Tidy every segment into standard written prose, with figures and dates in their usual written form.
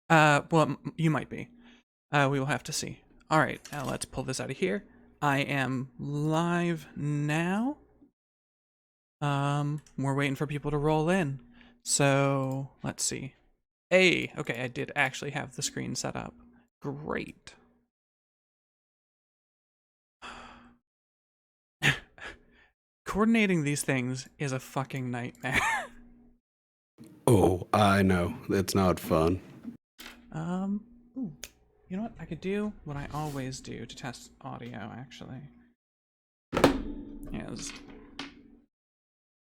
Well, you might be. We will have to see. All right, now let's pull this out of here. I am live now. We're waiting for people to roll in. So, let's see. Hey, okay, I did actually have the screen set up. Great. Coordinating these things is a fucking nightmare. Oh, I know. It's not fun. Ooh, you know what? I could do what I always do to test audio, actually. Is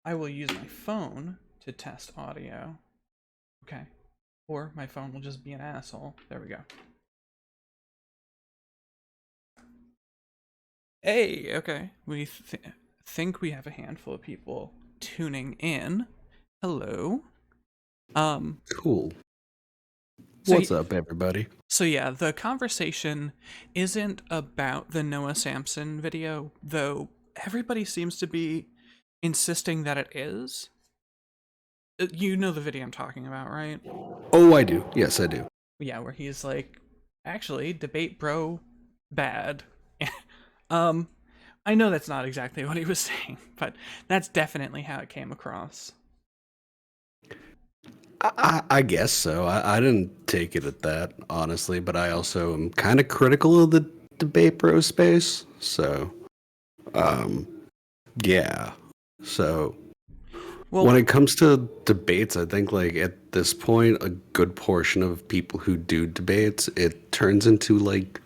I will use my phone to test audio. Okay. Or my phone will just be an asshole. There we go. Hey, okay. We think we have a handful of people tuning in. Hello. Cool. So What's up, everybody? So yeah, the conversation isn't about the Noah Samsen video, though everybody seems to be insisting that it is. You know the video I'm talking about, right? Oh, I do. Yes, I do. Yeah, where he's like, actually, debate bro, bad. um, I know that's not exactly what he was saying, but that's definitely how it came across. I guess so. I didn't take it at that, honestly, but I also am kind of critical of the debate bro space. So, um, yeah. So, Well, when it comes to debates, I think, like, at this point, a good portion of people who do debates, it turns into, like,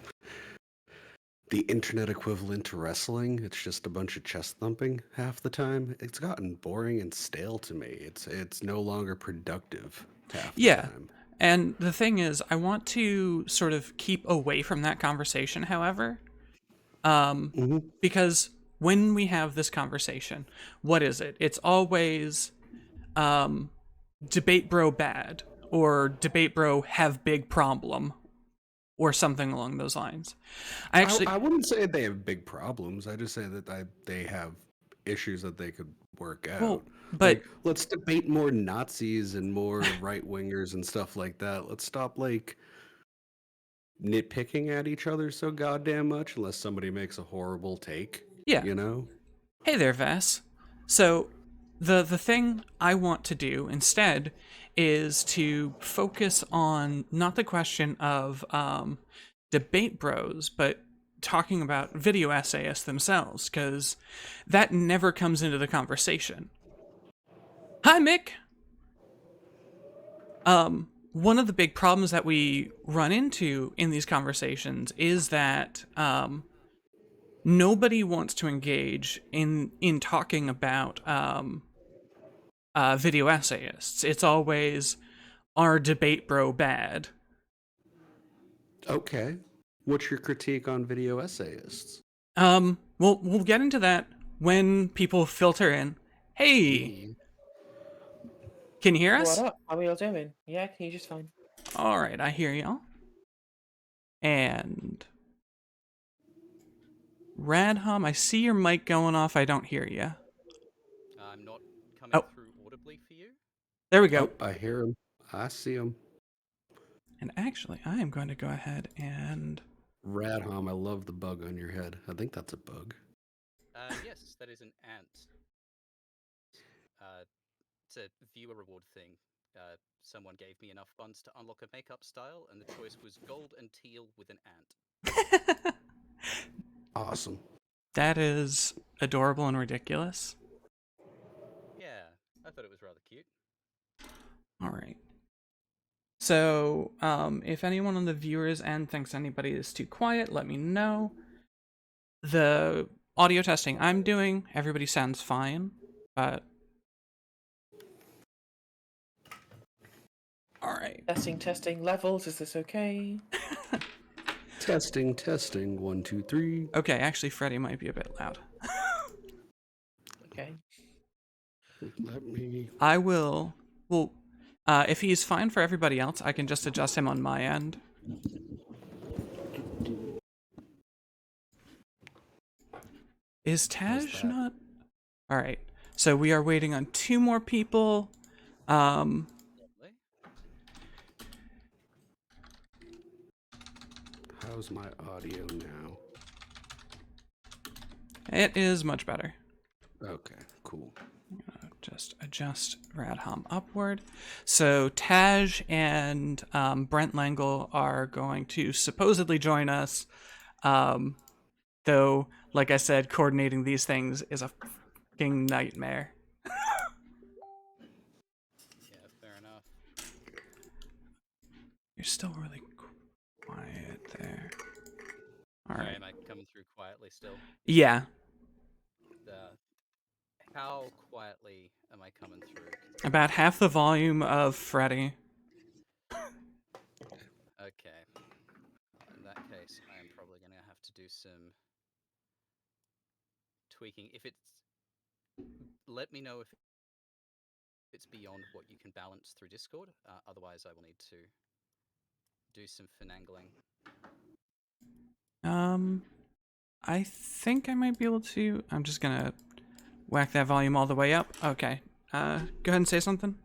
the internet equivalent to wrestling. It's just a bunch of chest thumping half the time. It's gotten boring and stale to me. It's no longer productive half the yeah. time. And the thing is, I want to sort of keep away from that conversation, however. Hmm. Because when we have this conversation, what is it? It's always debate bro bad or debate bro have big problem or something along those lines. I wouldn't say they have big problems. I just say that they have issues that they could work well, out. but Like, let's debate more Nazis and more right wingers and stuff like that. Let's stop, like, nitpicking at each other so goddamn much unless somebody makes a horrible take, yeah. you know? Hey there, Vass. So the thing I want to do instead is to focus on not the question of debate bros, but talking about video essayists themselves, because that never comes into the conversation. Hi, Mick. One of the big problems that we run into in these conversations is that nobody wants to engage in talking about video essayists. It's always our debate bro bad. Okay. What's your critique on video essayists? We'll get into that when people filter in. Hey, Yeah. can you hear What us? up? How are y'all doing? Yeah, can you just fine? All right, I hear y'all. And Radhum, I see your mic going off. I don't hear you. I'm not coming Oh, through audibly for you. there we go. Oh, I hear him. I see him. And actually, I am going to go ahead and Radhom, I love the bug on your head. I think that's a bug. Yes, that is an ant. It's a viewer reward thing. Someone gave me enough funds to unlock a makeup style, and the choice was gold and teal with an ant. Awesome. that is adorable and ridiculous. Yeah, I thought it was rather cute. All right. So, if anyone on the viewers end thinks anybody is too quiet, let me know. The audio testing I'm doing, everybody sounds fine, but all right. Testing levels. Is this okay? Testing, testing. 1, 2, 3. Okay, actually, Freddy might be a bit loud. Okay. Let me. I will. Well, if he's fine for everybody else, I can just adjust him on my end. Is Taj not? All right. So we are waiting on 2 more people. Lovely. How's my audio now? It is much better. Okay, cool. Just adjust Radhum upward. So Taj and Brent Langle are going to supposedly join us. Though, like I said, coordinating these things is a fucking nightmare. Yeah, fair enough. You're still really quiet there. All Sorry, right. am I coming through quietly still? Yeah. How quietly am I coming through? About half the volume of Freddy. Okay. In that case, I am probably going to have to do some tweaking. If it's... Let me know if it's beyond what you can balance through Discord. Otherwise, I will need to do some finagling. I think I might be able to. I'm just gonna whack that volume all the way up. Okay. Go ahead and say something.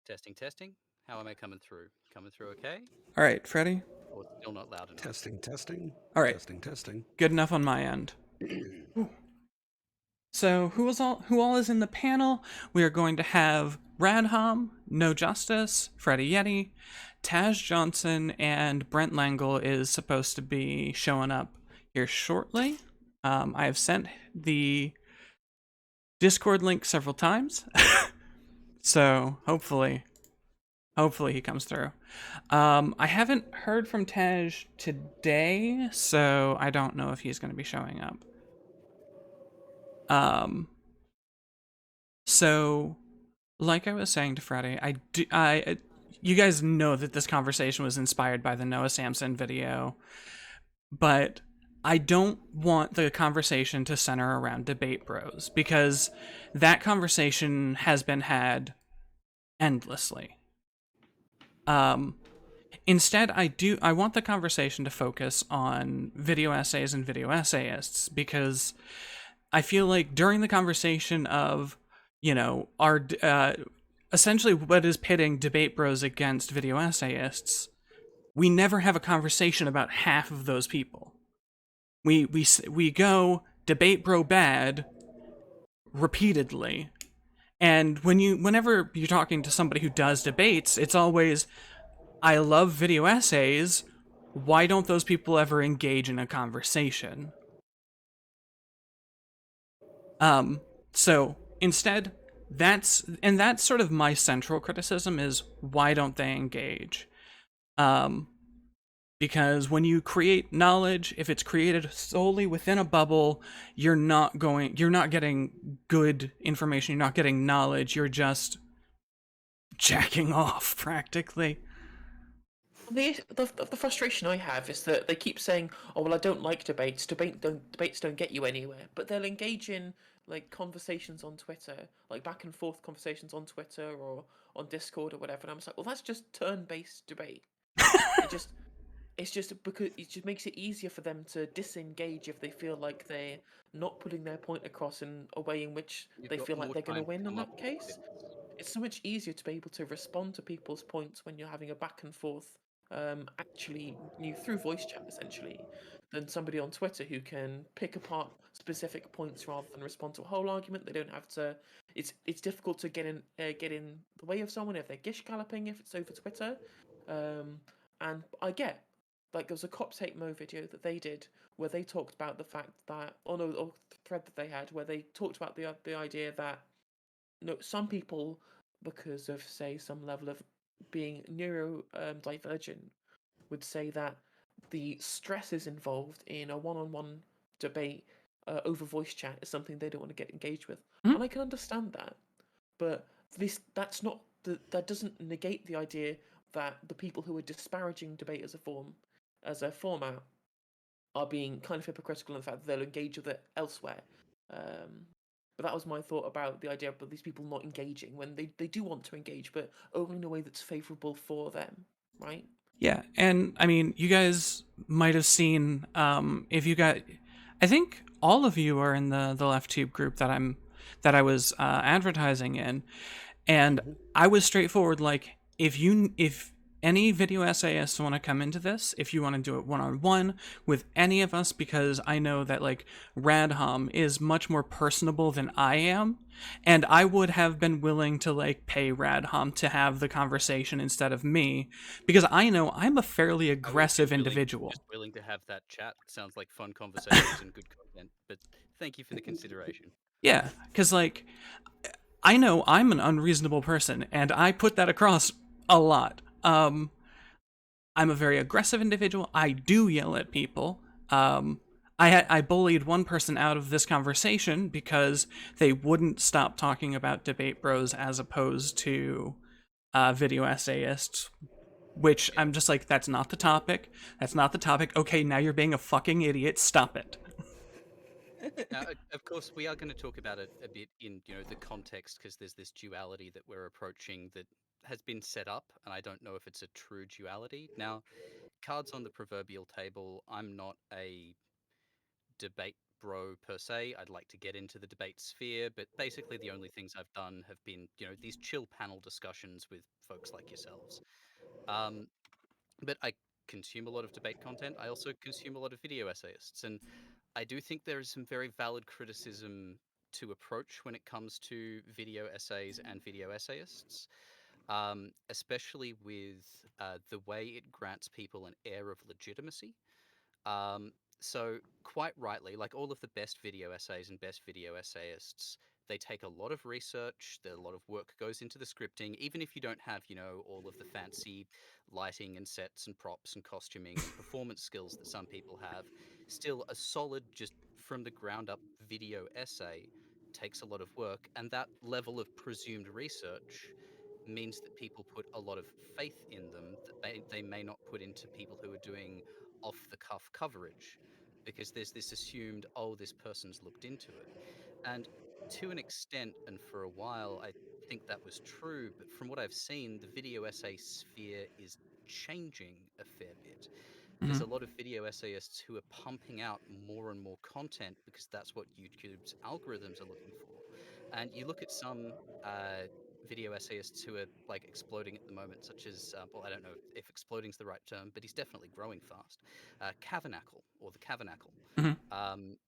Testing, testing. How am I coming through? Coming through okay? All right, Freddy. Or still not loud enough? Testing. All right. Testing. Good enough on my end. So who all is in the panel? We are going to have Radhum, No Justice, Freddy Yeti, Taj Johnson, and Brent Langle is supposed to be showing up here shortly. I have sent the Discord link several times, so hopefully he comes through. I haven't heard from Taj today, so I don't know if he's going to be showing up. So, like I was saying to Freddy, you guys know that this conversation was inspired by the Noah Samsen video, but I don't want the conversation to center around debate bros, because that conversation has been had endlessly. Instead, I want the conversation to focus on video essays and video essayists, because I feel like during the conversation of, our essentially what is pitting debate bros against video essayists, we never have a conversation about half of those people. We go debate bro bad repeatedly, and whenever you're talking to somebody who does debates, it's always, I love video essays. Why don't those people ever engage in a conversation? So instead, that's sort of my central criticism is, why don't they engage? Because when you create knowledge, if it's created solely within a bubble, you're not getting good information, you're not getting knowledge, you're just jacking off practically. The frustration I have is that they keep saying, "Oh well, I don't like debates. Debates don't get you anywhere." But they'll engage in like conversations on Twitter, like back and forth conversations on Twitter or on Discord or whatever. And I'm just like, well, that's just turn-based debate. It's just because it just makes it easier for them to disengage if they feel like they're not putting their point across in a way in which You've they got feel like more they're going to time win in come that up with case. evidence. It's so much easier to be able to respond to people's points when you're having a back and forth, actually through voice chat essentially, than somebody on Twitter who can pick apart specific points rather than respond to a whole argument. They don't have to. It's difficult to get in the way of someone if they're gish galloping if it's over Twitter, and I get. Like there was a Cops Hate Mo video that they did where they talked about the fact that, or the thread that they had where they talked about the idea that some people, because of say some level of being neurodivergent, would say that the stresses involved in a one-on-one debate over voice chat is something they don't want to get engaged with, and I can understand that, but that doesn't negate the idea that the people who are disparaging debate as a format are being kind of hypocritical in the fact that they'll engage with it elsewhere. But that was my thought about the idea of these people not engaging when they do want to engage, but only in a way that's favourable for them, right? Yeah, and I mean, you guys might have seen, if you got, I think all of you are in the LeftTube group that I was advertising in, and I was straightforward, like, if any video essayists want to come into this, if you want to do it one-on-one with any of us, because I know that like Radhum is much more personable than I am, and I would have been willing to like pay Radhum to have the conversation instead of me, because I know I'm a fairly I would be aggressive willing, individual. just willing to have that chat. Sounds like fun conversations and good content. But thank you for the consideration. Yeah, because like I know I'm an unreasonable person, and I put that across a lot. I'm a very aggressive individual. I do yell at people. I bullied one person out of this conversation because they wouldn't stop talking about debate bros as opposed to video essayists. Which Yeah. I'm just like, that's not the topic. That's not the topic. Okay, now you're being a fucking idiot. Stop it. Now, of course, we are going to talk about it a bit in the context, because there's this duality that we're approaching that has been set up, and I don't know if it's a true duality. Now, cards on the proverbial table. I'm not a debate bro per se. I'd like to get into the debate sphere, but basically the only things I've done have been these chill panel discussions with folks like yourselves. Um, but I consume a lot of debate content. I also consume a lot of video essayists, and I do think there is some very valid criticism to approach when it comes to video essays and video essayists, especially with the way it grants people an air of legitimacy. Um, so, quite rightly, like all of the best video essays and best video essayists, they take a lot of research. A lot of work goes into the scripting, even if you don't have, all of the fancy lighting and sets and props and costuming and performance skills that some people have. Still, a solid, just from the ground up video essay takes a lot of work, and that level of presumed research means that people put a lot of faith in them that they may not put into people who are doing off the cuff coverage, because there's this assumed, oh, this person's looked into it. And to an extent, and for a while, I think that was true. But from what I've seen, the video essay sphere is changing a fair bit. There's Mhm. a lot of video essayists who are pumping out more and more content because that's what YouTube's algorithms are looking for. And you look at some video essayists who are like exploding at the moment, such as, well, I don't know if exploding is the right term, but he's definitely growing fast. Tabernacle, or the Tabernacle. Mhm. Um,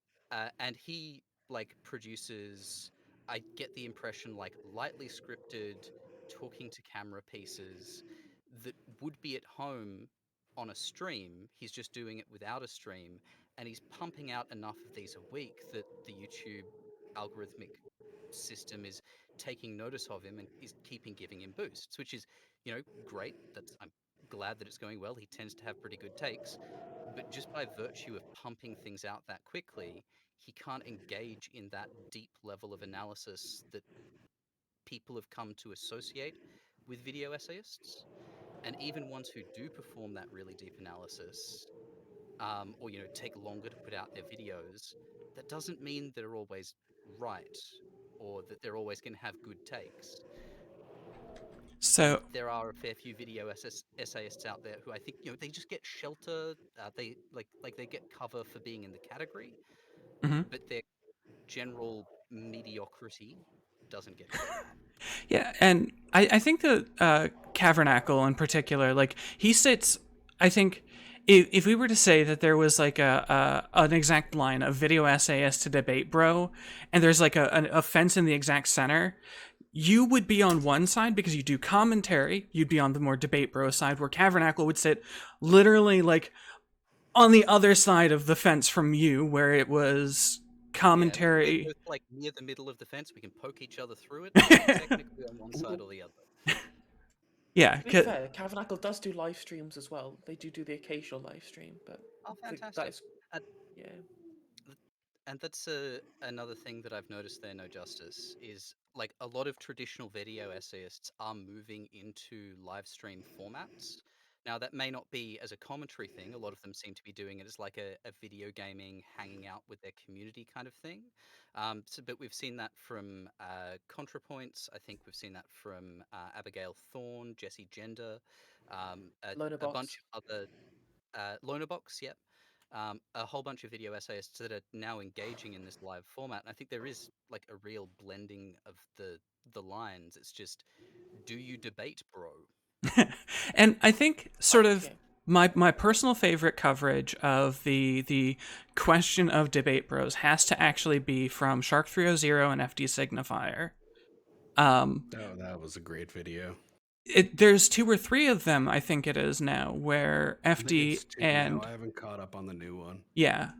and he like produces, I get the impression, like lightly scripted, talking to camera pieces that would be at home on a stream. He's just doing it without a stream, and he's pumping out enough of these a week that the YouTube algorithmic system is taking notice of him and is keeping giving him boosts, which is, great. I'm glad that it's going well. He tends to have pretty good takes, but just by virtue of pumping things out that quickly, he can't engage in that deep level of analysis that people have come to associate with video essayists. And even ones who do perform that really deep analysis, or take longer to put out their videos, that doesn't mean they're always right, or that they're always going to have good takes. And So, there are a fair few video essayists out there who I think they just get shelter. They like they get cover for being in the category, mhm. but their general mediocrity doesn't get covered. Yeah, and I think the Cavernacle in particular, like he sits. I think if we were to say that there was like an exact line of video essayist to debate bro, and there's like a fence in the exact center, you would be on one side because you do commentary. You'd be on the more debate bro side, where Cavernacle would sit literally like on the other side of the fence from you, where it was Yeah, we're commentary. both like near the middle of the fence. We can poke each other through it, but we're technically on one side or the other. Yeah, To be fair, Tabernacle does do live streams as well. They do the occasional live stream, but Oh, that fantastic. is, Uh, yeah. th- and that's another thing that I've noticed there, No Justice, is like a lot of traditional video essayists are moving into live stream formats. Now, that may not be as a commentary thing. A lot of them seem to be doing it as like a video gaming, hanging out with their community kind of thing. But we've seen that from ContraPoints. I think we've seen that from Abigail Thorne, Jesse Gender, Loner a box. bunch of other Lonerbox, yep. A whole bunch of video essayists that are now engaging in this live format. And I think there is like a real blending of the lines. It's just, do you debate, bro? And I think sort of Okay. my personal favorite coverage of the question of debate bros has to actually be from Shark 300 and FD Signifier. Oh, that was a great video. There's 2 or 3 of them, I think it is now, where I think FD it's 2 now. and I haven't caught up on the new one. yeah,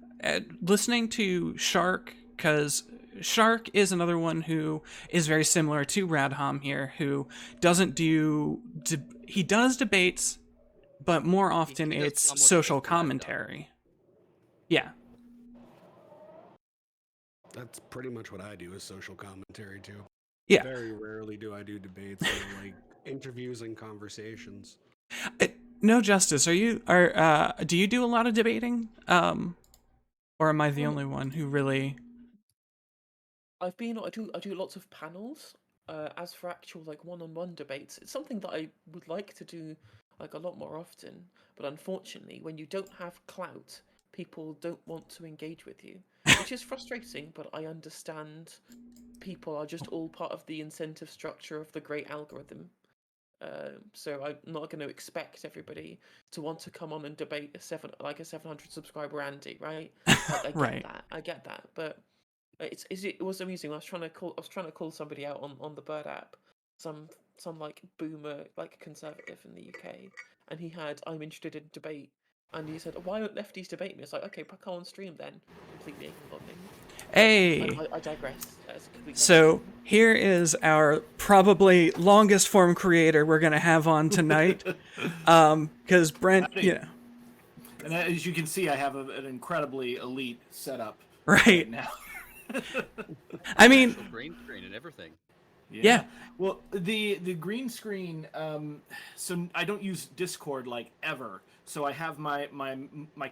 listening to Shark, because Shark is another one who is very similar to Radhum here, who doesn't do he does debates, but more often He does it's far more social debates than I've done. commentary. Yeah, That's pretty much what I do is social commentary too. yeah. Very rarely do I do debates or like interviews and conversations. No Justice, do you do a lot of debating? Or am I the only one who really? I do lots of panels. As for actual like one-on-one debates, it's something that I would like to do like a lot more often. But unfortunately, when you don't have clout, people don't want to engage with you, which is frustrating. But I understand people are just all part of the incentive structure of the great algorithm. So I'm not going to expect everybody to want to come on and debate a 700 subscriber Andy, right? Like Right. I get that, but it was amusing. I was trying to call somebody out on the Bird app, some like boomer like conservative in the UK, and he had I'm interested in debate, and he said why don't lefties debate me? It's like okay, come on stream then. Completely ignored me. Hey. I digress. That's a complete So digression. here is our probably longest form creator we're gonna have on tonight. Because Brent, Howdy. And as you can see, I have an incredibly elite setup right? now. I mean, Actual green screen and everything. Yeah. Well, the green screen. So I don't use Discord like ever. So I have my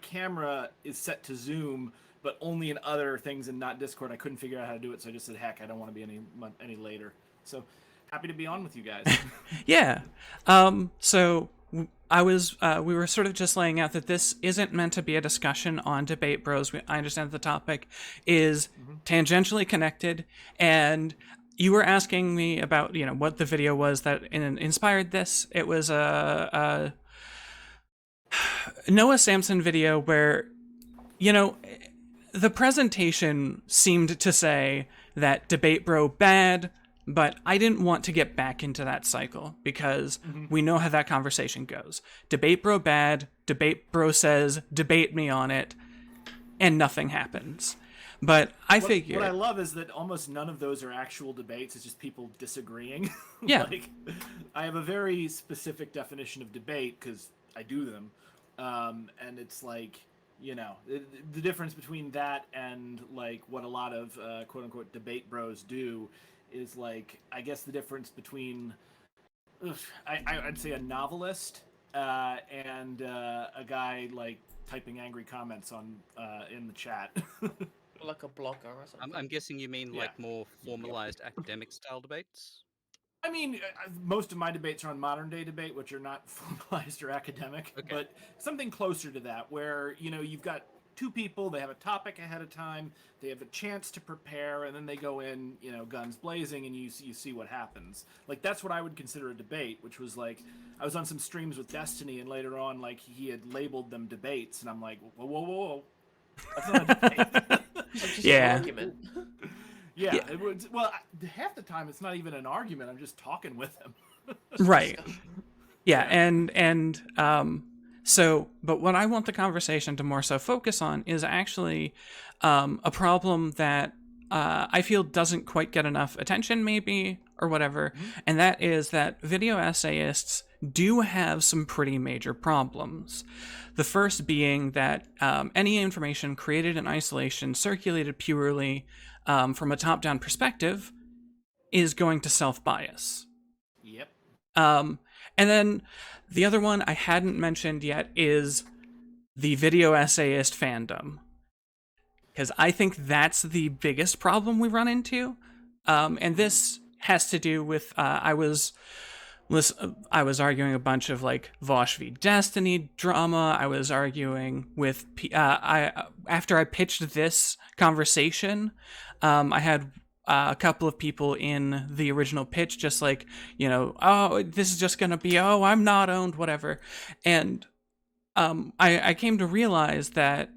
camera is set to Zoom, but only in other things and not Discord. I couldn't figure out how to do it, so I just said, "Heck, I don't want to be any later." So happy to be on with you guys. yeah. So we were sort of just laying out that this isn't meant to be a discussion on debate bros. I understand that the topic is tangentially connected, and you were asking me about, what the video was that inspired this. It was a Noah Samsen video where, the presentation seemed to say that debate bro bad, but I didn't want to get back into that cycle because we know how that conversation goes. Debate bro bad, debate bro says, debate me on it, and nothing happens. But I figured... What I love is that almost none of those are actual debates. It's just people disagreeing. Yeah. Like, I have a very specific definition of debate because I do them. And it's like, the difference between that and like what a lot of quote unquote debate bros do is like, I guess the difference between, I'd say a novelist and a guy like typing angry comments on in the chat. Like a blogger or something. I'm guessing you mean like more formalized academic style debates? I mean, most of my debates are on modern day debate, which are not formalized or academic, Okay. but something closer to that, where, you've got two people, they have a topic ahead of time, they have a chance to prepare, and then they go in, guns blazing, and you see what happens. Like, that's what I would consider a debate, which was like, I was on some streams with Destiny, and later on, like, he had labeled them debates, and I'm like, whoa, whoa, whoa, whoa. That's not a debate. It's just Yeah. an argument. Yeah, it was, well, half the time it's not even an argument. I'm just talking with him. Right. Yeah, and so, but what I want the conversation to more so focus on is actually a problem that I feel doesn't quite get enough attention, maybe, or whatever, and that is that video essayists do have some pretty major problems. The first being that any information created in isolation, circulated purely from a top-down perspective, is going to self-bias. Yep. And then the other one I hadn't mentioned yet is the video essayist fandom. Because I think that's the biggest problem we run into. And this has to do with, I was arguing a bunch of like Vouchers v Destiny drama. I was arguing with, after I pitched this conversation, I had a couple of people in the original pitch just like, oh, this is just gonna be, oh, I'm not owned, whatever. And I came to realize that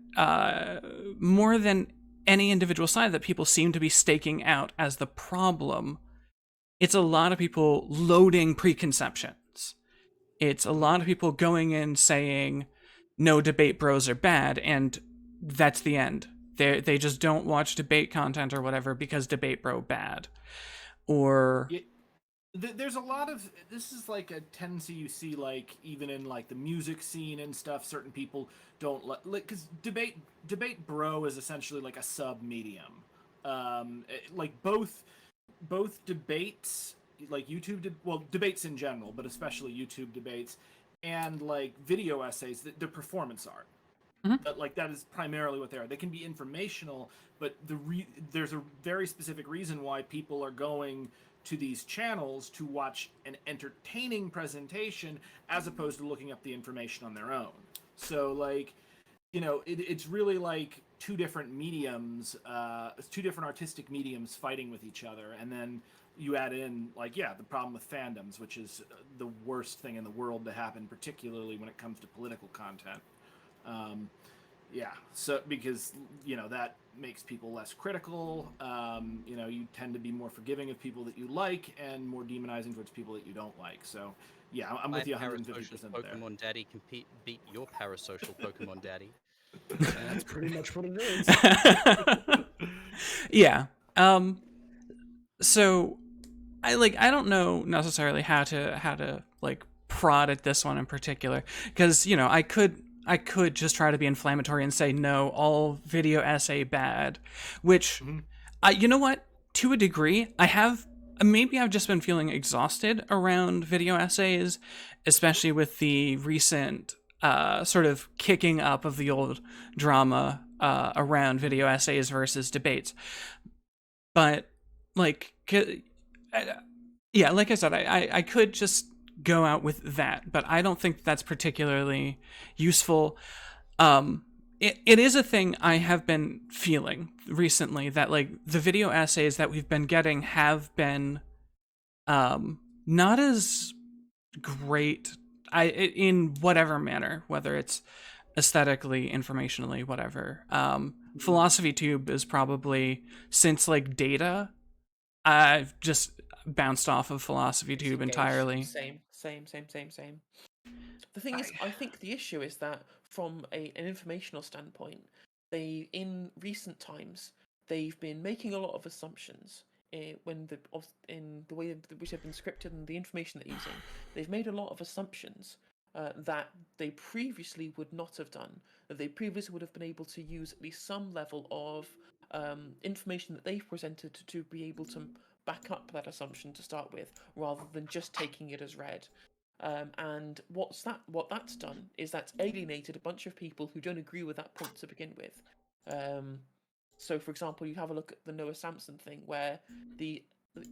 more than any individual side that people seem to be staking out as the problem, it's a lot of people loading preconceptions. It's a lot of people going in saying, no, debate bros are bad, and that's the end. They just don't watch debate content or whatever because debate bro bad. Or Yeah, there's a lot of this is like a tendency you see like even in like the music scene and stuff. Certain people don't like because debate bro is essentially like a sub medium. Like both debates, like debates in general, but especially YouTube debates, and like video essays, the performance art. But like that is primarily what they are. They can be informational, but there's a very specific reason why people are going to these channels to watch an entertaining presentation as opposed to looking up the information on their own. So like, it's really like two different mediums, two different artistic mediums fighting with each other, and then you add in like the problem with fandoms, which is the worst thing in the world to happen, particularly when it comes to political content. So because that makes people less critical. You tend to be more forgiving of people that you like and more demonizing towards people that you don't like. So I'm with you 150% parasocial there. Pokemon Daddy can beat your parasocial Pokemon Daddy. And that's pretty much what it is. Yeah. So I don't know necessarily how to like prod at this one in particular, because I could just try to be inflammatory and say no, all video essay bad, which you know what, to a degree maybe I've just been feeling exhausted around video essays, especially with the recent sort of kicking up of the old drama around video essays versus debates. But like like I said, I could just go out with that, but I don't think that's particularly useful. It is a thing I have been feeling recently, that like the video essays that we've been getting have been not as great in whatever manner, whether it's aesthetically, informationally, whatever. Philosophy Tube is probably, since like Data, I've just bounced off of Philosophy Tube entirely. Same. The thing is, I think the issue is that from an informational standpoint, in recent times, they've been making a lot of assumptions in the way which have been scripted and the information they're using. They've made a lot of assumptions that they previously would not have done. That they previously would have been able to use at least some level of information that they've presented to be able to back up that assumption to start with, rather than just taking it as read. And what that's done is that's alienated a bunch of people who don't agree with that point to begin with. So, for example, you have a look at the Noah Samsen thing, where it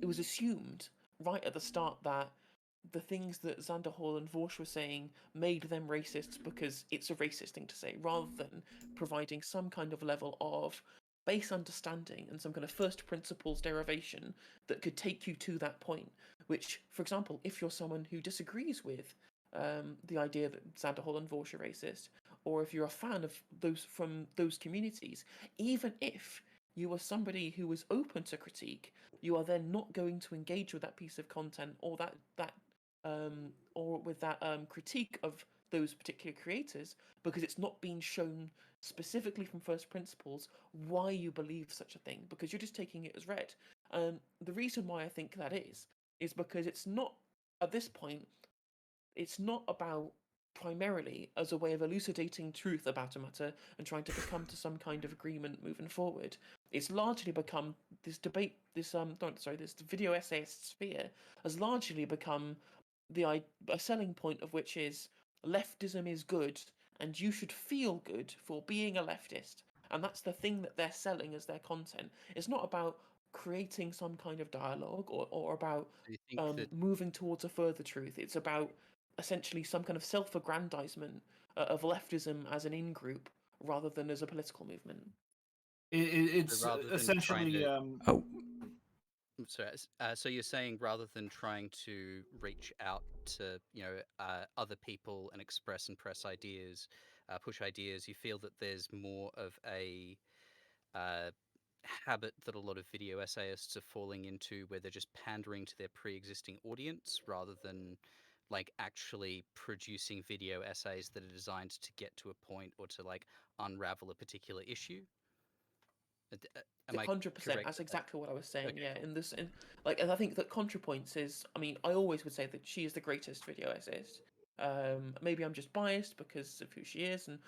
was assumed right at the start that the things that Zanderthal and Vouchers were saying made them racists because it's a racist thing to say, rather than providing some kind of level of base understanding and some kind of first principles derivation that could take you to that point. Which, for example, if you're someone who disagrees with the idea that Zanderthal and Vouchers are racist, or if you're a fan of those from those communities, even if you are somebody who is open to critique, you are then not going to engage with that piece of content or with that critique of those particular creators, because it's not been shown specifically from first principles why you believe such a thing, because you're just taking it as read. The reason why I think that is because it's not, at this point, it's not about primarily as a way of elucidating truth about a matter and trying to come to some kind of agreement moving forward. It's largely become this debate, this video essayist sphere has largely become a selling point of which is leftism is good and you should feel good for being a leftist. And that's the thing that they're selling as their content. It's not about creating some kind of dialogue or about Do you think that moving towards a further truth. It's about essentially some kind of self-aggrandizement of leftism as an in-group rather than as a political movement. It's rather than trying essentially to Oh, So you're saying rather than trying to reach out to other people and express and press ideas, push ideas, you feel that there's more of a uh, habit that a lot of video essayists are falling into, where they're just pandering to their pre-existing audience rather than like actually producing video essays that are designed to get to a point or to like unravel a particular issue. Am I 100%. correct That's with that? exactly what I was saying. Okay, Yeah, cool. and I think that ContraPoints is. I mean, I always would say that she is the greatest video essayist. Maybe I'm just biased because of who she is, and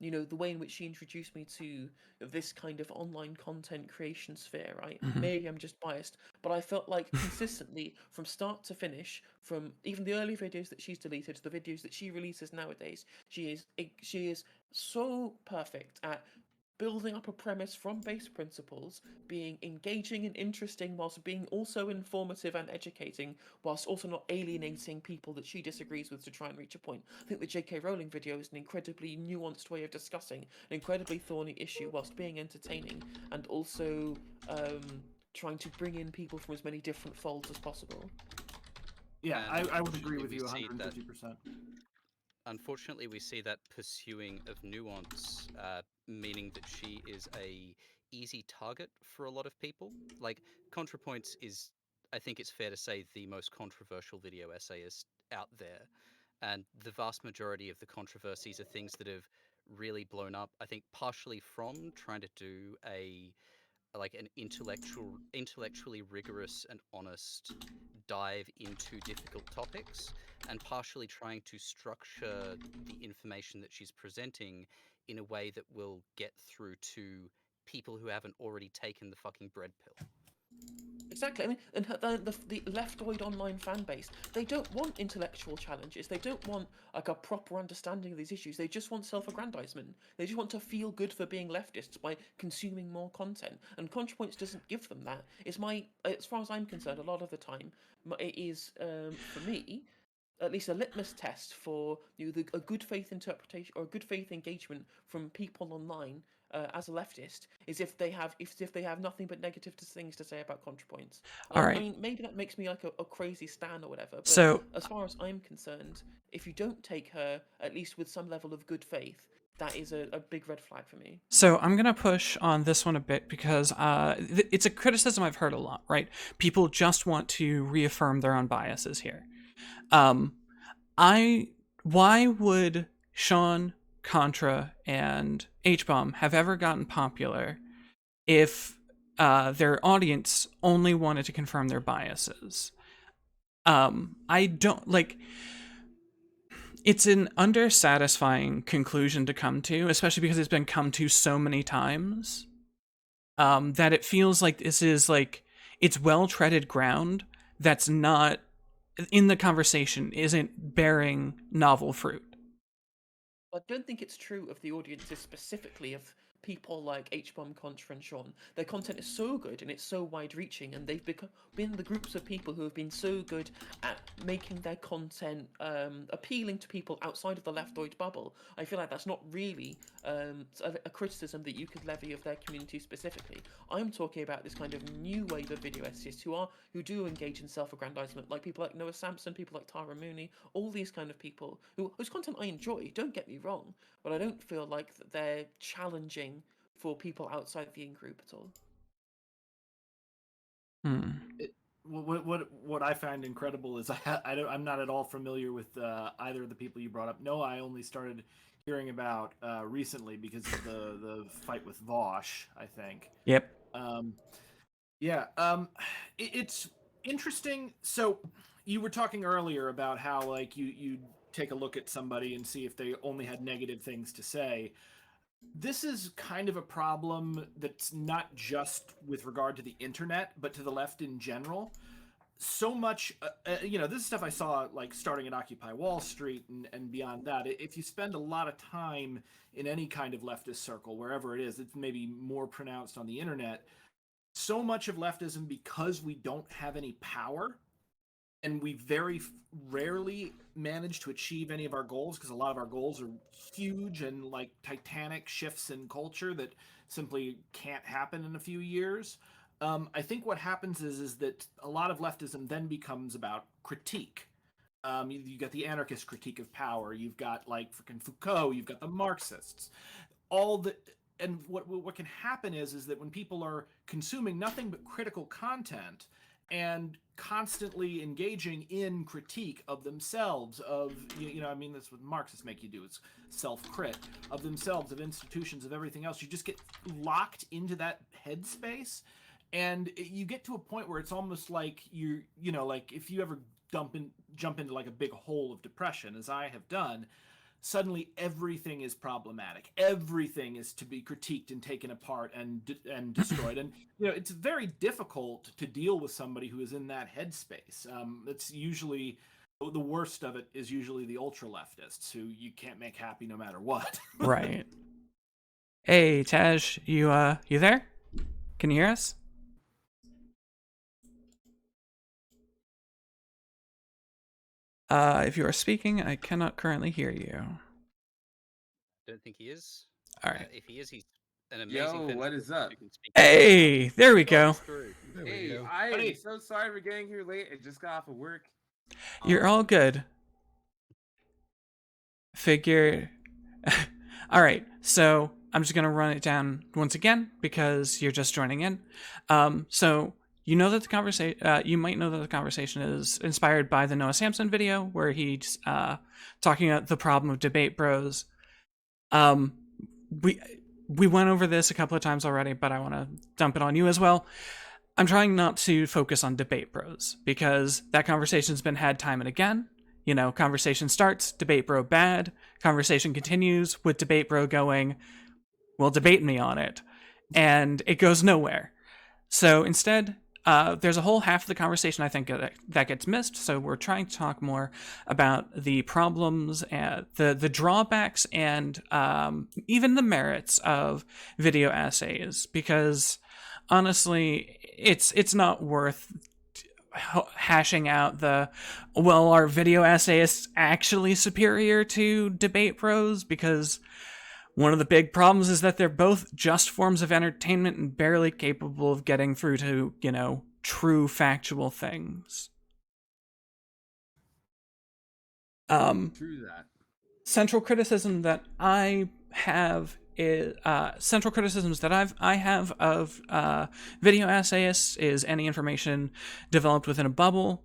the way in which she introduced me to this kind of online content creation sphere. Right? Mhm. Maybe I'm just biased, but I felt like consistently from start to finish, from even the early videos that she's deleted to the videos that she releases nowadays, she is so perfect at building up a premise from base principles, being engaging and interesting whilst being also informative and educating, whilst also not alienating people that she disagrees with to try and reach a point. I think the J.K. Rowling video is an incredibly nuanced way of discussing an incredibly thorny issue whilst being entertaining and also trying to bring in people from as many different folds as possible. Yeah, And I would agree unfortunately, with we you see that 150%. pursuing of nuance, meaning that she is a easy target for a lot of people. Like ContraPoints is, I think it's fair to say, the most controversial video essayist out there, and the vast majority of the controversies are things that have really blown up. I think partially from trying to do a like an intellectually rigorous and honest dive into difficult topics, and partially trying to structure the information that she's presenting in a way that will get through to people who haven't already taken the fucking bread pill. Exactly. I mean, and the leftoid online fan base, they don't want intellectual challenges. They don't want like a proper understanding of these issues. They just want self-aggrandizement. They just want to feel good for being leftists by consuming more content. And ContraPoints doesn't give them that. As far as I'm concerned, a lot of the time, it is for me at least a litmus test for a good faith interpretation or a good faith engagement from people online as a leftist is if they have nothing but negative things to say about ContraPoints. All I right. mean, maybe that makes me like a crazy stan or whatever, but So as far as I'm concerned, if you don't take her at least with some level of good faith, that is a big red flag for me. So I'm gonna push on this one a bit because it's a criticism I've heard a lot. Right? People just want to reaffirm their own biases here. Um, I Why would Sean, Contra, and H Bomb have ever gotten popular if their audience only wanted to confirm their biases? I don't like. It's an undersatisfying conclusion to come to, especially because it's been come to so many times. That it feels like this is like it's well treaded ground that's not in the conversation isn't bearing novel fruit. I don't think it's true of the audiences specifically of people like H-Bomb, Contra, and Sean. Their content is so good and it's so wide-reaching, and they've been the groups of people who have been so good at making their content appealing to people outside of the leftoid bubble. I feel like that's not really a criticism that you could levy of their community specifically. I'm talking about this kind of new wave of video essayists who do engage in self-aggrandizement, like people like Noah Samsen, people like Tara Mooney, all these kind of people whose content I enjoy. Don't get me wrong, but I don't feel like that they're challenging for people outside the in-group at all. What I find incredible is I'm not at all familiar with either of the people you brought up. No, I only started hearing about recently because of the fight with Vosh, I think. Yep. Yeah, it's interesting. So you were talking earlier about how like you take a look at somebody and see if they only had negative things to say. This is kind of a problem that's not just with regard to the internet, but to the left in general. So much, this is stuff I saw like starting at Occupy Wall Street and beyond that. If you spend a lot of time in any kind of leftist circle, wherever it is, it's maybe more pronounced on the internet. So much of leftism, because we don't have any power and we very rarely manage to achieve any of our goals because a lot of our goals are huge and like titanic shifts in culture that simply can't happen in a few years. I think what happens is that a lot of leftism then becomes about critique. You got the anarchist critique of power. You've got like freaking Foucault. You've got the Marxists. All the and what can happen is that when people are consuming nothing but critical content and constantly engaging in critique of themselves, of I mean, that's what Marxists make you do. It's self-crit of themselves, of institutions, of everything else. You just get locked into that headspace, and you get to a point where it's almost like like if you ever jump into like a big hole of depression, as I have done, suddenly everything is problematic. Everything is to be critiqued and taken apart and destroyed. And it's very difficult to deal with somebody who is in that headspace. It's usually the worst of it is usually the ultra leftists who you can't make happy no matter what. Right. Hey, Taj, you there? Can you hear us? If you are speaking, I cannot currently hear you. Don't think he is. All right. If he is, he's an amazing. Yo, what is up? Hey, there we go. Hey, I am so sorry for getting here late. I just got off of work. You're all good. Figure. All right, so I'm just gonna run it down once again because you're just joining in. So you know that the conversation, you might know that the conversation is inspired by the Noah Samsen video where he's talking about the problem of debate bros. We went over this a couple of times already, but I want to dump it on you as well. I'm trying not to focus on debate bros because that conversation's been had time and again. Conversation starts, debate bro bad. Conversation continues with debate bro going, well, debate me on it. And it goes nowhere. So instead, there's a whole half of the conversation I think that gets missed. So we're trying to talk more about the problems and the drawbacks and even the merits of video essays, because honestly, it's not worth hashing out are video essayists actually superior to debate pros? Because one of the big problems is that they're both just forms of entertainment and barely capable of getting through to, true factual things. True that. Central criticisms that I have of video essayists is any information developed within a bubble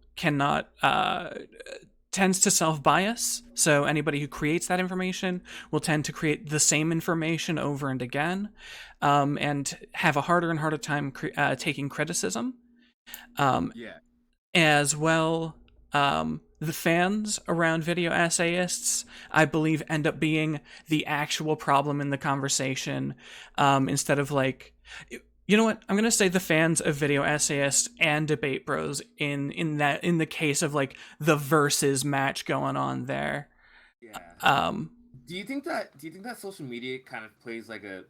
tends to self-bias. So anybody who creates that information will tend to create the same information over and again, and have a harder and harder time taking criticism. As well, the fans around video essayists, I believe, end up being the actual problem in the conversation, instead of like, you know what? I'm gonna say the fans of video essayists and debate bros in the case of like the versus match going on there. Yeah. Do you think that social media kind of plays like a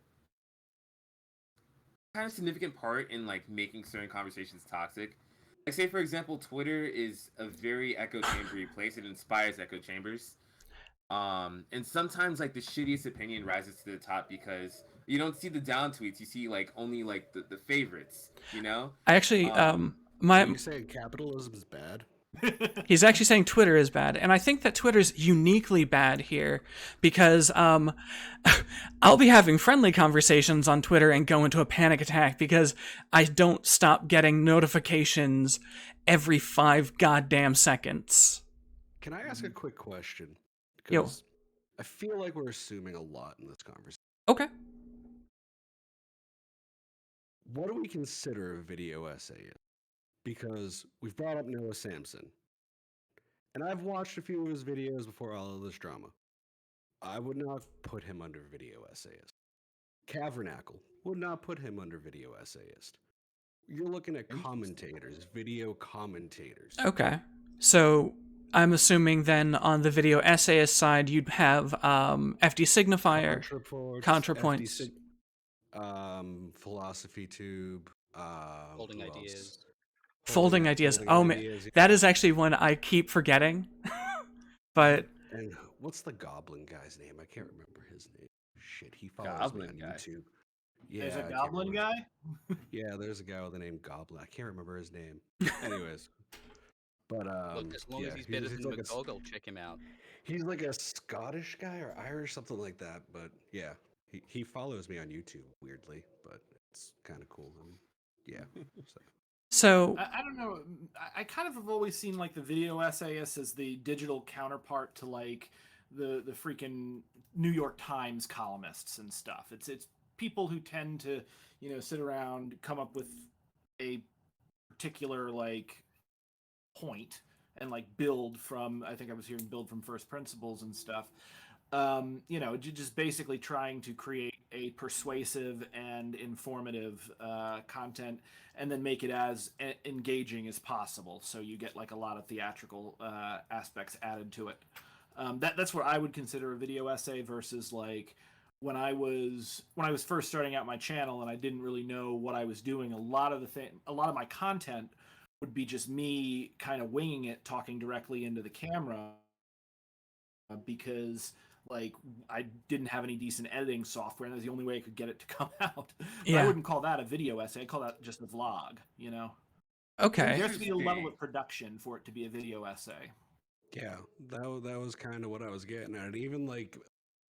kind of significant part in like making certain conversations toxic? Like, say for example, Twitter is a very echo chambery place. It inspires echo chambers. And sometimes like the shittiest opinion rises to the top because you don't see the down tweets. You see like only like the favorites. I actually Are you saying capitalism is bad? He's actually saying Twitter is bad, and I think that Twitter's uniquely bad here because I'll be having friendly conversations on Twitter and go into a panic attack because I don't stop getting notifications every 5 goddamn seconds. Can I ask a quick question? Yo. I feel like we're assuming a lot in this conversation. Okay. What do we consider a video essay? Because we've brought up Noah Samsen, and I've watched a few of his videos before all of this drama. I would not put him under video essayist. Tabernacle would not put him under video essayist. You're looking at commentators, video commentators. Okay. So I'm assuming then on the video essayist side, you'd have FD Signifier, ContraPoints, Philosophy Tube, Holding ideas. Folding ideas. That is actually one I keep forgetting. But and what's the Goblin guy's name? I can't remember his name. Shit, he follows me on YouTube. Yeah, There's a I can't goblin remember. guy. Yeah, there's a guy with the name Goblin. I can't remember his name. Anyways, but Look, as long as yeah, he's better he's than like McGog, I'll check him out. he's like a Scottish guy or Irish, something like that. But yeah, he follows me on YouTube weirdly, but it's kind of cool. Yeah. So. So I don't know. I kind of have always seen like the video essayists as the digital counterpart to like the freaking New York Times columnists and stuff. It's people who tend to sit around, come up with a particular like point and like build from. I think I was hearing build from first principles and stuff. Just basically trying to create a persuasive and informative content and then make it as engaging as possible. So you get like a lot of theatrical aspects added to it. That's where I would consider a video essay versus like when I was first starting out my channel and I didn't really know what I was doing. A lot of my content would be just me kind of winging it, talking directly into the camera because like I didn't have any decent editing software, and that was the only way I could get it to come out. But yeah, I wouldn't call that a video essay. I'd call that just a vlog. okay. There has to be a level Interesting. of production for it to be a video essay. Yeah, that was kind of what I was getting at. Even like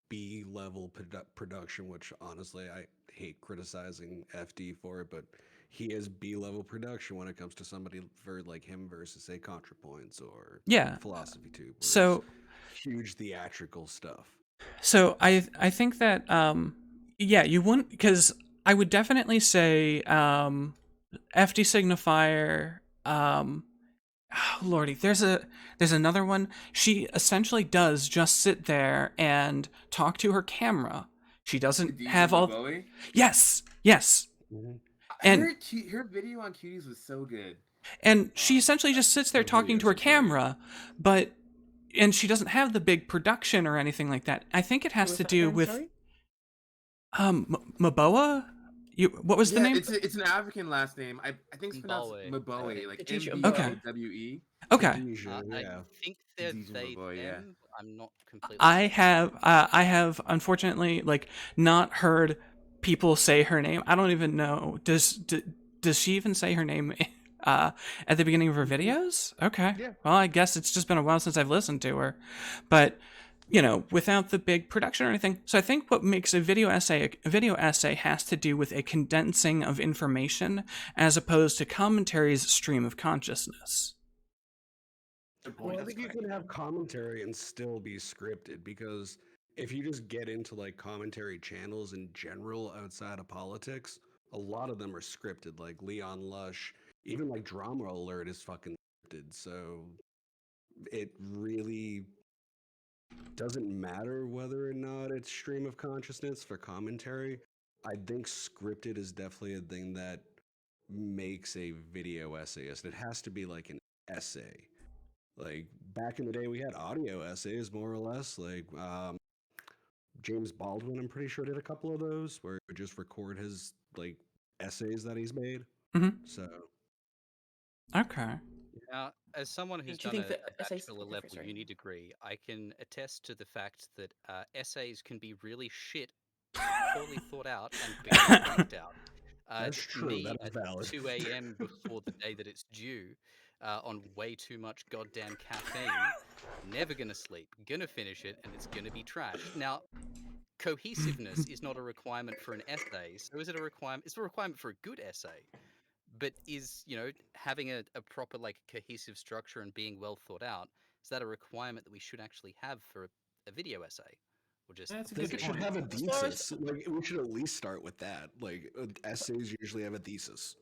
B level production, which honestly I hate criticizing FD for it, but he is B level production when it comes to somebody for like him versus say ContraPoints or Yeah. Philosophy Tube, where it's So huge theatrical stuff. I think that yeah, you wouldn't, because I would definitely say FD signifier Lordy, there's another one. She essentially does just sit there and talk to her camera. She doesn't Khadija have all. Maboe? Yes, Mhm. and Her video on cuties was so good. she essentially just sits there Her talking to videos her are great. camera, but and she doesn't have the big production or anything like that. I think it has was to that do again, with sorry? Maboa. What was the Yeah, name? it's an African last name. I think it's pronounced Mbowe. Maboe, like Khadija Mbowe. Okay. Khadijah, I yeah. think they're Khadija they Maboe, yeah. them. I'm not completely I certain. have unfortunately like not heard people say her name. I don't even know. Does she even say her name at the beginning of her videos? Okay. Yeah. Well, I guess it's just been a while since I've listened to her. But without the big production or anything. So I think what makes a video essay has to do with a condensing of information as opposed to commentary's stream of consciousness. Good Well, point. I think you can have commentary and still be scripted because if you just get into like commentary channels in general outside of politics, a lot of them are scripted. Like Leon Lush, even like Drama Alert is fucking scripted. So it really doesn't matter whether or not it's stream of consciousness for commentary. I think scripted is definitely a thing that makes a video essayist. It has to be like an essay. Like back in the day, we had audio essays more or less. Like James Baldwin, I'm pretty sure did a couple of those where he would just record his like essays that he's made. Mm-hmm. So Okay. Now, as someone who's Do you done think that a essays? bachelor Okay, level sorry. uni degree, I can attest to the fact that essays can be really shit, poorly thought out, and barely cranked out. that's true. Me That is at valid. 2 a.m. before the day that it's due, on way too much goddamn caffeine, never gonna sleep, gonna finish it, and it's gonna be trash. Now, cohesiveness is not a requirement for an essay, so is it a requirement? It's a requirement for a good essay. But is, having a proper like cohesive structure and being well thought out, is that a requirement that we should actually have for a video essay? Or just That's a I think good it should point. have a As far as thesis. Like we should at least start with that. Like essays usually have a thesis.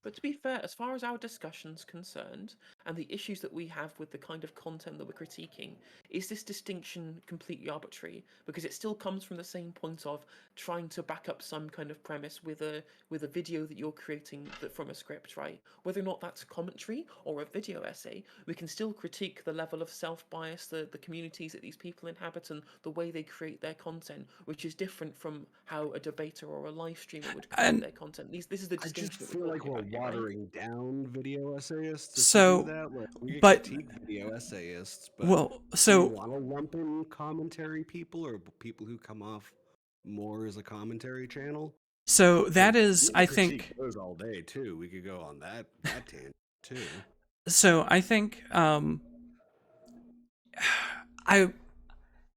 But to be fair, as far as our discussion's concerned, and the issues that we have with the kind of content that we're critiquing, is this distinction completely arbitrary? Because it still comes from the same point of trying to back up some kind of premise with a video that you're creating from a script, right? Whether or not that's commentary or a video essay, we can still critique the level of self-bias, the communities that these people inhabit, and the way they create their content, which is different from how a debater or a live streamer would create And their content. This is the I just distinction that feel we're like talking we're about here, right? watering down video essayists if we So, do that. Like we could but critique video essayists, but well, do you so want to lump in commentary people or people who come off more as a commentary channel? So that is, We I could critique think. those all day too. We could go on that tangent too. So I think I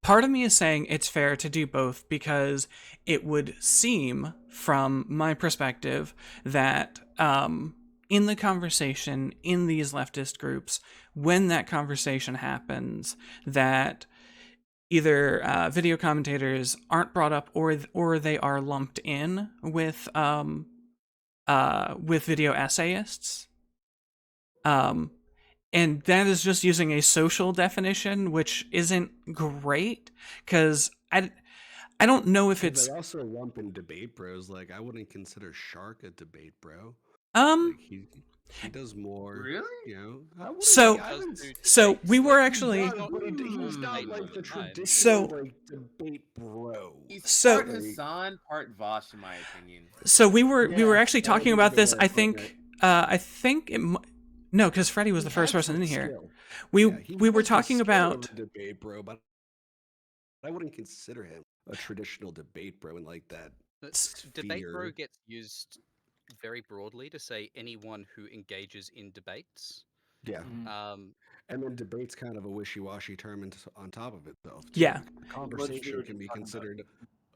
part of me is saying it's fair to do both because it would seem, from my perspective, that in the conversation in these leftist groups, when that conversation happens, that either video commentators aren't brought up or they are lumped in with video essayists. And that is just using a social definition, which isn't great, because I don't know if it's They also lump in debate bros. Like, I wouldn't consider Shark a debate bro. Like, he does more. Really? You know, I wouldn't. So- I haven't- so we were he actually does, but he's not Hmm. like the traditional So- like debate bro. He's So- part Hassan, part Vosh, in my opinion. so we were Yeah, actually that would talking be about the this. way I to put think no, because Freddie was the He first had person in some here. skill. We Yeah, he we were has the talking skill about of a debate bro, but I wouldn't consider him a traditional debate bro in like that. Debate bro sphere. gets used very broadly to say anyone who engages in debates. Yeah, Um, and then debate's kind of a wishy-washy term on top of itself. Too. Yeah. Conversation were can be talking about. considered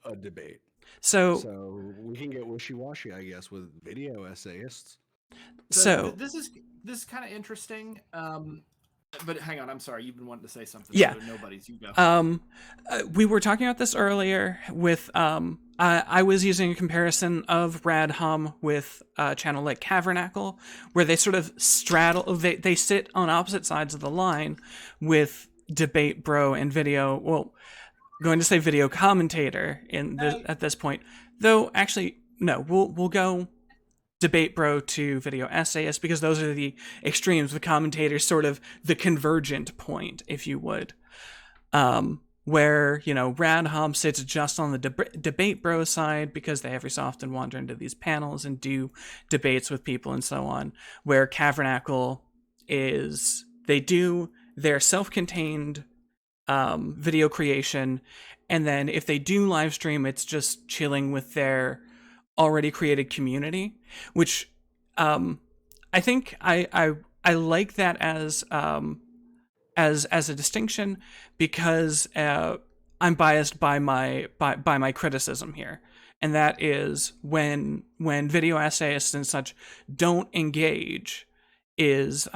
a debate. so So we can get wishy-washy, I guess, with video essayists. so This is kind of interesting. But hang on, I'm sorry. You've been wanting to say something. Yeah. So nobody's. You go. we were talking about this earlier with I was using a comparison of Radhum with a channel like Tabernacle, where they sort of straddle, they sit on opposite sides of the line with debate bro and video, well, going to say video commentator at this point, though actually no, we'll go debate bro to video essayist, because those are the extremes. The commentators sort of the convergent point, if you would, where, you know, Radhum sits just on the debate bro side because they every so often wander into these panels and do debates with people and so on, where Tabernacle is, they do their self-contained video creation, and then if they do live stream, it's just chilling with their already created community, which I think I like that as a distinction, because I'm biased by my criticism here, and that is when video essayists and such don't engage is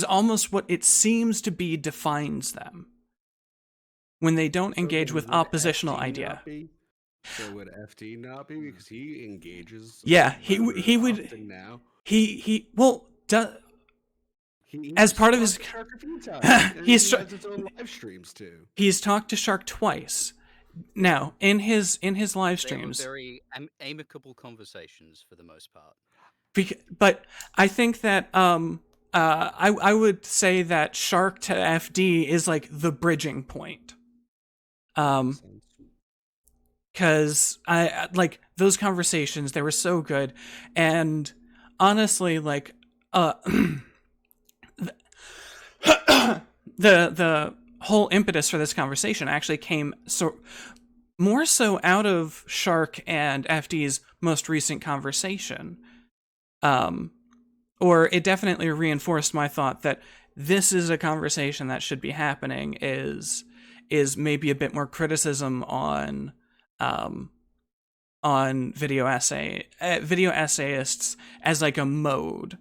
almost what it seems to be defines them. When they don't engage with Would oppositional FD idea. not be? So would FD not be, because he engages? Yeah, he would. often now. He well, He as part of talked his- to Shark a few times, and He's he tr- has his own live streams too. he's talked to Shark twice. Now, in his live they have streams, very amicable conversations for the most part. but I think that I would say that Shark to FD is like the bridging point. Because I like those conversations, they were so good, and honestly, like the whole impetus for this conversation actually came more so out of Shark and FD's most recent conversation, or it definitely reinforced my thought that this is a conversation that should be happening. Is maybe a bit more criticism on video essayists as like a mode,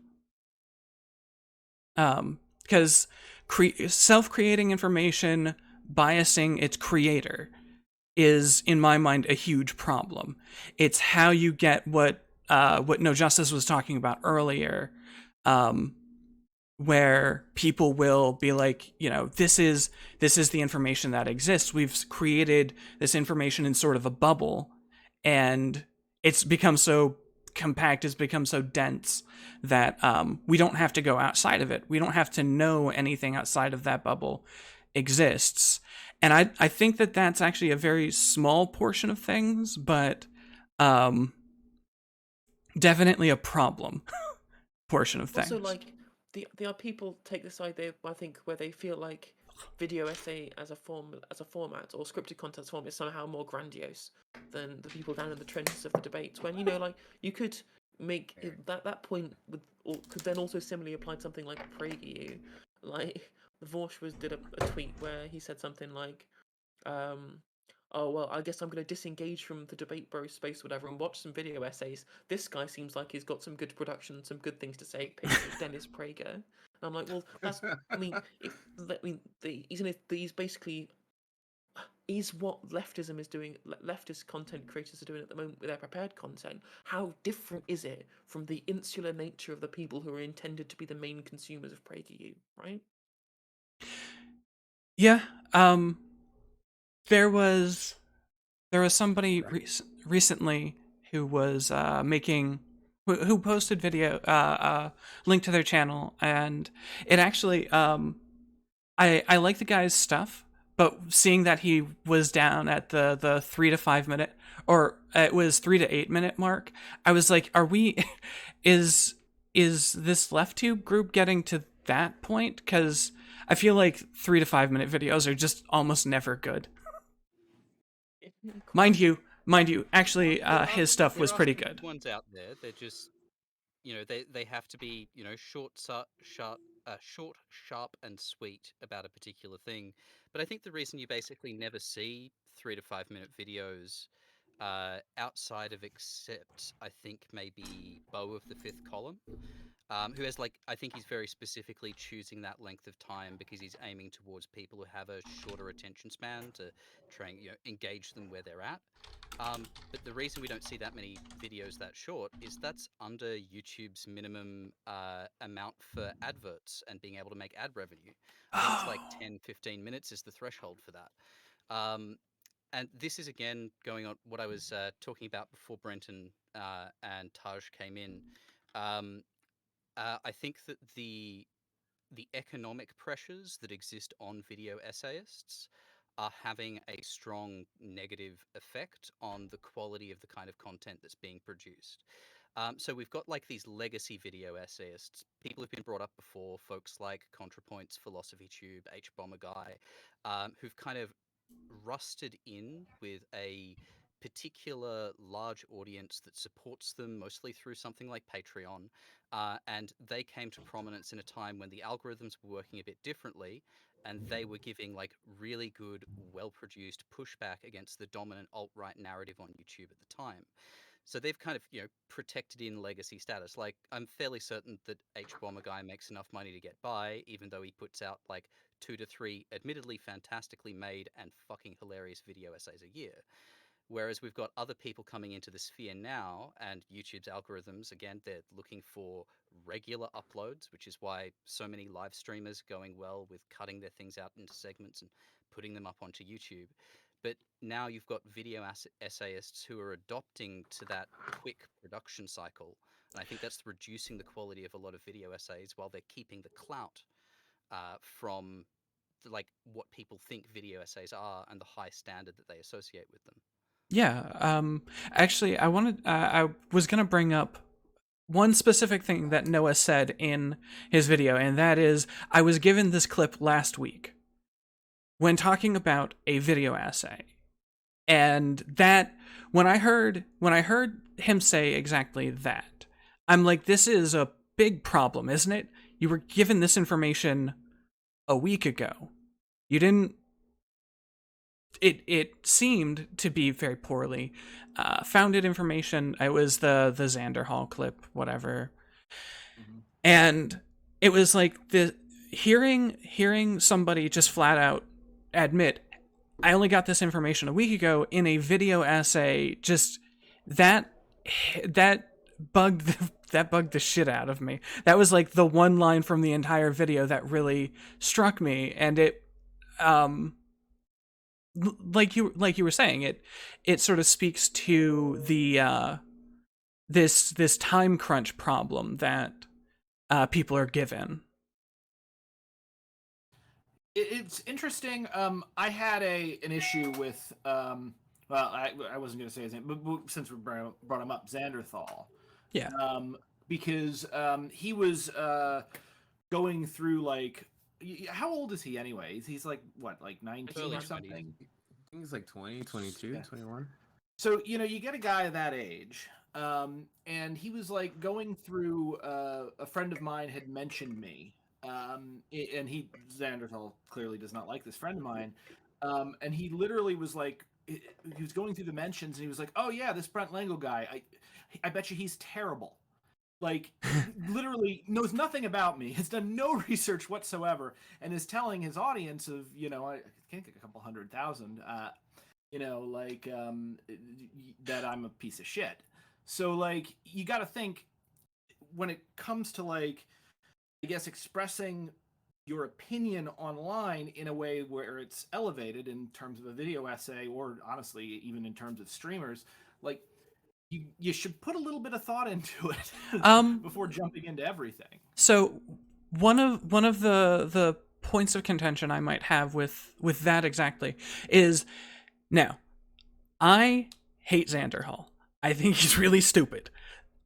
because self-creating information, biasing its creator, is in my mind a huge problem. It's how you get what No Justice was talking about earlier, where people will be like, you know, this is the information that exists. We've created this information in sort of a bubble, and it's become so compact, it's become so dense that we don't have to go outside of it. We don't have to know anything outside of that bubble exists. And I think that that's actually a very small portion of things, but definitely a problem portion of things. Also, like, the people take this idea, I think, where they feel like video essay as a format or scripted content form is somehow more grandiose than the people down in the trenches of the debates. When like you could make that point with, or could then also similarly apply to something like PragerU. Like Vouchers did a tweet where he said something like, "Oh well, I guess I'm going to disengage from the debate bro space, whatever, and watch some video essays. This guy seems like he's got some good production, some good things to say. Picture Dennis Prager." And I'm like, well, that's. I mean, he's basically is what leftism is doing. Leftist content creators are doing at the moment with their prepared content. How different is it from the insular nature of the people who are intended to be the main consumers of PragerU, right? Yeah. There was somebody recently who was who posted video link to their channel, and it actually I like the guy's stuff, but seeing that he was down at the 3 to 5 minute, or it was 3 to 8 minute mark, I was like, are we is this LeftTube group getting to that point? Because I feel like 3 to 5 minute videos are just almost never good. Mind you, actually, his stuff was pretty good. Ones out there, they're just, they have to be, short, sharp, and sweet about a particular thing. But I think the reason you basically never see 3 to 5 minute videos outside of, except I think maybe Beau of the Fifth Column, who has, like, I think he's very specifically choosing that length of time because he's aiming towards people who have a shorter attention span to try and engage them where they're at. But the reason we don't see that many videos that short is that's under YouTube's minimum amount for adverts and being able to make ad revenue. I think it's like 10, 15 minutes is the threshold for that. And this is, again, going on what I was talking about before Brenton and Taj came in. I think that the economic pressures that exist on video essayists are having a strong negative effect on the quality of the kind of content that's being produced. So we've got like these legacy video essayists, people who've been brought up before, folks like ContraPoints, Philosophy Tube, H Bomber Guy, who've kind of rusted in with a particular large audience that supports them mostly through something like Patreon. And they came to prominence in a time when the algorithms were working a bit differently, and they were giving like really good, well-produced pushback against the dominant alt-right narrative on YouTube at the time. So they've kind of, protected in legacy status. Like, I'm fairly certain that H Bomber Guy makes enough money to get by, even though he puts out like 2 to 3 admittedly fantastically made and fucking hilarious video essays a year. Whereas we've got other people coming into the sphere now, and YouTube's algorithms, again, they're looking for regular uploads, which is why so many live streamers going well with cutting their things out into segments and putting them up onto YouTube. But now you've got video essayists who are adopting to that quick production cycle. And I think that's reducing the quality of a lot of video essays while they're keeping the clout from like what people think video essays are and the high standard that they associate with them. Yeah. Actually, I was gonna bring up one specific thing that Noah said in his video, and that is, I was given this clip last week when talking about a video essay, and that when I heard him say exactly that, I'm like, this is a big problem, isn't it? You were given this information a week ago. You didn't. It seemed to be very poorly founded information. It was the Zanderthal clip, whatever, and it was like the hearing somebody just flat out admit, I only got this information a week ago in a video essay. Just that bugged the shit out of me. That was like the one line from the entire video that really struck me, and it like you were saying, it sort of speaks to the this time crunch problem that people are given. It's interesting. I had an issue with well, I wasn't going to say his name, but since we brought him up, Zanderthal. Yeah. Because he was going through like how old is he anyway? He's like what, like 19 Early or 20s. something? I think it's like 20, 22, Yeah. 21. So you get a guy that age, and he was like going through. A friend of mine had mentioned me, and Zanderthal clearly does not like this friend of mine, and he literally was like, he was going through the mentions, and he was like, "Oh yeah, this Brent Lango guy. I bet you he's terrible. Like, literally knows nothing about me, has done no research whatsoever, and is telling his audience of I think a couple 100,000." Like that I'm a piece of shit. So like you got to think when it comes to like I guess expressing your opinion online in a way where it's elevated in terms of a video essay or honestly even in terms of streamers, like you should put a little bit of thought into it before jumping into everything. So one of the points of contention I might have with that exactly is now I hate Zanderthal. I think he's really stupid.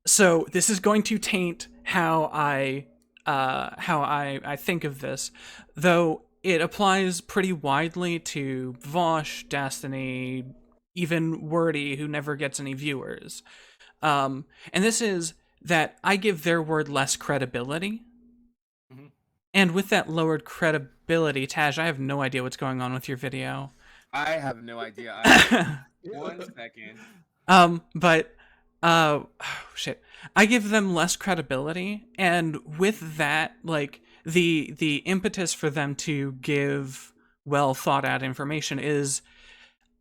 So this is going to taint how I think of this, though it applies pretty widely to Vosh, Destiny, even Wordy, who never gets any viewers. And this is that I give their word less credibility. Mm-hmm. And with that lowered credibility, Taj, I have no idea what's going on with your video. I have no idea. Either. 1 second. But shit. I give them less credibility, and with that, like the impetus for them to give well thought out information is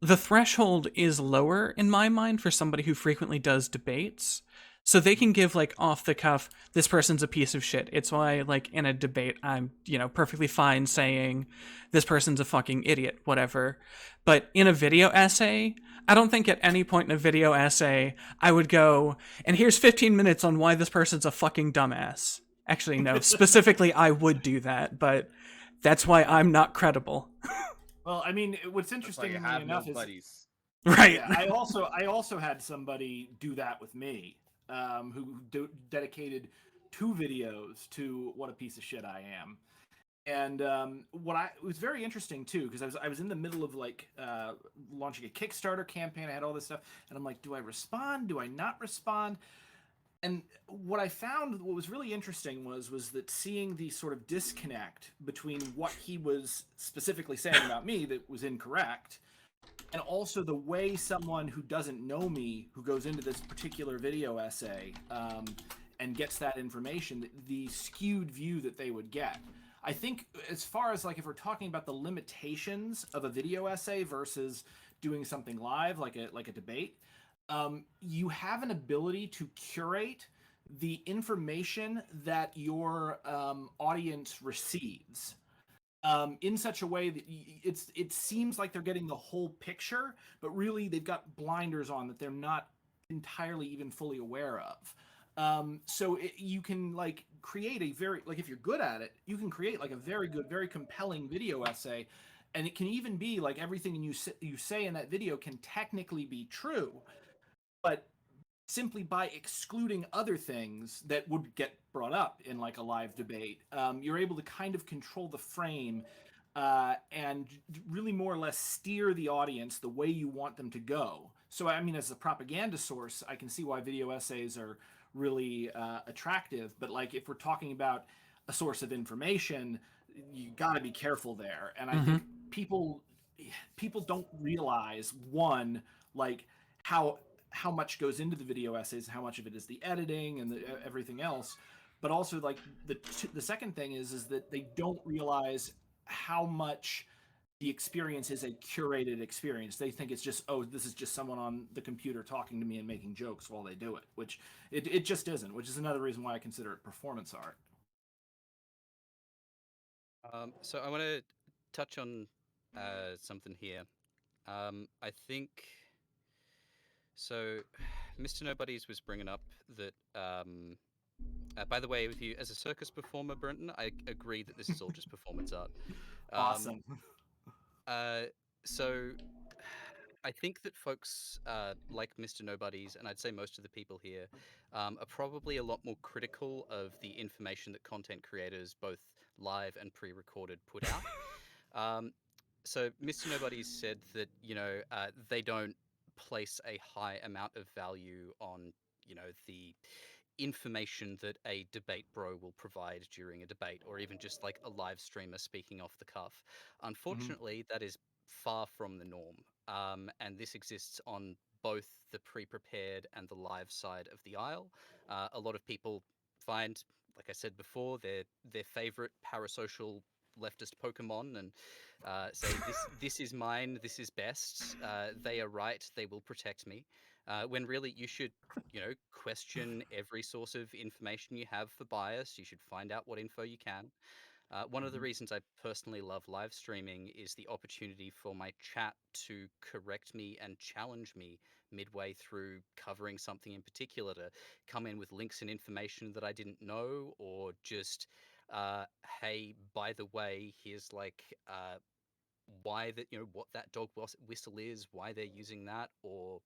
the threshold is lower in my mind for somebody who frequently does debates. So they can give like off the cuff, this person's a piece of shit. It's why like in a debate I'm, perfectly fine saying this person's a fucking idiot, whatever. But in a video essay, I don't think at any point in a video essay I would go, and here's 15 minutes on why this person's a fucking dumbass. Actually, no, specifically I would do that, but that's why I'm not credible. Well, I mean, what's That's why interesting you to me have no enough is buddies. Right. yeah, I also had somebody do that with me, who dedicated 2 videos to what a piece of shit I am. And it was very interesting too, because I was in the middle of like launching a Kickstarter campaign. I had all this stuff, and I'm like, do I respond? Do I not respond? And what I found, what was really interesting was that seeing the sort of disconnect between what he was specifically saying about me that was incorrect, and also the way someone who doesn't know me, who goes into this particular video essay and gets that information, the skewed view that they would get. I think as far as like if we're talking about the limitations of a video essay versus doing something live like a debate, you have an ability to curate the information that your audience receives in such a way that it seems like they're getting the whole picture, but really they've got blinders on that they're not entirely even fully aware of. So you can like create a very like if you're good at it, you can create like a very good, very compelling video essay, and it can even be like everything you say in that video can technically be true, but simply by excluding other things that would get brought up in like a live debate, you're able to kind of control the frame and really more or less steer the audience the way you want them to go. So, I mean, as a propaganda source, I can see why video essays are really attractive. But like, if we're talking about a source of information, you got to be careful there. And I think people don't realize one like how much goes into the video essays, how much of it is the editing and everything else, but also like the second thing is that they don't realize how much the experience is a curated experience. They think it's just, oh, this is just someone on the computer talking to me and making jokes while they do it, which it just isn't, which is another reason why I consider it performance art. So I want to touch on something here. I think so. Mr. Nobody's was bringing up that. By the way, with you as a circus performer, Brenton, I agree that this is all just performance art. Awesome. So I think that folks like Mr. Nobody's, and I'd say most of the people here, are probably a lot more critical of the information that content creators, both live and pre-recorded put out. So Mr. Nobody said that they don't place a high amount of value on the information that a debate bro will provide during a debate, or even just like a live streamer speaking off the cuff. Unfortunately, that is far from the norm, and this exists on both the pre-prepared and the live side of the aisle. A lot of people find, like I said before, their favorite parasocial leftist Pokemon and say this is mine, this is best. They are right, they will protect me. When really you should, question every source of information you have for bias. You should find out what info you can. One of the reasons I personally love live streaming is the opportunity for my chat to correct me and challenge me midway through covering something in particular, to come in with links and information that I didn't know, or just, hey, by the way, here's like why that, what that dog whistle is, why they're using that, or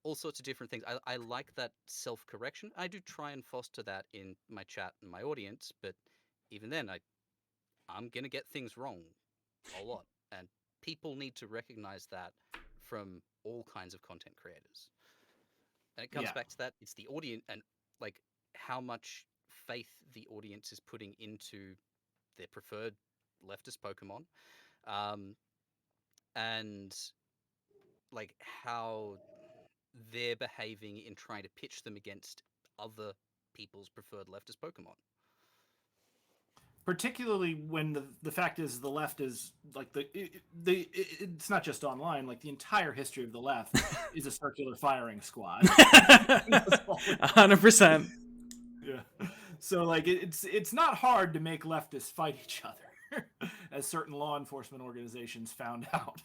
all sorts of different things. I like that self-correction. I do try and foster that in my chat and my audience, but even then, I'm gonna get things wrong a lot, and people need to recognize that from all kinds of content creators. And it comes Yeah. back to that. It's the audience, and like how much faith the audience is putting into their preferred leftist Pokemon, and like how they're behaving in trying to pitch them against other people's preferred leftist Pokemon. Particularly when the fact is the left is like it's not just online, like the entire history of the left is a circular firing squad. 100%. Yeah. So like it's not hard to make leftists fight each other, as certain law enforcement organizations found out.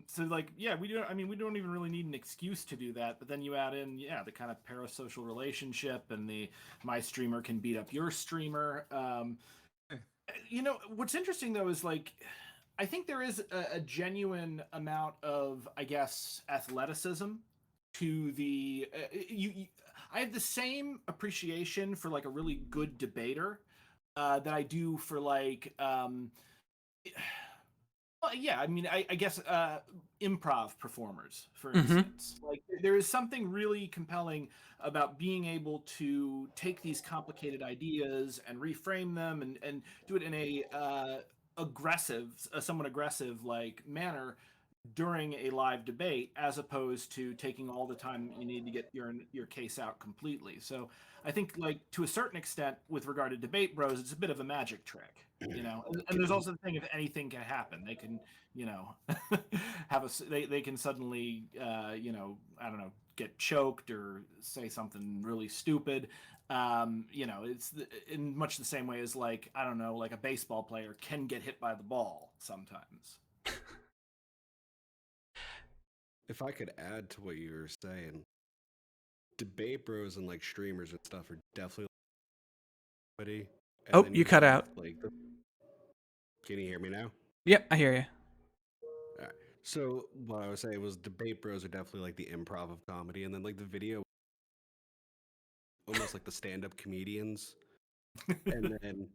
So like we don't even really need an excuse to do that. But then you add in the kind of parasocial relationship and the my streamer can beat up your streamer. What's interesting though is like I think there is a genuine amount of, I guess, athleticism to the I have the same appreciation for like a really good debater that I do for like I guess improv performers, for instance. Like there is something really compelling about being able to take these complicated ideas and reframe them and do it in a somewhat aggressive like manner during a live debate, as opposed to taking all the time you need to get your case out completely. So I think, like, to a certain extent, with regard to debate bros, it's a bit of a magic trick, and there's also the thing, if anything can happen, they can, they can suddenly, I don't know, get choked or say something really stupid. It's in much the same way as, like, I don't know, like a baseball player can get hit by the ball sometimes. If I could add to what you were saying, debate bros and like streamers and stuff are definitely Oh, you cut out. Can you hear me now? Yep, I hear you. All right. So what I was saying was debate bros are definitely like the improv of comedy, and then like the video, almost like the stand-up comedians, and then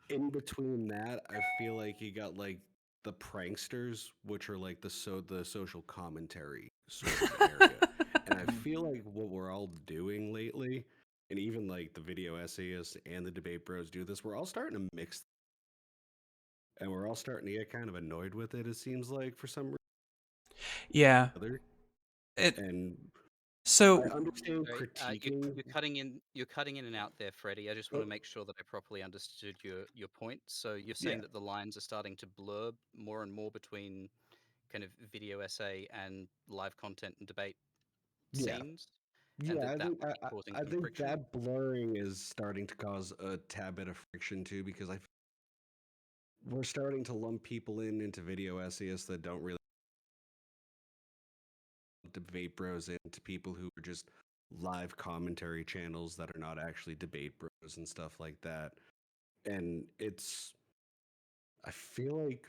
in between that, I feel like you got like the pranksters, which are like the social commentary sort of area. And I feel like what we're all doing lately, and even like the video essayists and the debate bros do this, we're all starting to mix, and we're all starting to get kind of annoyed with it. It seems like for some reason. Yeah. And so I understand Sorry, critiquing. you're cutting in and out there, Freddie. I just want to make sure that I properly understood your point. So you're saying that the lines are starting to blur more and more between kind of video essay and live content and debate scenes, and Yeah, that might be causing I some think friction. that blurring is starting to cause a tad bit of friction too, because we're starting to lump people into video essayists that don't really debate bros into people who are just live commentary channels that are not actually debate bros and stuff like that. And I feel like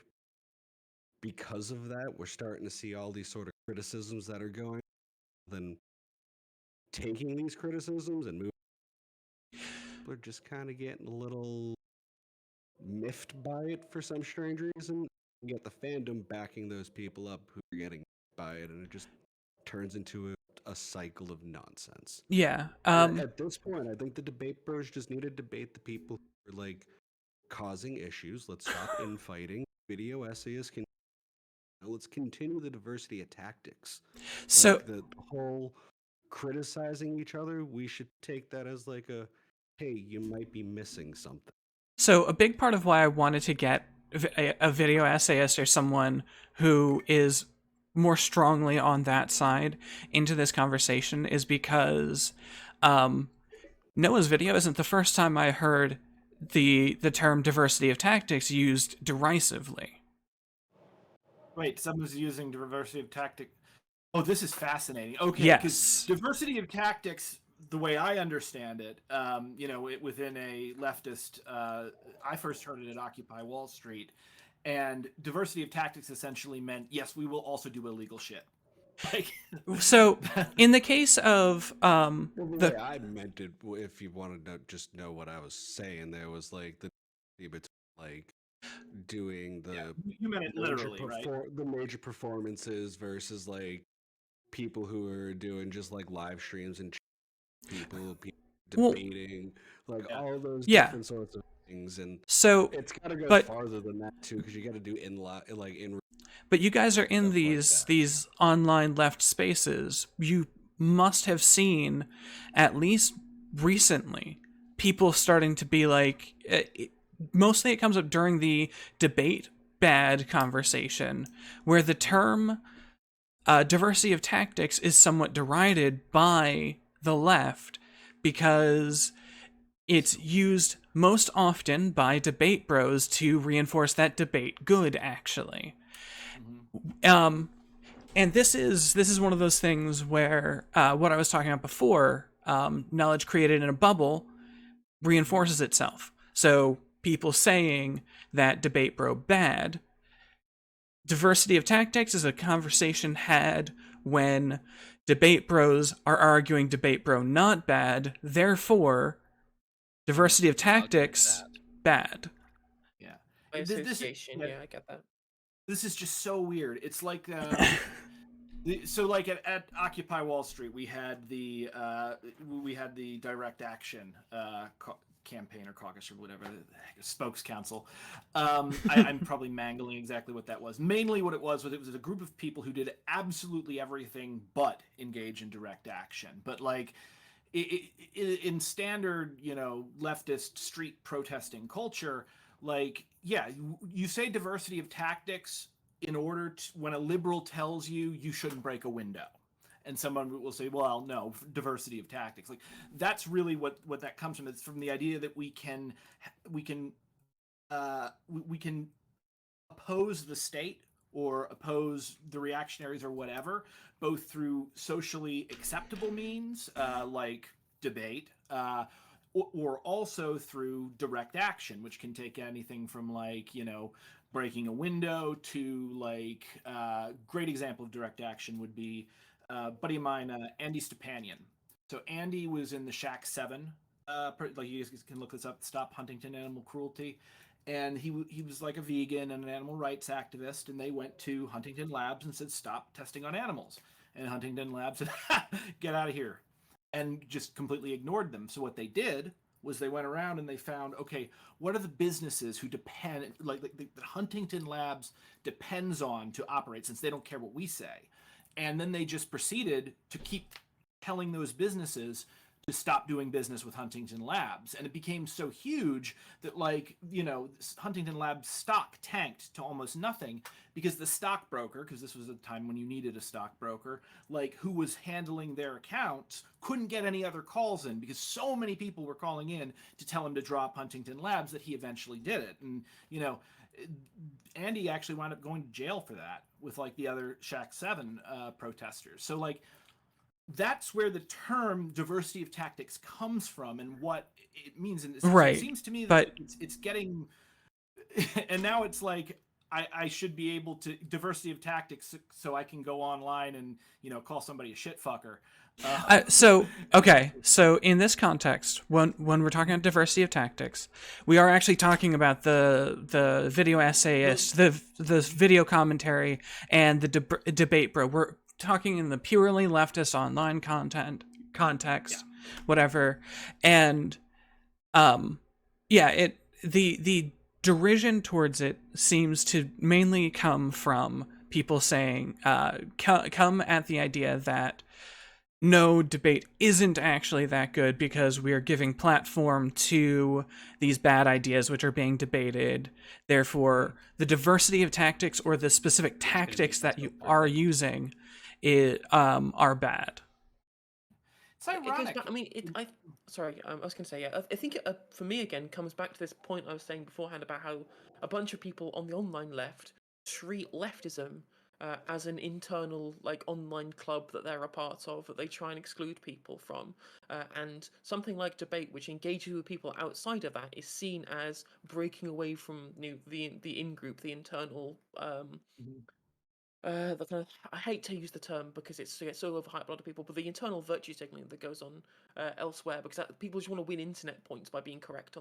because of that, we're starting to see all these sort of criticisms that are going, then taking these criticisms and moving, we're just kind of getting a little miffed by it for some strange reason. You get the fandom backing those people up who are getting miffed by it, and it just turns into a cycle of nonsense. Yeah. At this point, I think the debate bros just need to debate the people who are like causing issues. Let's stop infighting. Video essayists can. Let's continue the diversity of tactics. So Like the whole criticizing each other, we should take that as like a, hey, you might be missing something. So a big part of why I wanted to get a video essayist or someone who is more strongly on that side into this conversation is because Noah's video isn't the first time I heard the term diversity of tactics used derisively. Wait, someone's using diversity of tactic. Oh, this is fascinating. Okay, Yes. diversity of tactics, the way I understand it, within a leftist, I first heard it at Occupy Wall Street, and diversity of tactics essentially meant, yes, we will also do illegal shit. Like, So in the case of Well, the way I meant it, if you want to just know what I was saying, there was like the between like doing the you meant it literally, right? the major performances versus like people who are doing just like live streams and people Well, debating, like all those yeah. different sorts of things, and So it's got to go but farther than that too, because you got to do in. But you guys are in Stuff like these that. online left spaces. You must have seen, at least recently, people starting to be like. Mostly, it comes up during the debate bad conversation, where the term diversity of tactics is somewhat derided by the left because it's used most often by debate bros to reinforce that debate good, actually. And this is one of those things where what I was talking about before, knowledge created in a bubble reinforces itself. So people saying that debate bro bad, diversity of tactics is a conversation had when debate bros are arguing debate bro not bad, therefore diversity of tactics bad. Yeah. By This- association, yeah, I get that. This is just so weird. It's like so like at Occupy Wall Street, we had the direct action campaign or caucus or whatever, spokes council. I'm probably mangling exactly what that was. Mainly what it was a group of people who did absolutely everything but engage in direct action. But like in standard, leftist street protesting culture, like, yeah, you say diversity of tactics in order to, when a liberal tells you shouldn't break a window, and someone will say, well, no, diversity of tactics. Like, that's really what that comes from. It's from the idea that we can oppose the state or oppose the reactionaries or whatever, both through socially acceptable means like debate, or also through direct action, which can take anything from like, breaking a window to like, great example of direct action would be buddy of mine, Andy Stepanian. So Andy was in the Shack 7, like you guys can look this up, Stop Huntington Animal Cruelty. And he was like a vegan and an animal rights activist, and they went to Huntington Labs and said, stop testing on animals. And Huntington Labs said, get out of here, and just completely ignored them. So what they did was they went around and they found, okay, what are the businesses who depend, like the Huntington Labs depends on to operate, since they don't care what we say. And then they just proceeded to keep telling those businesses to stop doing business with Huntington Labs. And it became so huge that, like, Huntington Labs stock tanked to almost nothing because the stockbroker, because this was a time when you needed a stockbroker, like, who was handling their accounts, couldn't get any other calls in because so many people were calling in to tell him to drop Huntington Labs that he eventually did it. And, Andy actually wound up going to jail for that with like the other Shack 7 protesters. So like, that's where the term diversity of tactics comes from and what it means. And right. It seems to me that but it's getting, and now it's like, I should be able to diversity of tactics so I can go online and call somebody a shit fucker. So okay, so in this context, when we're talking about diversity of tactics, we are actually talking about the video essayist, the video commentary, and the debate bro. We're talking in the purely leftist online context, whatever, and yeah, the derision towards it seems to mainly come from people saying come at the idea that no, debate isn't actually that good because we are giving platform to these bad ideas which are being debated. Therefore, the diversity of tactics or the specific tactics that you are using are bad. It's It goes ironic. back. I mean, sorry. I was going to say, yeah. I think it, for me again comes back to this point I was saying beforehand about how a bunch of people on the online left treat leftism as an internal like online club that they're a part of that they try and exclude people from, and something like debate, which engages with people outside of that, is seen as breaking away from the in group, the internal the kind of, I hate to use the term because it's so overhyped a lot of people, but the internal virtue signaling that goes on elsewhere, because people just want to win internet points by being correct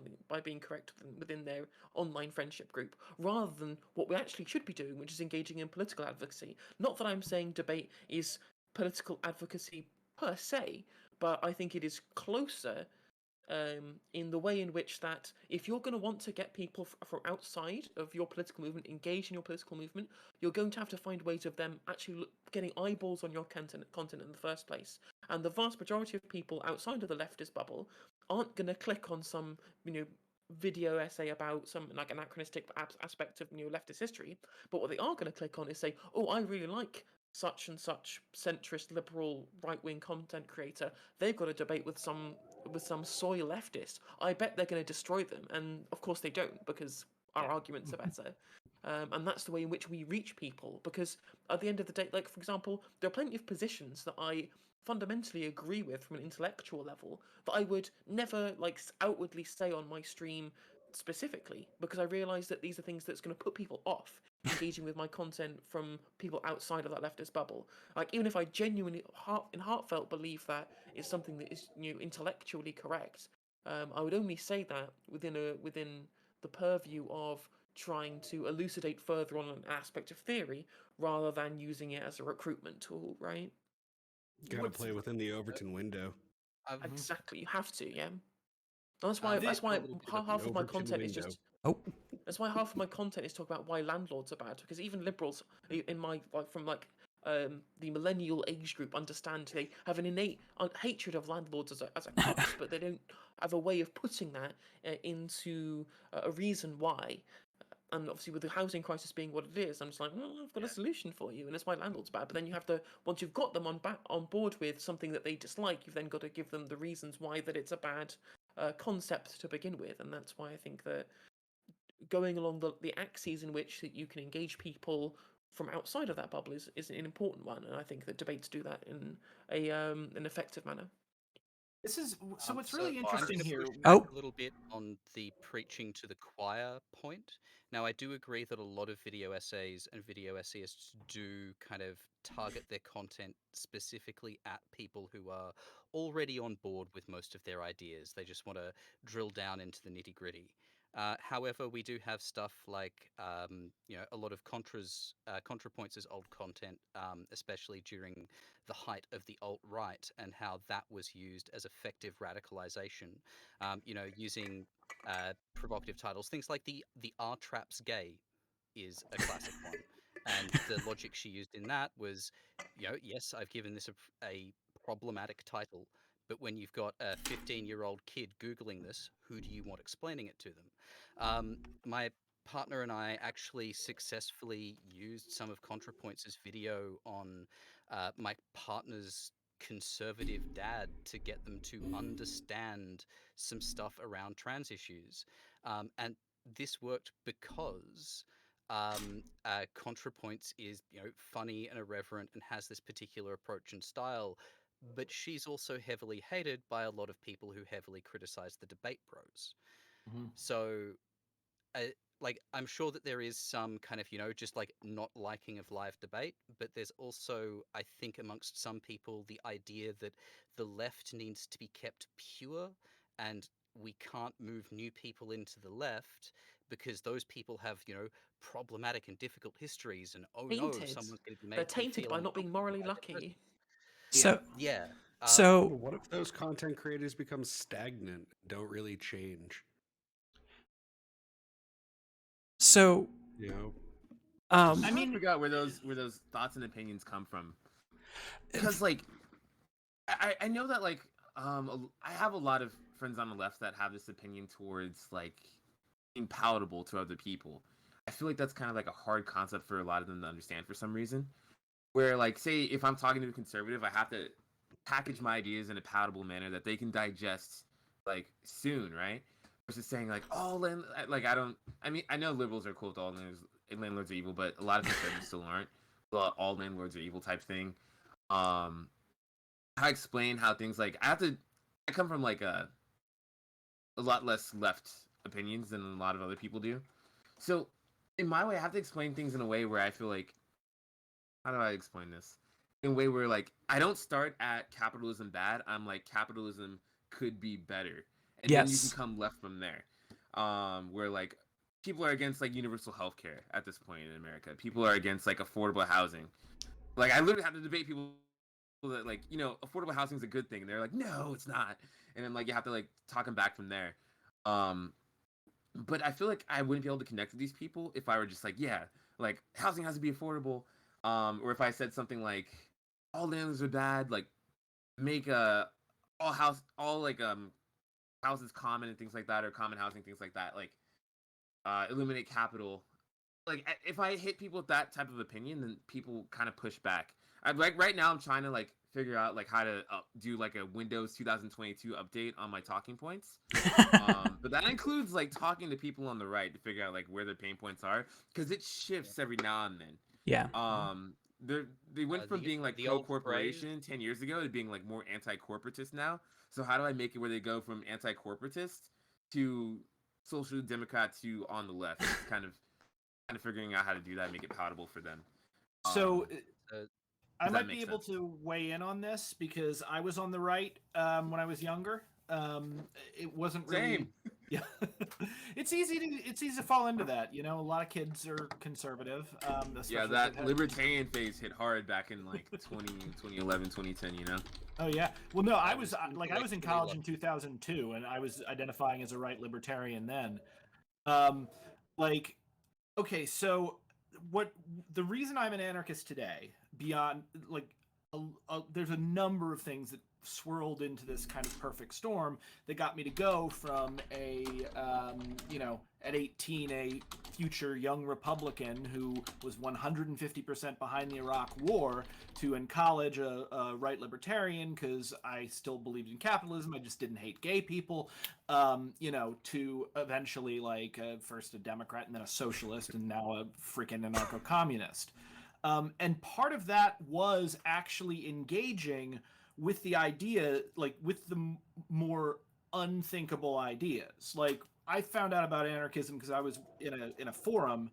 within their online friendship group, rather than what we actually should be doing, which is engaging in political advocacy. Not that I'm saying debate is political advocacy per se, but I think it is closer in the way in which that if you're going to want to get people from outside of your political movement engaged in your political movement, you're going to have to find ways of them actually getting eyeballs on your content in the first place. And the vast majority of people outside of the leftist bubble aren't going to click on some video essay about some like anachronistic aspect of leftist history, but what they are going to click on is say, oh, I really like such and such centrist liberal right-wing content creator. They've got a debate with some soy leftists. I bet they're going to destroy them, and of course they don't, because our arguments are better. And that's the way in which we reach people, because at the end of the day, like for example, there are plenty of positions that I fundamentally agree with from an intellectual level that I would never like outwardly say on my stream specifically, because I realise that these are things that's going to put people off engaging with my content from people outside of that leftist bubble. Like even if I genuinely heartfelt believe that it's something that is intellectually correct, I would only say that within the purview of trying to elucidate further on an aspect of theory rather than using it as a recruitment tool, right? Gotta play within the Overton window. I've Exactly, you have to, yeah. And that's why I've got a little bit of half of my Overton content is window. just Oh, that's why half of my content is talk about why landlords are bad, because even liberals in my the millennial age group understand they have an innate hatred of landlords as a class, but they don't have a way of putting that into a reason why. And obviously, with the housing crisis being what it is, I'm just like, well, I've got a solution for you, and it's why landlord's bad. But then you have to, once you've got them on board with something that they dislike, you've then got to give them the reasons why that it's a bad concept to begin with, and that's why I think that going along the axes in which that you can engage people from outside of that bubble is an important one, and I think that debates do that in an effective manner. This is so. What's so really I'm interesting going to here. push back oh, a little bit on the preaching to the choir point. Now, I do agree that a lot of video essays and video essayists do kind of target their content specifically at people who are already on board with most of their ideas. They just want to drill down into the nitty gritty. However, we do have stuff like a lot of ContraPoints as old content, especially during the height of the alt right, and how that was used as effective radicalization. Using provocative titles, things like the R Trap's gay is a classic one, and the logic she used in that was, yes, I've given this a problematic title. But when you've got a 15-year-old kid Googling this, who do you want explaining it to them? My partner and I actually successfully used some of ContraPoints' video on my partner's conservative dad to get them to understand some stuff around trans issues. And this worked because ContraPoints is funny and irreverent and has this particular approach and style, but she's also heavily hated by a lot of people who heavily criticize the debate bros. Mhm. So like I'm sure that there is some kind of, just like not liking of live debate, but there's also, I think, amongst some people, the idea that the left needs to be kept pure, and we can't move new people into the left because those people have, problematic and difficult histories, and oh no, Tainted. someone's going to be They're made tainted feel by not being uncomfortable morally by their lucky. So yeah. so What if those content creators become stagnant, don't really change? so You know, um I mean, forgot where those thoughts and opinions come from. Because like I know that like I have a lot of friends on the left that have this opinion towards like being palatable to other people. I feel like that's kind of like a hard concept for a lot of them to understand for some reason. Where like say if I'm talking to a conservative, I have to package my ideas in a palatable manner that they can digest like soon, right? Versus saying like, oh, like I don't. I mean, I know liberals are cool with all landlords are evil, but a lot of conservatives still aren't. Well, all landlords are evil type thing. Um, I explain how things like I come from like a lot less left opinions than a lot of other people do. So in my way, I have to explain things in a way where I feel like, how do I explain this? In a way where like I don't start at capitalism bad. I'm like capitalism could be better, and then you can yes. come left from there. Where like people are against like universal health care at this point in America. People are against like affordable housing. Like I literally have to debate people that like affordable housing is a good thing, and they're like, no, it's not. And then like you have to like talk them back from there. Um, but I feel like I wouldn't be able to connect with these people if I were just like, yeah, like housing has to be affordable. Or if I said something like, all landlords are bad, like make all like houses common and things like that, or common housing things like that, like eliminate capital. Like if I hit people with that type of opinion, then people kind of push back. I like right now I'm trying to like figure out like how to do like a Windows 2022 update on my talking points. But that includes like talking to people on the right to figure out like where their pain points are, because it shifts every now and then. Yeah. They went from being like the pro old phrase. corporation 10 years ago to being like more anti corporatist now. So how do I make it where they go from anti corporatist to social democrat to on the left? It's kind of figuring out how to do that and make it palatable for them. so Uh, I Does that might make be able sense? to weigh in on this because I was on the right when I was younger. It wasn't really. Same. Yeah, it's easy to fall into that. You know, a lot of kids are conservative. Yeah, Especially if that they've had- libertarian phase hit hard back in like 2011, 2010, you know? Oh yeah. Well, no, I I was was like I was in intellectually college in lost. 2002, and I was identifying as a right libertarian then. Um, like, okay, so what the reason I'm an anarchist today, beyond like, there's a number of things that swirled into this kind of perfect storm that got me to go from at 18, a future young Republican who was 150% behind the Iraq War, to in college a right libertarian because I still believed in capitalism. I just didn't hate gay people. To eventually like first a Democrat and then a socialist and now a freaking anarcho-communist. And part of that was actually engaging with the idea, like with the more unthinkable ideas. Like I found out about anarchism because I was in a forum,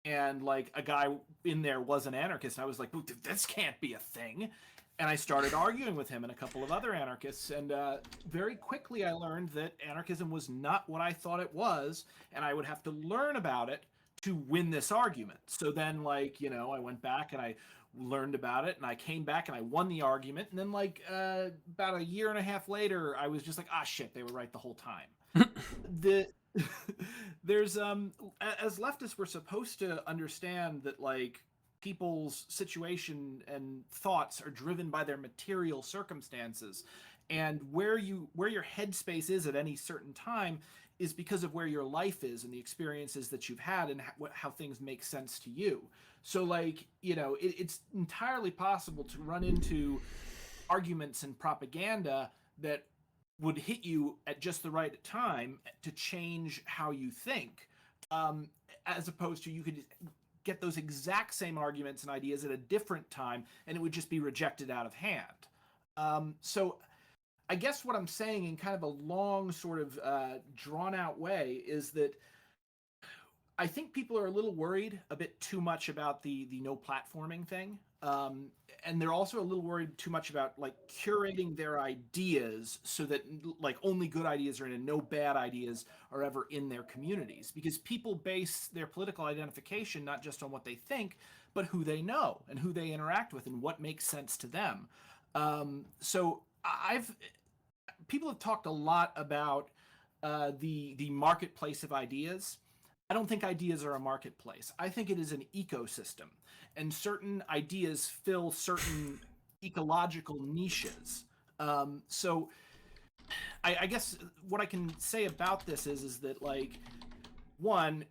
and like a guy in there was an anarchist, and I was like, this can't be a thing. And I started arguing with him and a couple of other anarchists, and very quickly I learned that anarchism was not what I thought it was, and I would have to learn about it to win this argument. So then, like, I went back and I learned about it, and I came back and I won the argument. And then, like, about a year and a half later, I was just like, ah, shit, they were right the whole time. the There's as leftists, we're supposed to understand that like people's situation and thoughts are driven by their material circumstances, and where your headspace is at any certain time is because of where your life is and the experiences that you've had and how things make sense to you. So like it's entirely possible to run into arguments and propaganda that would hit you at just the right time to change how you think, as opposed to you could get those exact same arguments and ideas at a different time and it would just be rejected out of hand. So I guess what I'm saying in kind of a long sort of drawn out way is that I think people are a little worried a bit too much about the no platforming thing, and they're also a little worried too much about like curating their ideas so that like only good ideas are in and no bad ideas are ever in their communities, because people base their political identification not just on what they think but who they know and who they interact with and what makes sense to them. So I've people have talked a lot about the marketplace of ideas. I don't think ideas are a marketplace. I think it is an ecosystem, and certain ideas fill certain ecological niches. So I guess what I can say about this is that like one,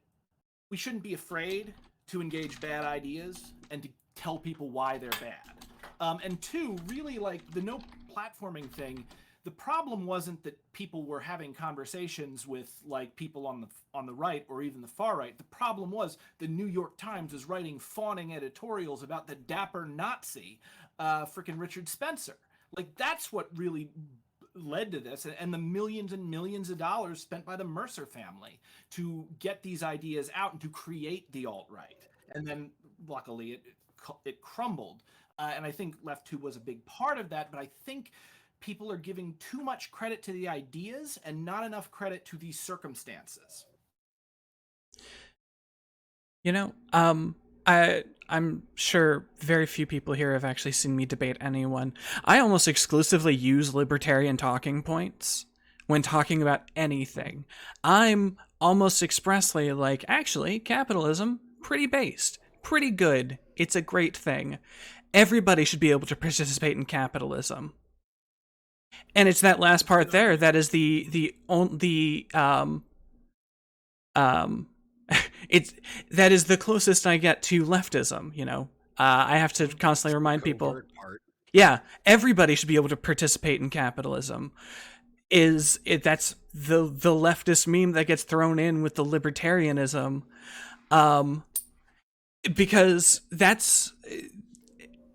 we shouldn't be afraid to engage bad ideas and to tell people why they're bad. And two, really like the no platforming thing. The problem wasn't that people were having conversations with like people on the right or even the far right. The problem was the New York Times was writing fawning editorials about the dapper Nazi, frickin' Richard Spencer. Like that's what really led to this, and the millions and millions of dollars spent by the Mercer family to get these ideas out and to create the alt-right. And then luckily it crumbled. And I think Left 2 was a big part of that, but I think people are giving too much credit to the ideas and not enough credit to the circumstances. You know, I'm sure very few people here have actually seen me debate anyone. I almost exclusively use libertarian talking points when talking about anything. I'm almost expressly like, actually, capitalism, pretty based, pretty good. It's a great thing. Everybody should be able to participate in capitalism. And it's that last part there that is it's that is the closest I get to leftism. You know, I have to constantly remind people. Yeah, everybody should be able to participate in capitalism. That's the leftist meme that gets thrown in with the libertarianism, because that's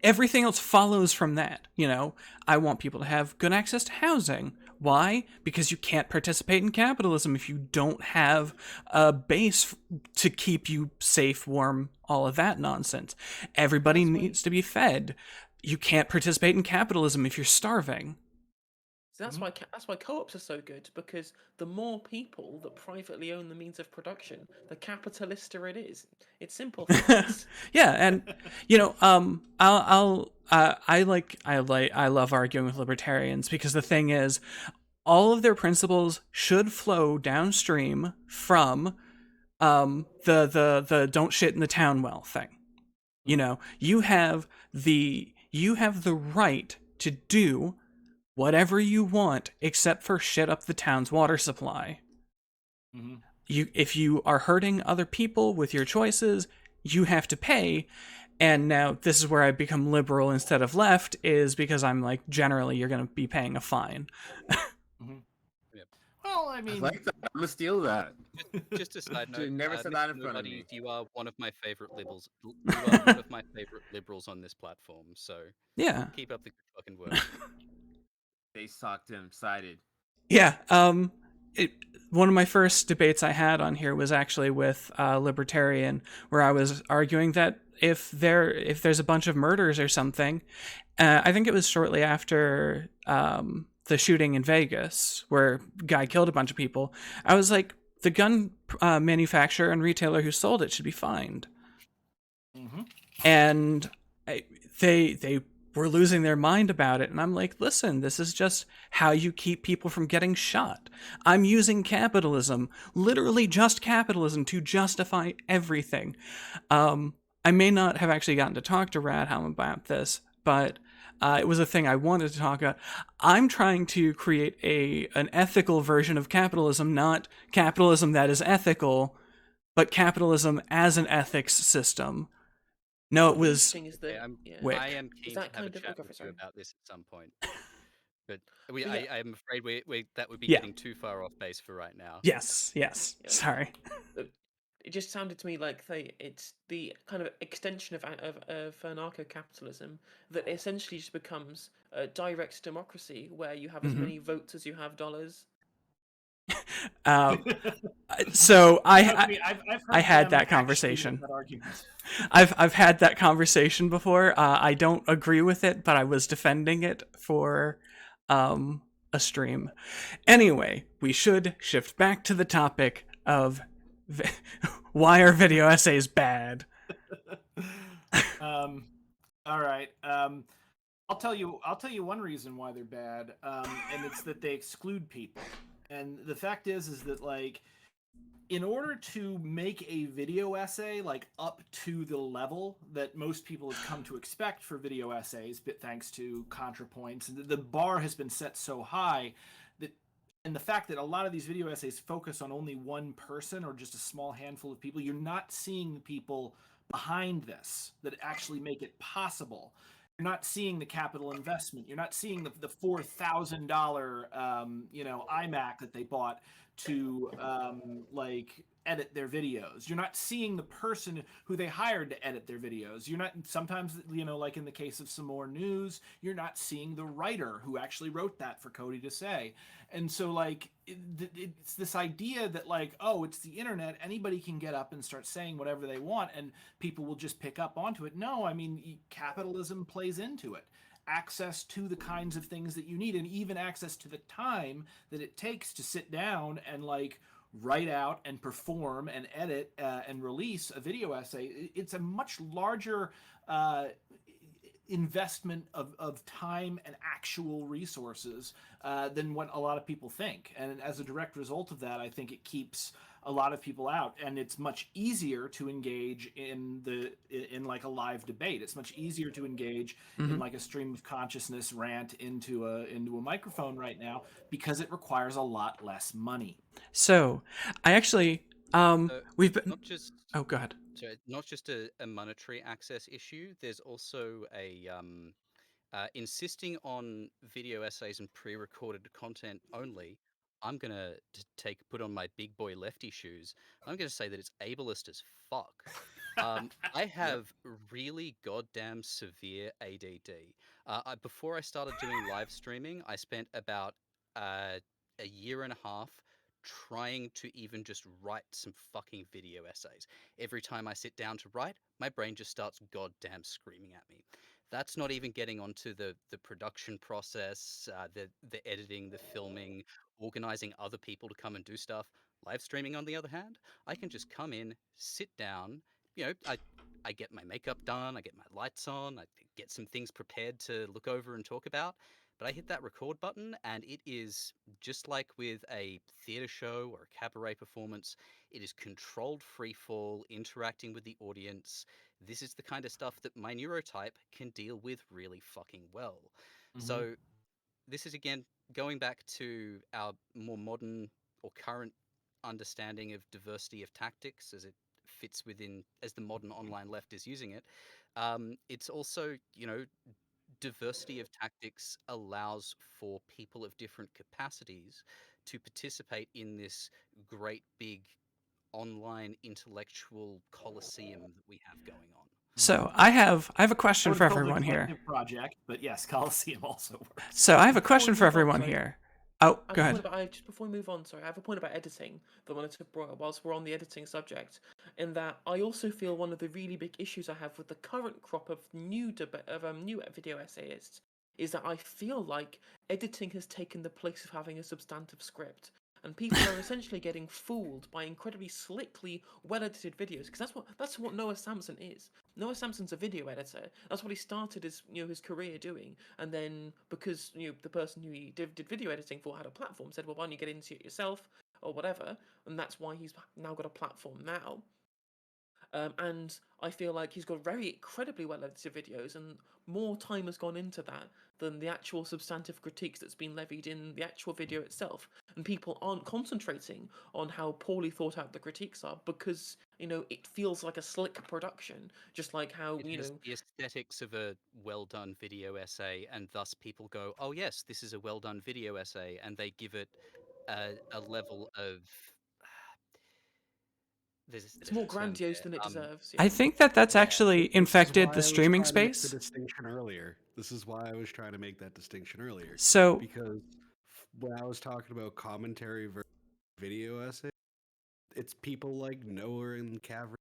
everything else follows from that. You know, I want people to have good access to housing. Why? Because you can't participate in capitalism if you don't have a base to keep you safe, warm, all of that nonsense. Everybody needs to be fed. You can't participate in capitalism if you're starving. So that's why co-ops are so good, because the more people that privately own the means of production, the capitalister it is. It's simple. Yeah, and you know, I love arguing with libertarians, because the thing is, all of their principles should flow downstream from the don't shit in the town well thing. You know, you have the right to do whatever you want except for shit up the town's water supply. Mm-hmm. If you are hurting other people with your choices, you have to pay. And now this is where I become liberal instead of left, is because I'm like, generally you're going to be paying a fine. Mm-hmm. Yep. Well, I mean, I like that. I'm gonna steal that. Just a side note. Never said that in front of me. You are one of my favorite liberals. You are one of my favorite liberals on this platform. So yeah, keep up the good fucking work. Face talked him, sided. Yeah. One of my first debates I had on here was actually with a libertarian, where I was arguing that if there's a bunch of murders or something, I think it was shortly after the shooting in Vegas where a guy killed a bunch of people. I was like, the gun manufacturer and retailer who sold it should be fined. Mm-hmm. And they were losing their mind about it. And I'm like, listen, this is just how you keep people from getting shot. I'm using capitalism, literally just capitalism, to justify everything. I may not have actually gotten to talk to Radhum about this, but it was a thing I wanted to talk about. I'm trying to create an ethical version of capitalism, not capitalism that is ethical, but capitalism as an ethics system. No, it was. I am keen to have a chat with you about this at some point, but I'm afraid that would be getting too far off base for right now. Yes. Yeah. Sorry. It just sounded to me like it's the kind of extension of anarcho-capitalism that essentially just becomes a direct democracy where you have as many votes as you have dollars. So Trust me, I've heard I had them that actually make conversation. that argument. I've had that conversation before. I don't agree with it, but I was defending it for a stream. Anyway, we should shift back to the topic of why are video essays bad. All right. I'll tell you one reason why they're bad, and it's that they exclude people. And the fact is that like, in order to make a video essay like up to the level that most people have come to expect for video essays, but thanks to ContraPoints, the bar has been set so high that, and the fact that a lot of these video essays focus on only one person or just a small handful of people, you're not seeing the people behind this that actually make it possible. You're not seeing the capital investment. You're not seeing the $4,000 iMac that they bought to like edit their videos. You're not seeing the person who they hired to edit their videos. You're not, sometimes, like in the case of some more news, you're not seeing the writer who actually wrote that for Cody to say. And so like it's this idea that like, oh, it's the internet, anybody can get up and start saying whatever they want and people will just pick up onto it. No, I mean, capitalism plays into it. Access to the kinds of things that you need, and even access to the time that it takes to sit down and like write out and perform and edit and release a video essay. It's a much larger investment of time and actual resources than what a lot of people think. And as a direct result of that, I think it keeps a lot of people out, and it's much easier to engage in like a live debate. It's much easier to engage in like a stream of consciousness rant into a microphone right now because it requires a lot less money. So I actually we've been not just oh go ahead. so not just a monetary access issue. There's also a insisting on video essays and pre-recorded content only. I'm gonna put on my big boy lefty shoes. I'm gonna say that it's ableist as fuck. I have really goddamn severe ADD. Before I started doing live streaming, I spent about a year and a half trying to even just write some fucking video essays. Every time I sit down to write, my brain just starts goddamn screaming at me. That's not even getting onto the production process, the editing, the filming, organizing other people to come and do stuff. Live streaming, on the other hand, I can just come in, sit down. I get my makeup done, I get my lights on, I get some things prepared to look over and talk about. But I hit that record button, and it is just like with a theater show or a cabaret performance. It is controlled freefall, interacting with the audience. This is the kind of stuff that my neurotype can deal with really fucking well. So this is, again, going back to our more modern or current understanding of diversity of tactics as it fits within, as the modern online left is using it. It's also, diversity of tactics allows for people of different capacities to participate in this great big online intellectual coliseum that we have going on. So I have a question I would for call it a everyone here. collective project, but yes, Coliseum also works. So I have a question for Before we move on, everyone sorry. here. Oh, go ahead. Just before we move on, sorry, I have a point about editing that I wanted to bring up whilst we're on the editing subject. In that, I also feel one of the really big issues I have with the current crop of new video essayists is that I feel like editing has taken the place of having a substantive script. And people are essentially getting fooled by incredibly slickly, well-edited videos, because that's what Noah Samsen is. Noah Samsen's a video editor. That's what he started his career doing. And then because the person who he did video editing for had a platform, said, well, why don't you get into it yourself or whatever? And that's why he's now got a platform now. And I feel like he's got very incredibly well edited videos, and more time has gone into that than the actual substantive critiques that's been levied in the actual video itself. And people aren't concentrating on how poorly thought out the critiques are because it feels like a slick production, just like how It has the aesthetics of a well done video essay, and thus people go, "Oh yes, this is a well done video essay," and they give it a level of. it's more grandiose than it deserves. I think that's actually infected the This is why I was streaming trying to make space. the distinction earlier. This is why I was trying to make that distinction earlier. So Because when I was talking about commentary video essay. It's people like Noah and Cavern,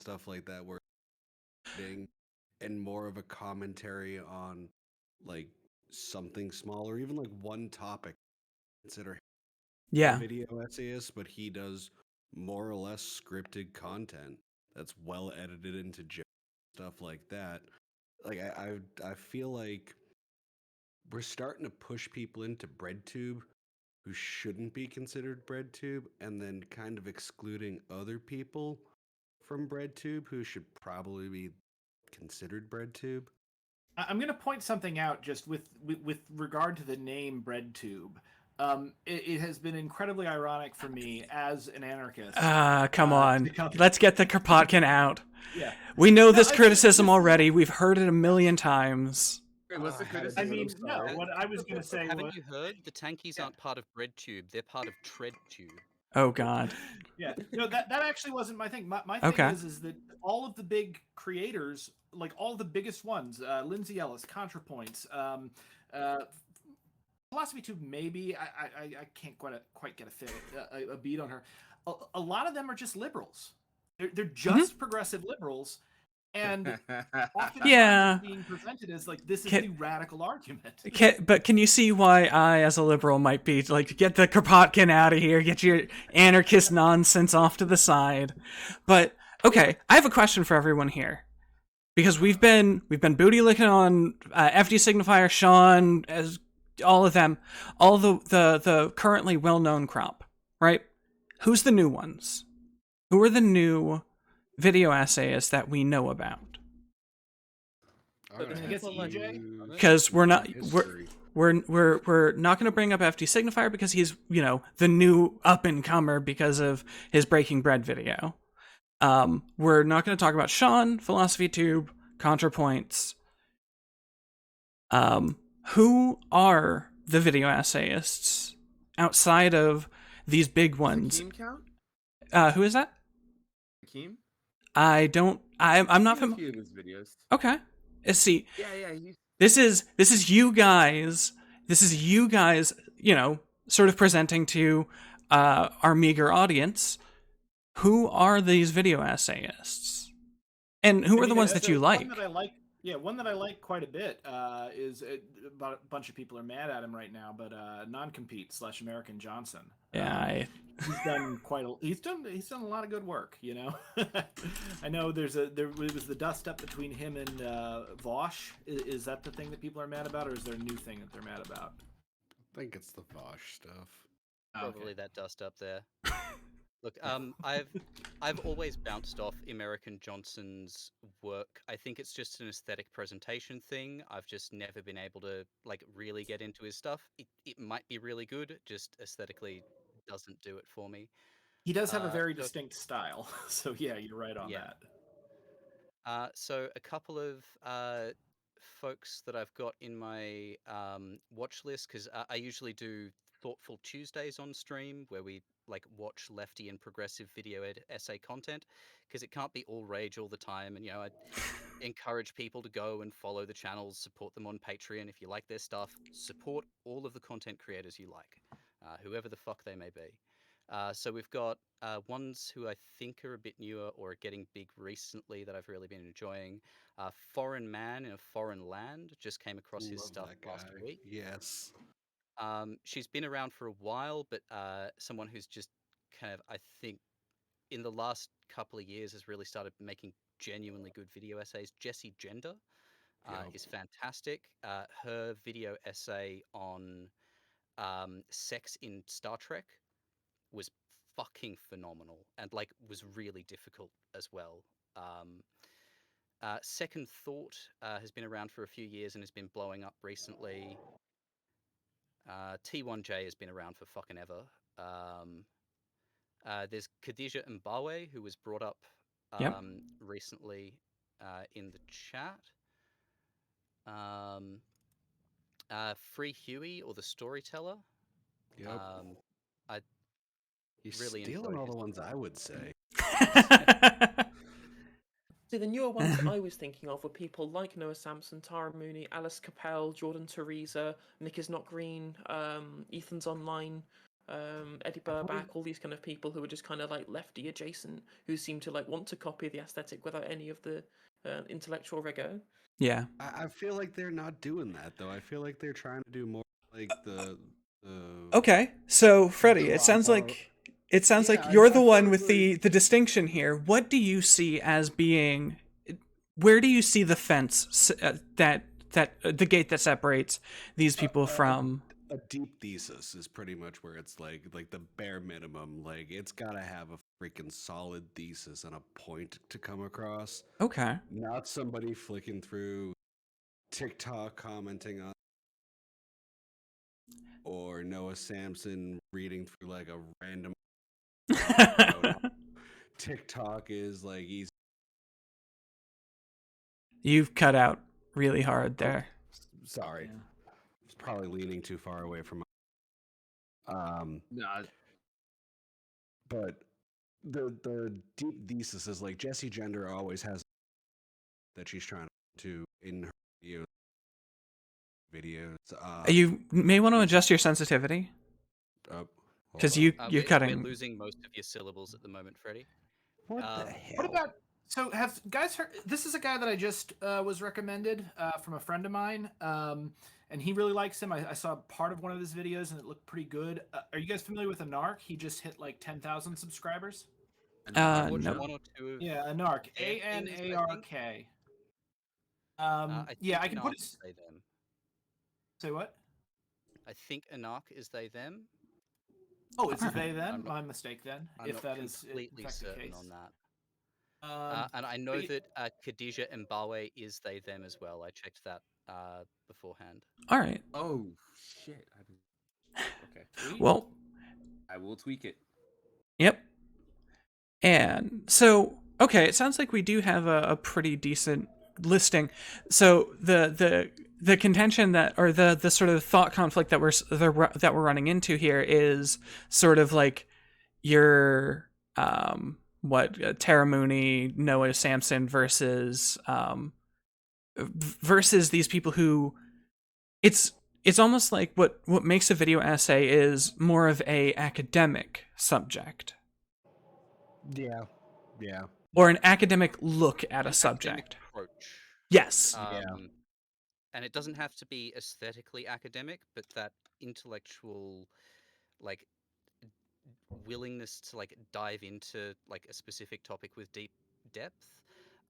stuff like that, where and more of a commentary on like something small or even like one topic. Consider Yeah. a video essayist, but he does more or less scripted content that's well edited into jokes, stuff like that. Like I feel like we're starting to push people into BreadTube who shouldn't be considered BreadTube, and then kind of excluding other people from BreadTube who should probably be considered BreadTube. I'm going to point something out just with regard to the name BreadTube. It has been incredibly ironic for me as an anarchist. Come on. to come- Let's get the Kropotkin out. Yeah. We know this I- criticism this- already. We've heard it a million times. Wait, what's the I had to criticism? I mean, I'm no. sorry. What I was going to say Haven't was, you heard? The tankies aren't part of BreadTube; they're part of TreadTube. Oh, God. yeah, no, that actually wasn't my thing. My thing Okay. is that all of the big creators, like all the biggest ones, Lindsay Ellis, ContraPoints, Philosophy Tube, maybe I can't quite get a beat on her. A lot of them are just liberals. They're just progressive liberals, and often Yeah. being presented as like this is Can- the radical argument. But can you see why I, as a liberal, might be like, get the Kropotkin out of here, get your anarchist nonsense off to the side? But okay, I have a question for everyone here, because we've been booty licking on FD Signifier, Sean, as all of them, all the currently well known crop, right? Who's the new ones? Who are the new video essayists that we know about? All But right, I guess people like- you- Because we're not history. we're not going to bring up FD Signifier because he's, the new up and comer because of his Breaking Bread video. We're not going to talk about Sean, Philosophy Tube, ContraPoints. Who are the video essayists outside of these big ones? Hakeem count? Who is that? Hakeem? I'm not Seen a familiar. few of his videos. Okay. See, Yeah, he's this is you guys. This is you guys, sort of presenting to our meager audience. Who are these video essayists? And who are the ones that you like? One that I like, one that I like quite a bit is about a bunch of people are mad at him right now, but non-compete / American Johnson. Yeah, He's done he's done a lot of good work. I know there was the dust up between him and Vouchers. Is that the thing that people are mad about, or is there a new thing that they're mad about? I think it's the Vosh stuff. Probably that dust up there. Look, I've always bounced off American Johnson's work. I think it's just an aesthetic presentation thing. I've just never been able to really get into his stuff. It might be really good, just aesthetically doesn't do it for me. He does have a very so- distinct style, so yeah, you're right on Yeah. that. So a couple of folks that I've got in my watch list, because I usually do Thoughtful Tuesdays on stream where we watch lefty and progressive video essay content, because it can't be all rage all the time. And I encourage people to go and follow the channels, support them on Patreon if you like their stuff, support all of the content creators you like, whoever the fuck they may be. So we've got ones who I think are a bit newer or are getting big recently that I've really been enjoying. Foreign Man in a Foreign Land just came across his Love stuff that last guy. week. Yes. She's been around for a while, but someone who's just kind of, I think, in the last couple of years has really started making genuinely good video essays. Jessie Gender is fantastic. Her video essay on sex in Star Trek was fucking phenomenal and was really difficult as well. Second Thought has been around for a few years and has been blowing up recently. T1J has been around for fucking ever. There's Khadija Mbawe, who was brought up recently in the chat. Free Huey, or the Storyteller. Yep. He's really stealing enjoyed all his the ones I would say. So the newer ones that I was thinking of were people like Noah Samsen, Tara Mooney, Alice Capel, Jordan Teresa, Nick is Not Green, Ethan's Online, Eddie Burback, all these kind of people who are just kind of like lefty adjacent, who seem to like want to copy the aesthetic without any of the intellectual rigor. Yeah. I feel like they're not doing that though. I feel like they're trying to do more like the Okay, so Freddie, it sounds Radhum. like Yeah, you're I the feel one like with the distinction here. What do you see as being? Where do you see the fence that the gate that separates these people from? a deep thesis is pretty much where it's like the bare minimum. Like it's gotta have a freaking solid thesis and a point to come across. Okay. Not somebody flicking through TikTok commenting on, or Noah Samsen reading through like a random TikTok is like he's You've cut out really hard there. sorry. Yeah. It's probably leaning too far away from No, but the deep thesis is like Jessie Gender always has that she's trying to in her videos. You may want to adjust your sensitivity Hold because on. you're We're cutting. losing most of your syllables at the moment, Freddie. What the um, hell? what about? So have guys heard? This is a guy that I just was recommended from a friend of mine, and he really likes him. I saw part of one of his videos and it looked pretty good. Are you guys familiar with Anark? He just hit like 10,000 subscribers. and I've no. watched one or two of Yeah, Anark. their things, I think. ANARK. Yeah, I can put Anarch it. is they them. Say what? I think Anarch is they them. Oh, it's Alright. they them. I'm not- My mistake then. I'm if not that is completely in fact the certain case. on that. Um, And I know but that Khadija Mbawe is they them as well. I checked that beforehand. All right. Oh shit! Okay, sweet. Well, I will tweak it. yep. And so, okay, it sounds like we do have a pretty decent listing. So the contention that, or the sort of thought conflict that we're running into here is sort of like your Tara Mooney, Noah Samsen versus these people who it's almost like what makes a video essay is more of a academic subject. Yeah. Or an academic look at a An subject. academic approach. Yes. And it doesn't have to be aesthetically academic, but that intellectual, like, willingness to like dive into like a specific topic with deep depth.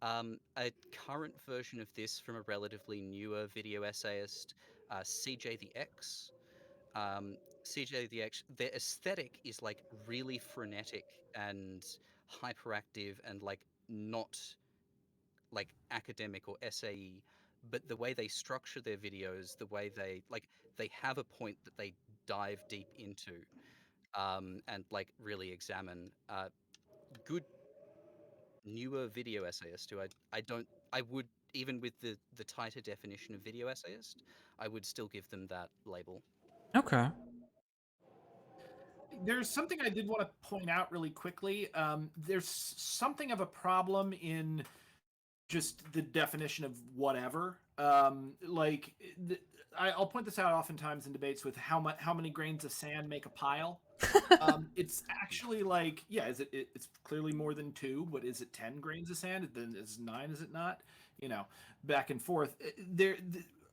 A current version of this from a relatively newer video essayist, CJ the X. CJ the X, their aesthetic is like really frenetic and hyperactive and like not like academic or essay, but the way they structure their videos, the way they have a point that they dive deep into, and like really examine. Good newer video essayist who I would, even with the tighter definition of video essayist, I would still give them that label. Okay. There's something I did want to point out really quickly. There's something of a problem in just the definition of whatever. I'll point this out oftentimes in debates with how many grains of sand make a pile. It's actually like, yeah, it's clearly more than 2, but is it 10 grains of sand? Then is 9? Is it not? Back and forth.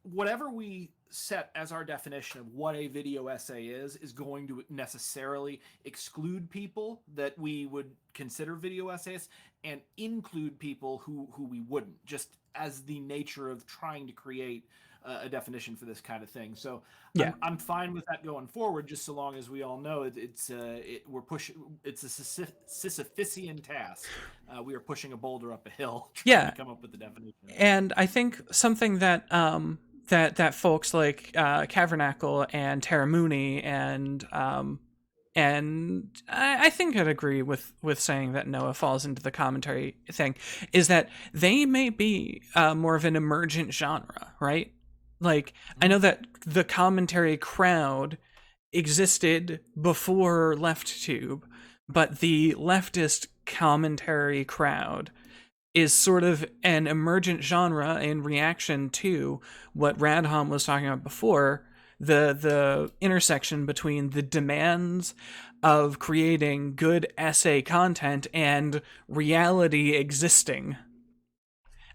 Whatever we set as our definition of what a video essay is going to necessarily exclude people that we would consider video essayists and include people who we wouldn't, just as the nature of trying to create a definition for this kind of thing. So Yeah. I'm fine with that going forward, just so long as we all know we're pushing. It's a Sisyphean task. We are pushing a boulder up a hill, trying to come up with the definition. And I think something that that folks like Tabernacle and Tara Mooney and I think I'd agree with saying that Noah falls into the commentary thing, is that they may be more of an emergent genre, right? Like, I know that the commentary crowd existed before LeftTube, but the leftist commentary crowd is sort of an emergent genre in reaction to what Radhum was talking about before, the intersection between the demands of creating good essay content and reality existing.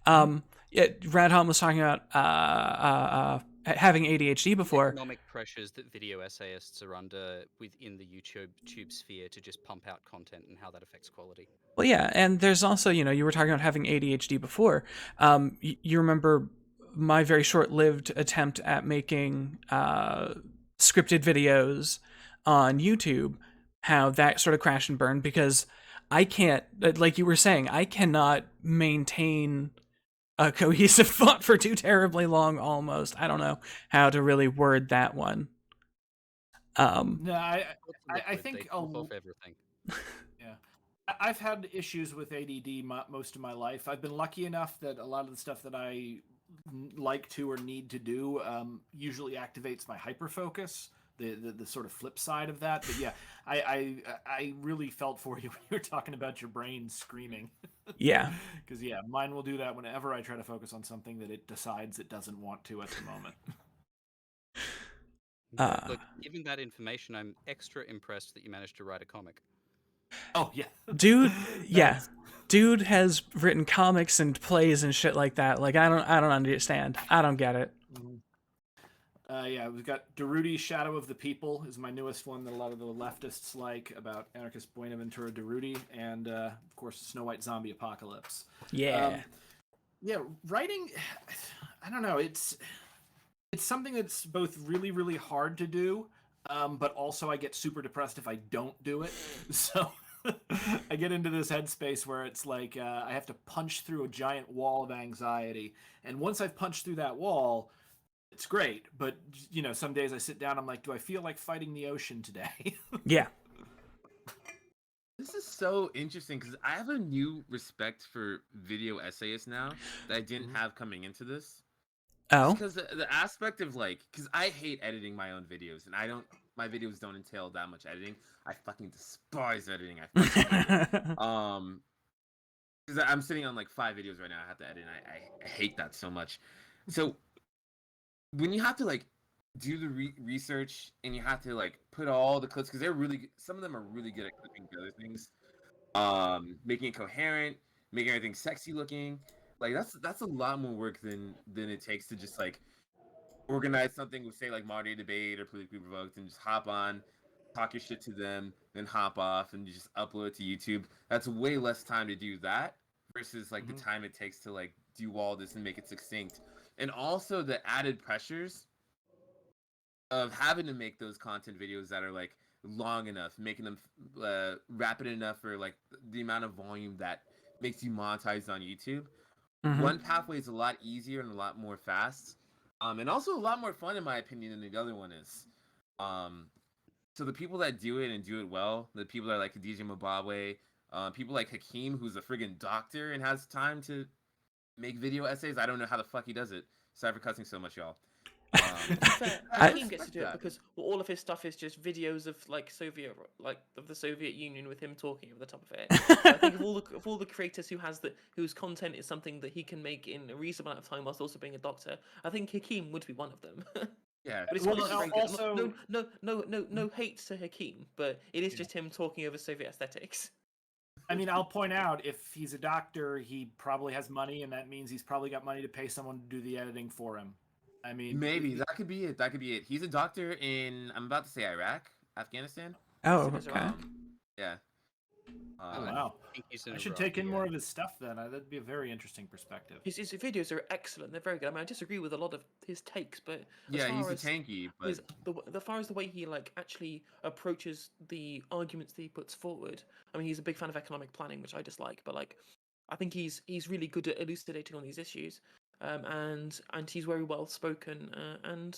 Radhum was talking about having ADHD before. Economic pressures that video essayists are under within the YouTube sphere to just pump out content and how that affects quality. Well, yeah, and there's also, you were talking about having ADHD before. You remember my very short-lived attempt at making scripted videos on YouTube, how that sort of crashed and burned because I can't, like you were saying, I cannot maintain a cohesive thought for too terribly long almost. I don't know how to really word that one. No, I think they pump off everything. Yeah, I've had issues with ADD most of my life. I've been lucky enough that a lot of the stuff that I like to or need to do usually activates my hyperfocus. The sort of flip side of that. But yeah, I really felt for you when you were talking about your brain screaming. Yeah. Because yeah, mine will do that whenever I try to focus on something that it decides it doesn't want to at the moment. Look, given that information, I'm extra impressed that you managed to write a comic. Oh yeah, dude. Yeah, dude has written comics and plays and shit like that. Like I don't understand. I don't get it. Yeah, we've got Durruti, Shadow of the People is my newest one that a lot of the leftists like, about anarchist Buenaventura Durruti, and of course Snow White Zombie Apocalypse. Yeah. Yeah, writing, I don't know, it's something that's both really, really hard to do, but also I get super depressed if I don't do it. So I get into this headspace where it's like I have to punch through a giant wall of anxiety, and once I've punched through that wall, it's great. But some days I sit down, I'm like, do I feel like fighting the ocean today? Yeah. This is so interesting because I have a new respect for video essayists now that I didn't have coming into this. Oh. Because the aspect of because I hate editing my own videos, and my videos don't entail that much editing. I fucking despise editing. Because I'm sitting on 5 videos right now. I have to edit. And I hate that so much. So when you have to do the research and you have to put all the clips, because some of them are really good at clipping together things, making it coherent, making everything sexy looking. That's a lot more work than it takes to just organize something with say moderated debate or politically provoked and just hop on, talk your shit to them, then hop off and just upload it to YouTube. That's way less time to do that versus the time it takes to do all this and make it succinct. And also the added pressures of having to make those content videos that are long enough, making them rapid enough for the amount of volume that makes you monetized on YouTube. One pathway is a lot easier and a lot more fast, and also a lot more fun in my opinion than the other one is. So the people that do it and do it well, the people that are like DJ Mababwe, people like Hakeem, who's a friggin' doctor and has time to make video essays. I don't know how the fuck he does it. Sorry for cussing so much, y'all. Hakeem gets to do it because all of his stuff is just videos of of the Soviet Union with him talking over the top of it. I think of all the creators whose content is something that he can make in a reasonable amount of time whilst also being a doctor, I think Hakeem would be one of them. Yeah. But it's also no hate to Hakeem, but it is just him talking over Soviet aesthetics. I mean, I'll point out, if he's a doctor, he probably has money, and that means he's probably got money to pay someone to do the editing for him. I mean, maybe that could be it. He's a doctor in, I'm about to say Iraq, Afghanistan. Oh, okay. Yeah. Wow. I should take in more of his stuff then. That'd be a very interesting perspective. His videos are excellent. They're very good. I mean, I disagree with a lot of his takes, but yeah, he's a tanky. But as far as the way he actually approaches the arguments that he puts forward, I mean, he's a big fan of economic planning, which I dislike. But I think he's really good at elucidating on these issues, and he's very well spoken, and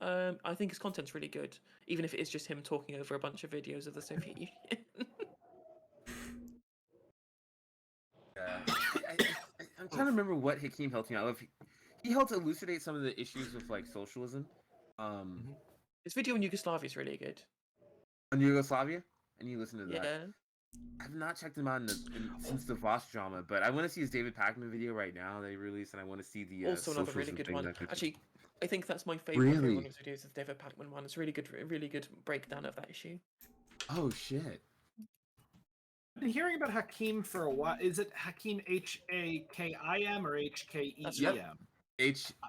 I think his content's really good, even if it is just him talking over a bunch of videos of the Soviet Union. I'm trying to remember what Hakeem helped me out with. He helped elucidate some of the issues with socialism. His video on Yugoslavia is really good. On Yugoslavia? And you listen to that? Yeah. I've not checked him out since the Vouchers drama, but I want to see his David Pakman video right now that he released, and I want to see the also another really good one. Actually, I think that's my favorite Really? one of his videos. Is the David Pakman one. It's really good breakdown of that issue. Oh shit. I've been hearing about Hakim for a while. Is it Hakim Hakim or HKEEM?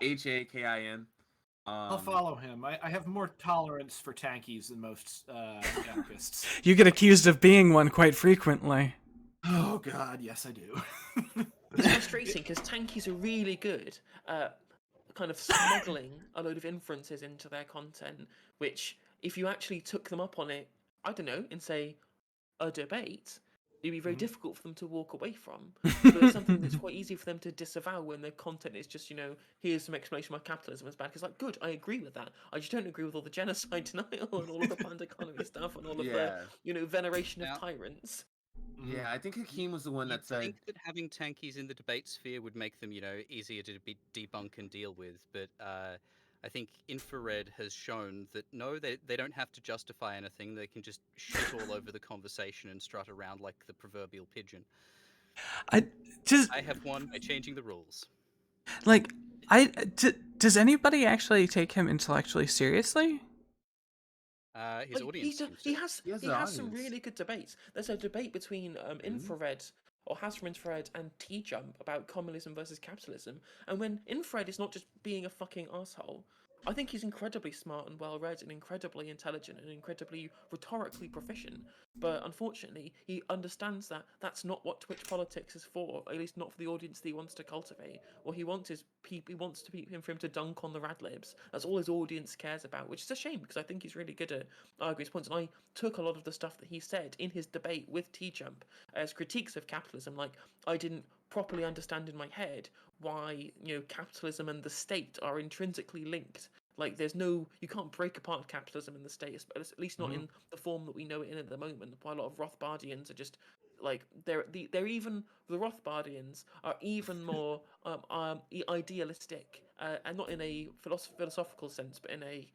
Hakim. I'll follow him. I have more tolerance for tankies than most anarchists. You get accused of being one quite frequently. Oh God, yes I do. It's frustrating because tankies are really good at kind of smuggling a load of inferences into their content, which if you actually took them up on it, I don't know, in say a debate, it'd be very difficult for them to walk away from. But it's something that's quite easy for them to disavow when their content is just, here's some explanation why capitalism is bad. Because, like, good, I agree with that. I just don't agree with all the genocide denial and all of the planned economy stuff and all of the, veneration of tyrants. Yeah, I think Hakim was the one that said. I think that having tankies in the debate sphere would make them, easier to debunk and deal with. But I think infrared has shown that no, they don't have to justify anything. They can just shit all over the conversation and strut around like the proverbial pigeon. I have won by changing the rules. Like, does anybody actually take him intellectually seriously? His audience. He has some audience. really good debates. There's a debate between Infrared or Hasra Infrared and T-Jump about communism versus capitalism. And when Infrared is not just being a fucking asshole, I think he's incredibly smart and well-read and incredibly intelligent and incredibly rhetorically proficient. But unfortunately, he understands that that's not what Twitch politics is for, at least not for the audience that he wants to cultivate. What he wants is for him to dunk on the radlibs. That's all his audience cares about, which is a shame because I think he's really good at arguing his points. And I took a lot of the stuff that he said in his debate with T-Jump as critiques of capitalism. Like, I didn't properly understand in my head why capitalism and the state are intrinsically linked. Like, you can't break apart capitalism and the state, at least not in the form that we know it in at the moment. Why a lot of Rothbardians are just like the Rothbardians are even more idealistic, and not in a philosophical sense, but in a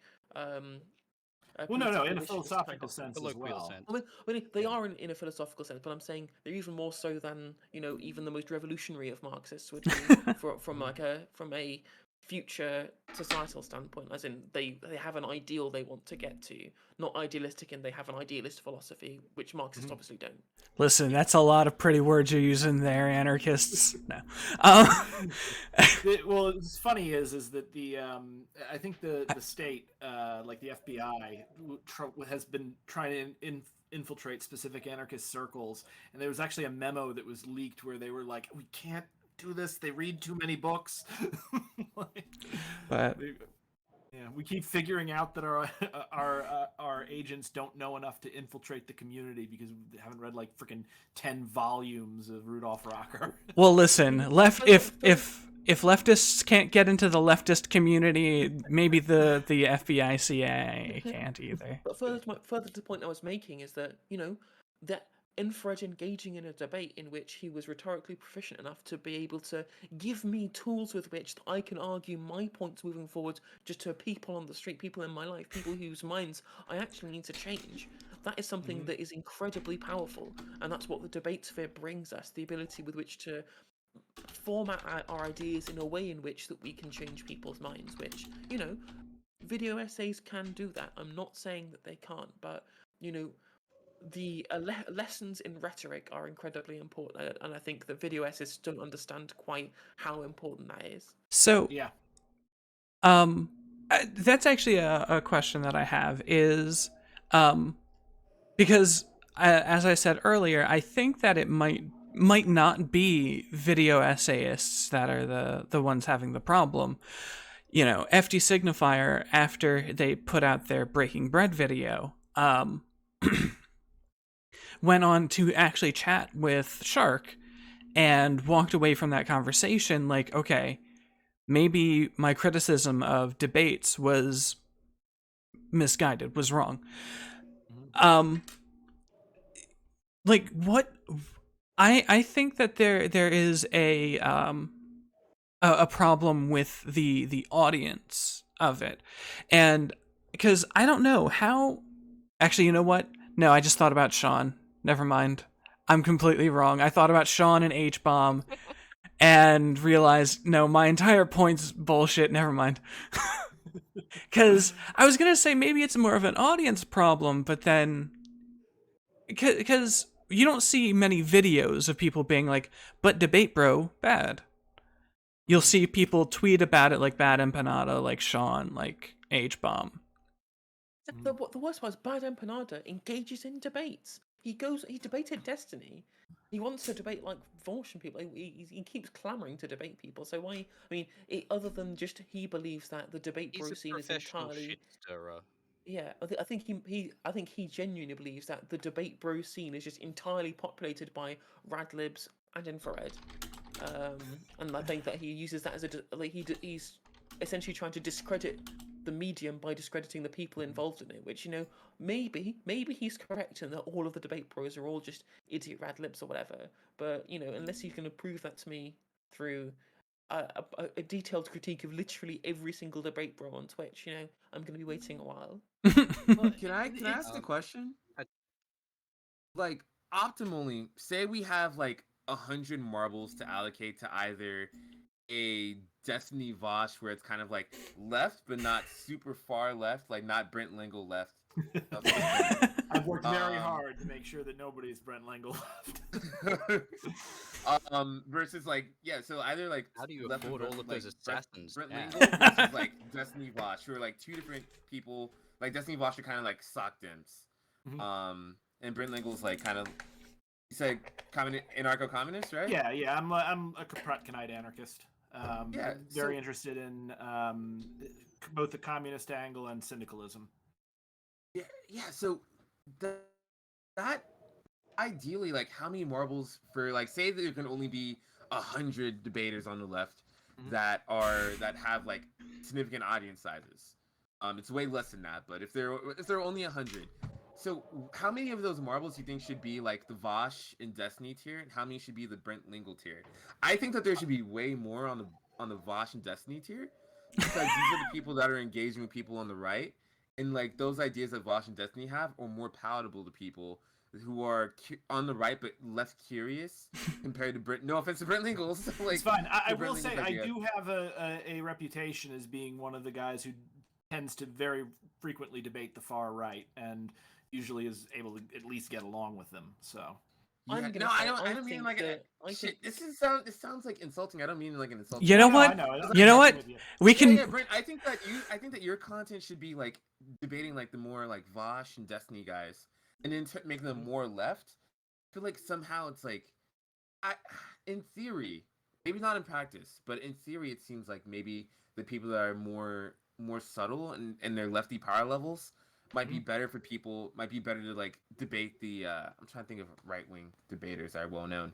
in a philosophical sense as well. Sense. I mean, they are in a philosophical sense, but I'm saying they're even more so than even the most revolutionary of Marxists would be from a future societal standpoint, as in they have an ideal they want to get to, not idealistic, and they have an idealist philosophy, which Marxists obviously don't. Listen, that's a lot of pretty words you're using there, anarchists. No. Well, what's funny is that the I think the state, like the FBI, has been trying to infiltrate specific anarchist circles, and there was actually a memo that was leaked where they were like, "We can't do this. They read too many books." But we keep figuring out that our agents don't know enough to infiltrate the community because they haven't read like freaking 10 volumes of Rudolf Rocker. Well, listen, if leftists can't get into the leftist community, maybe the FBI CIA can't either. But further to the point I was making is that that Infrared engaging in a debate in which he was rhetorically proficient enough to be able to give me tools with which I can argue my points moving forward just to people on the street, people in my life, people whose minds I actually need to change. That is something that is incredibly powerful, and that's what the debate sphere brings us, the ability with which to format our ideas in a way in which that we can change people's minds, which, video essays can do that. I'm not saying that they can't, but, the lessons in rhetoric are incredibly important, and I think that video essays don't understand quite how important that is. So, that's actually a question that I have is, because as I said earlier, I think that it might not be video essayists that are the ones having the problem. FD Signifier, after they put out their Breaking Bread video, went on to actually chat with Shark and walked away from that conversation like, okay, maybe my criticism of debates was misguided, was wrong. Like, what? I think that there is a problem with the audience of it, and because I don't know how. Actually, you know what? No, I just thought about Sean. Never mind. I'm completely wrong. I thought about Sean and H-Bomb, and realized, no, my entire point's bullshit. Never mind. Because I was gonna say maybe it's more of an audience problem, but then because you don't see many videos of people being like, "But debate, bro, bad." You'll see people tweet about it like Bad Empanada, like Sean, like H Bomb. The worst part is Bad Empanada engages in debates. He debated Destiny. He wants to debate like Vouchers people. He keeps clamoring to debate people. So why? I mean, other than just he believes that the debate He's bro a scene is professional entirely. shit stirrer. Yeah, I think he genuinely believes that the debate bro scene is just entirely populated by radlibs and infrared, and I think that he uses that as he's essentially trying to discredit the medium by discrediting the people involved in it. Which maybe he's correct in that all of the debate bros are all just idiot radlibs or whatever. But unless you can prove that to me through a detailed critique of literally every single debate bro on Twitch, I'm going to be waiting a while. Can I ask a question? I- Like, optimally, say we have like 100 marbles to allocate to either a Destiny Vosh where it's kind of like left but not super far left, like not Brent Lingle left. I've worked very hard to make sure that nobody's Brent Lingle left. Versus like so either like How do you left afford Brent- all of like, those assassins? Brent Yeah. Lingle versus like Destiny Vosh, who are like two different people. Like Destiny Vosh are kind of like sock dimps. Mhm. And Brent Lingle's like kind of, you said anarcho-communist, right? Yeah, I'm a Kropotkinite anarchist. Very interested in both the communist angle and syndicalism. Yeah. So that ideally, like, how many marbles for like, say there can only be 100 debaters on the left that have like significant audience sizes. It's way less than that, but if there are only 100. So, how many of those marbles do you think should be like the Vosh and Destiny tier, and how many should be the Brent Lingle tier? I think that there should be way more on the Vosh and Destiny tier, because these are the people that are engaging with people on the right, and like those ideas that Vosh and Destiny have are more palatable to people who are on the right but less curious compared to Brent. No offense to Brent Lingle, so like, it's fine. I Brent will say Lingle's I idea. do have a reputation as being one of the guys who tends to very frequently debate the far right and usually is able to at least get along with them. So Yeah, I don't mean like this sounds like insulting. I don't mean like an insult. You know what? You know what? We can. Yeah, Brent, I think that your content should be like debating like the more like Vosh and Destiny guys, and then making them more left. I feel like somehow it's like, in theory, maybe not in practice, but in theory, it seems like maybe the people that are more subtle and their lefty power levels might be better for people. Might be better to like debate the. I'm trying to think of right-wing debaters that are well known.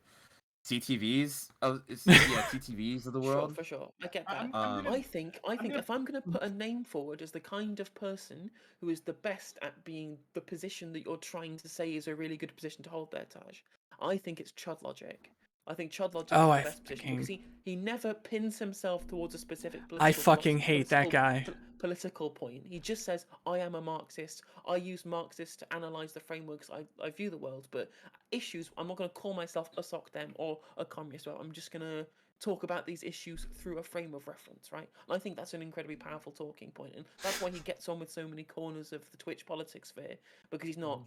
CTVs CTVs of the world. For sure. I get that. I think if I'm going to put a name forward as the kind of person who is the best at being the position that you're trying to say is a really good position to hold there, Taj, I think it's Chud Logic. I think Chud Logic is the best position because he never pins himself towards a specific political hate that guy. Political point. He just says, I am a Marxist. I use Marxists to analyze the frameworks I view the world, but issues, I'm not going to call myself a sock dem or a communist. Well, I'm just going to talk about these issues through a frame of reference, right? And I think that's an incredibly powerful talking point, and that's why he gets on with so many corners of the Twitch politics sphere, because he's not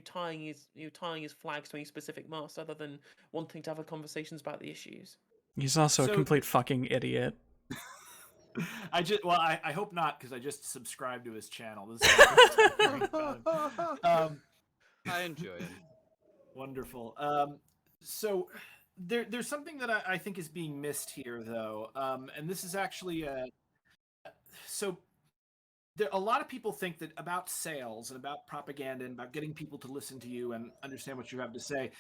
tying his flags to any specific mast other than wanting to have conversations about the issues. He's also a complete fucking idiot. I hope not, because I just subscribed to his channel. This is I enjoy him. Wonderful. So there's something that I think is being missed here, though, and this is actually a lot of people think that about sales and about propaganda and about getting people to listen to you and understand what you have to say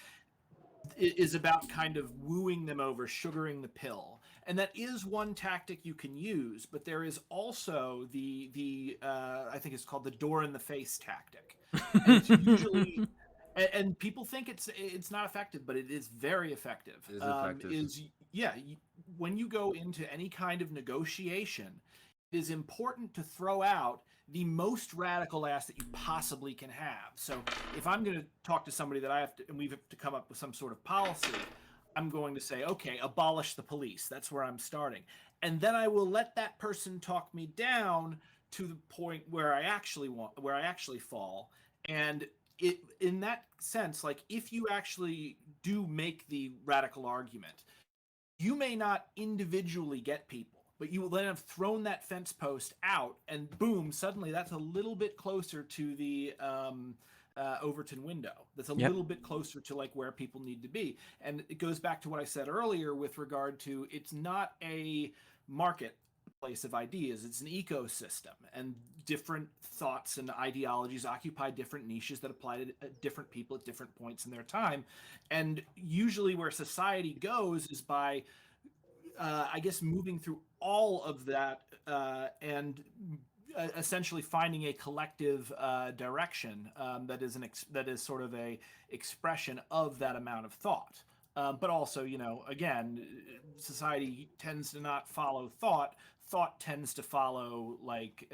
is about kind of wooing them over, sugaring the pill. And that is one tactic you can use, but there is also the I think it's called the door in the face tactic. And it's usually and people think it's not effective, but it is very effective. It is effective. When you go into any kind of negotiation, it is important to throw out the most radical ask that you possibly can have. So if I'm going to talk to somebody that and we have to come up with some sort of policy, I'm going to say, okay, abolish the police. That's where I'm starting. And then I will let that person talk me down to the point where I actually fall. And in that sense, like if you actually do make the radical argument, you may not individually get people, but you will then have thrown that fence post out, and boom, suddenly that's a little bit closer to the Overton window. That's a little bit closer to like where people need to be. And it goes back to what I said earlier with regard to it's not a marketplace of ideas, it's an ecosystem, and different thoughts and ideologies occupy different niches that apply to different people at different points in their time. And usually where society goes is by I guess moving through all of that and essentially finding a collective direction that is sort of a expression of that amount of thought. But also, again, society tends to not follow thought. Thought tends to follow like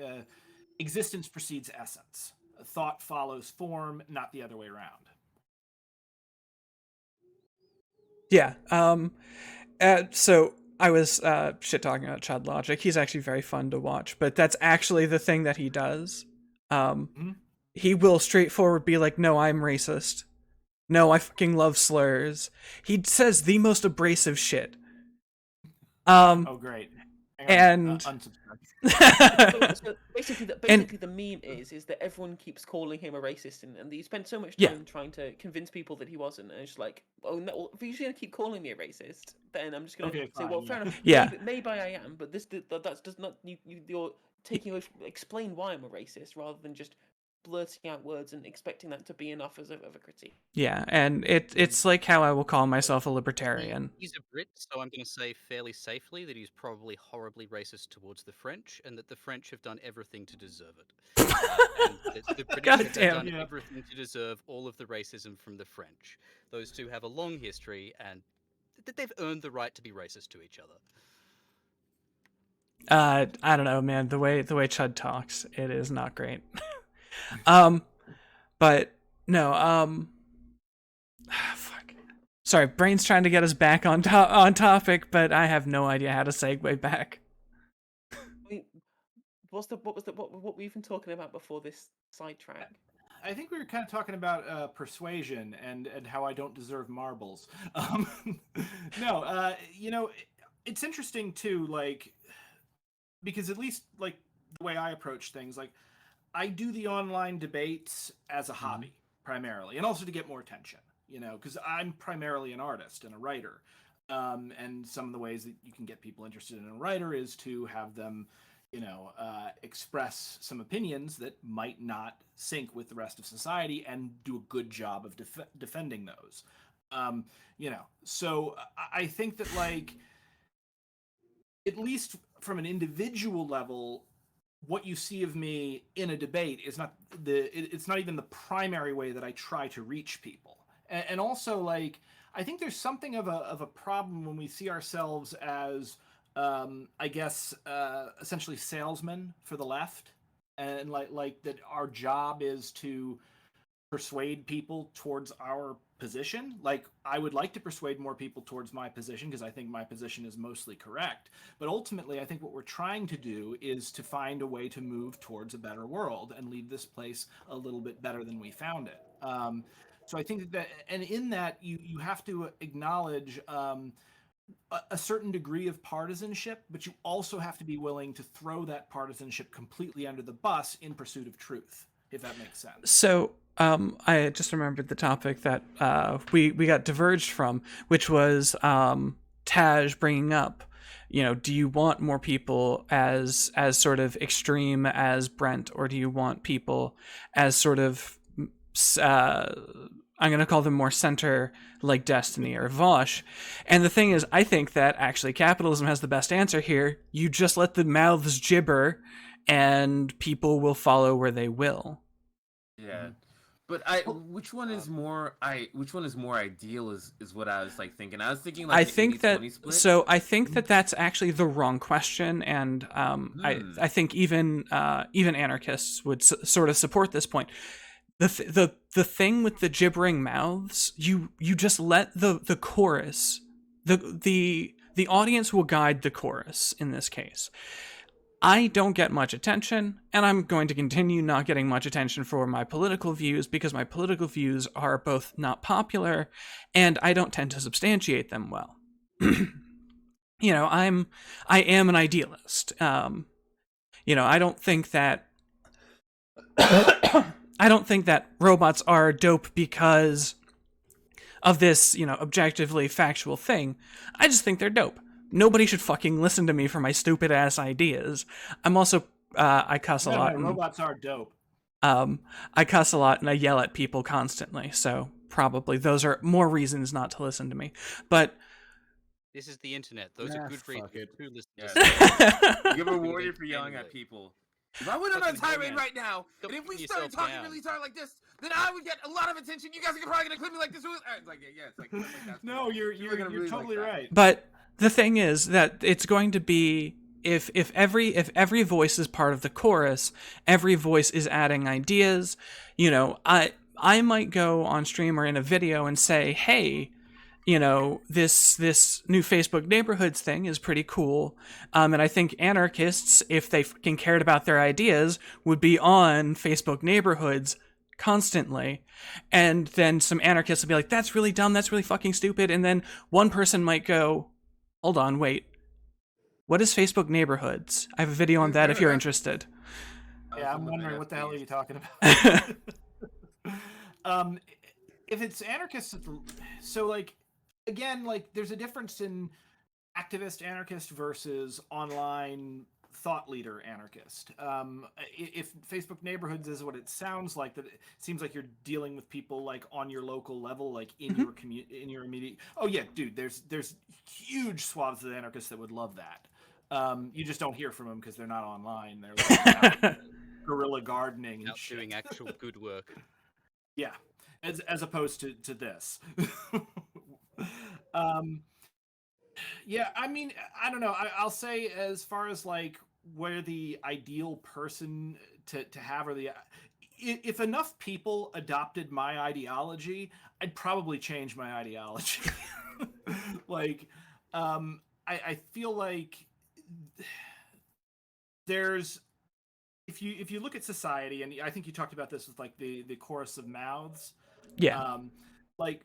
existence precedes essence. Thought follows form, not the other way around. Yeah. So I was shit talking about Chud Logic. He's actually very fun to watch, but that's actually the thing that he does. He will straightforward be like, "No, I'm racist. No, I fucking love slurs." He says the most abrasive shit. Oh, great. And So basically, the meme is that everyone keeps calling him a racist, and he spent so much time trying to convince people that he wasn't. And it's just like, oh no, well, if you're just gonna keep calling me a racist, then I'm just gonna say, well, fair enough. Yeah. Maybe I am, but that does not. You're taking explain why I'm a racist rather than just blurting out words and expecting that to be enough of a critique. Yeah, and it's like how I will call myself a libertarian. He's a Brit, so I'm going to say fairly safely that he's probably horribly racist towards the French, and that the French have done everything to deserve it. And that the British have done everything to deserve all of the racism from the French. Those two have a long history, and that they've earned the right to be racist to each other. I don't know, man. The way Chud talks, it is not great. But no, fuck. Sorry, brain's trying to get us back on topic, but I have no idea how to segue back. I mean, what were we even talking about before this sidetrack? I think we were kind of talking about persuasion and how I don't deserve marbles. No, it's interesting too, like, because at least like the way I approach things, like I do the online debates as a hobby primarily, and also to get more attention, because I'm primarily an artist and a writer. And some of the ways that you can get people interested in a writer is to have them, express some opinions that might not sync with the rest of society and do a good job of defending those. So I think that, like, at least from an individual level, what you see of me in a debate is it's not even the primary way that I try to reach people. And also, like, I think there's something of a problem when we see ourselves as, I guess, essentially salesmen for the left, and like that our job is to persuade people towards our position. Like, I would like to persuade more people towards my position because I think my position is mostly correct. But ultimately, I think what we're trying to do is to find a way to move towards a better world and leave this place a little bit better than we found it. So I think that, and in that, you have to acknowledge a certain degree of partisanship, but you also have to be willing to throw that partisanship completely under the bus in pursuit of truth, if that makes sense. So I just remembered the topic that we got diverged from, which was Taj bringing up, do you want more people as sort of extreme as Brent, or do you want people as sort of I'm going to call them more center, like Destiny or Vouch. And the thing is, I think that actually capitalism has the best answer here. You just let the mouths gibber and people will follow where they will. Yeah. But which one is more ideal is what I was like thinking. I was thinking like I think that split. So I think that that's actually the wrong question, and I think even anarchists would sort of support this point. The thing with the gibbering mouths, you just let the chorus the audience will guide the chorus in this case. I don't get much attention, and I'm going to continue not getting much attention for my political views because my political views are both not popular and I don't tend to substantiate them well. You know, I am an idealist. You know, I don't think that robots are dope because of this, you know, objectively factual thing. I just think they're dope. Nobody should fucking listen to me for my stupid ass ideas. I'm also I cuss a No, lot. no, robots are dope. I cuss a lot and I yell at people constantly. So probably those are more reasons not to listen to me. But This is the internet. Those are good fuck reasons it. to listen Yeah. to You get Engage rewarded for yelling at anyway. people. If I went on a Fucking tirade man. right now, Stop and if we putting started yourself talking down. really hard like this, then I would get a lot of attention. You guys are probably gonna clip me like this. It's like, yeah, it's like, that's No, you're gonna really like totally that. right. But the thing is that it's going to be if every voice is part of the chorus, every voice is adding ideas. You know, I might go on stream or in a video and say, hey, you know, this new Facebook neighborhoods thing is pretty cool, and I think anarchists, if they fucking cared about their ideas, would be on Facebook neighborhoods constantly. And then some anarchists will be like, that's really dumb, that's really fucking stupid. And then one person might go, hold on, wait, what is Facebook neighborhoods? I have a video on that if you're interested. Yeah, I'm wondering what the hell are you talking about? If it's anarchists, so like, again, like there's a difference in activist anarchist versus online thought leader anarchist. If Facebook neighborhoods is what it sounds like, that it seems like you're dealing with people like on your local level, like in your in your immediate. Oh yeah, dude, there's huge swaths of anarchists that would love that. You just don't hear from them because they're not online. They're like out guerrilla gardening and Out shit. doing actual good work. Yeah, as opposed to this. Yeah, I mean, I don't know. I'll say as far as like where the ideal person to have, or the if enough people adopted my ideology, I'd probably change my ideology. Like, I feel like there's if you look at society, and I think you talked about this with like the chorus of mouths. Yeah. Like